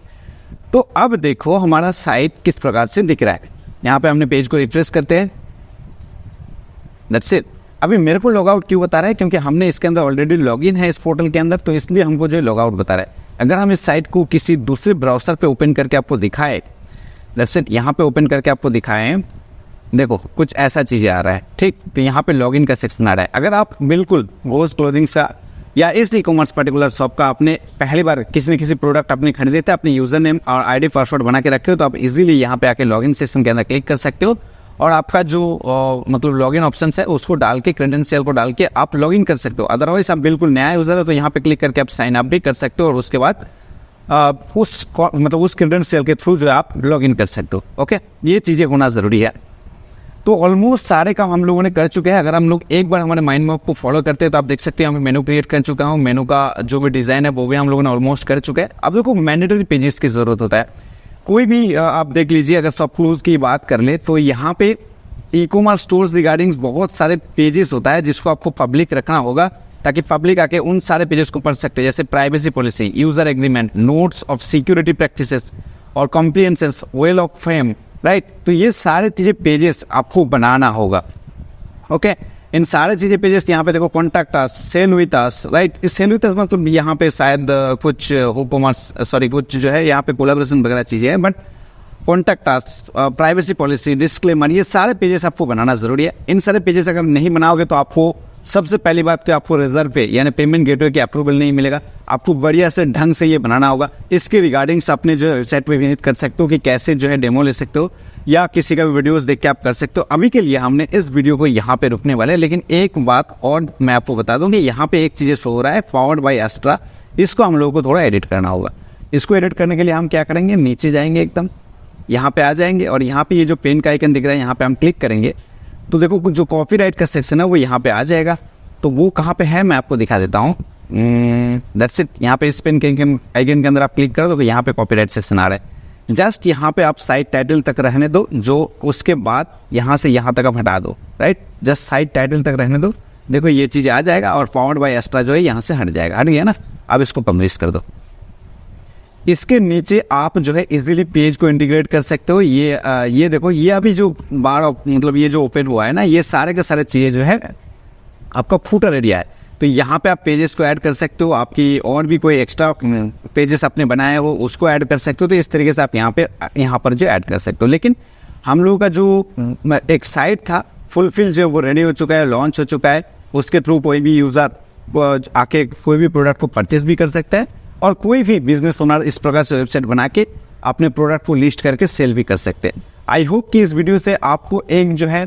तो अब देखो हमारा साइट किस प्रकार से दिख रहा है। यहाँ पे हमने पेज को रिफ्रेश करते हैं, दैट्स इट। अभी मेरे को लॉग आउट क्यों बता रहा है, क्योंकि हमने इसके अंदर ऑलरेडी लॉगिन है इस पोर्टल के अंदर, तो इसलिए हमको जो लॉग आउट बता रहा है। अगर हम इस साइट को किसी दूसरे ब्राउज़र पे ओपन करके आपको दिखाए, दैट्स इट, यहाँ पे ओपन करके आपको दिखाएं, देखो कुछ ऐसा चीज़ें आ रहा है, ठीक। तो यहाँ पे लॉगिन का सेक्शन आ रहा है। अगर आप बिल्कुल घोष क्लोथिंग्स का या इस ई कॉमर्स पर्टिकुलर शॉप का आपने पहली बार किसी न किसी प्रोडक्ट अपने खरीदे थे, अपने यूज़र नेम और आईडी पासवर्ड बना के रखे हो, तो आप इजीली यहाँ पे आके लॉगिन सेक्शन के अंदर क्लिक कर सकते हो और आपका जो मतलब लॉगिन ऑप्शन है उसको डाल के, क्रेडेंशियल को डाल के आप लॉगिन कर सकते हो। अदरवाइज आप बिल्कुल नया यूज़र है तो यहाँ पे क्लिक करके आप साइन अप भी कर सकते हो और उसके बाद उस क्रेडेंशियल के थ्रू जो है आप लॉगिन कर सकते हो। ओके, ये चीज़ें होना ज़रूरी है। तो ऑलमोस्ट सारे काम हम लोगों ने कर चुके हैं। अगर हम लोग एक बार हमारे माइंड मैप को फॉलो करते हैं तो आप देख सकते हैं हमें मेनू क्रिएट कर चुका हूँ, मेनू का जो भी डिज़ाइन है वो भी हम लोगों ने ऑलमोस्ट कर चुके हैं। अब देखो मैंडेटरी पेजेस की ज़रूरत होता है। कोई भी आप देख लीजिए, अगर सब क्लोज की बात कर ले तो यहाँ पे ई कॉमर्स स्टोर्स रिगार्डिंग बहुत सारे पेजेस होता है जिसको आपको पब्लिक रखना होगा ताकि पब्लिक आके उन सारे पेजेस को पढ़ सकते हैं, जैसे privacy policy, user agreement, notes of security practices और कॉम्प्रिहेंसेस, वेल ऑफ फेम, राइट। तो ये सारे चीज़ें पेजेस आपको बनाना होगा। ओके, इन सारे चीज़ें पेजेस यहाँ पे देखो, contact us, sell with us, right. इस सेल विद अस मतलब यहाँ पे शायद कुछ कुछ जो है यहाँ पे कोलैबोरेशन वगैरह चीज़ें हैं, but contact us, privacy policy, disclaimer, ये सारे पेजेस आपको बनाना ज़रूरी है। इन सारे पेजेस अगर नहीं बनाओगे तो आपको सबसे पहली बात तो आपको रिजर्व पे यानी पेमेंट गेटवे की अप्रूवल नहीं मिलेगा। आपको बढ़िया से ढंग से ये बनाना होगा। इसके रिगार्डिंग्स अपने जो वेबसाइट पे विजिट कर सकते हो कि कैसे जो है डेमो ले सकते हो या किसी का भी वीडियोस देख के आप कर सकते हो। अभी के लिए हमने इस वीडियो को यहाँ पे रुकने वाले हैं, लेकिन एक बात और मैं आपको बता दूँ कि यहाँ पे एक चीज़ें शो हो रहा है, पावर्ड बाय एस्ट्रा। इसको हम लोगों को थोड़ा एडिट करना होगा। इसको एडिट करने के लिए हम क्या करेंगे, नीचे जाएंगे, एकदम यहाँ पे आ जाएंगे और यहाँ पे ये जो पेन का आइकन दिख रहा है यहाँ पे हम क्लिक करेंगे तो देखो जो कॉपीराइट का सेक्शन है वो यहाँ पे आ जाएगा। तो वो कहाँ पे है मैं आपको दिखा देता हूँ। That's it. यहाँ पे इस पेन के आइकन के अंदर आप क्लिक कर दो तो यहाँ पे कॉपीराइट सेक्शन आ रहा है। जस्ट यहाँ पे आप साइट टाइटल तक रहने दो, जो उसके बाद यहाँ से यहाँ तक आप हटा दो, राइट। जस्ट साइट टाइटल तक रहने दो। देखो ये चीज़ आ जाएगा और पावर्ड बाय एस्ट्रा जो है यहाँ से हट जाएगा, हट गया ना। अब इसको पब्लिश कर दो। इसके नीचे आप जो है इजीली पेज को इंटीग्रेट कर सकते हो। ये देखो, ये अभी जो बार मतलब ये जो ओपन हुआ है ना, ये सारे के सारे चीज़ें जो है आपका फूटर एरिया है। तो यहाँ पे आप पेजेस को ऐड कर सकते हो। आपकी और भी कोई एक्स्ट्रा पेजेस आपने बनाए हो उसको ऐड कर सकते हो। तो इस तरीके से आप यहाँ पर जो ऐड कर सकते हो। लेकिन हम लोगों का जो एक साइट था फुलफिल जो वो रेडी हो चुका है, लॉन्च हो चुका है। उसके थ्रू कोई भी यूज़र आके कोई भी प्रोडक्ट को परचेज भी कर सकता है और कोई भी बिजनेस ओनर इस प्रकार से वेबसाइट बना के अपने प्रोडक्ट को लिस्ट करके सेल भी कर सकते हैं। आई होप कि इस वीडियो से आपको एक जो है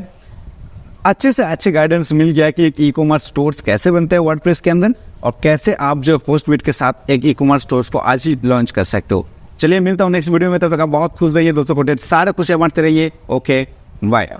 अच्छे से अच्छे गाइडेंस मिल गया कि एक ई कॉमर्स स्टोर्स कैसे बनते हैं वर्डप्रेस के अंदर और कैसे आप जो पोस्टबिट के साथ एक ई कॉमर्स स्टोर्स को आज ही लॉन्च कर सकते हो। चलिए मिलता हूँ नेक्स्ट वीडियो में, तब तक आप बहुत खुश रहिए, दोस्तों को सारे खुशियाँ बांटते रहिए। Okay, bye.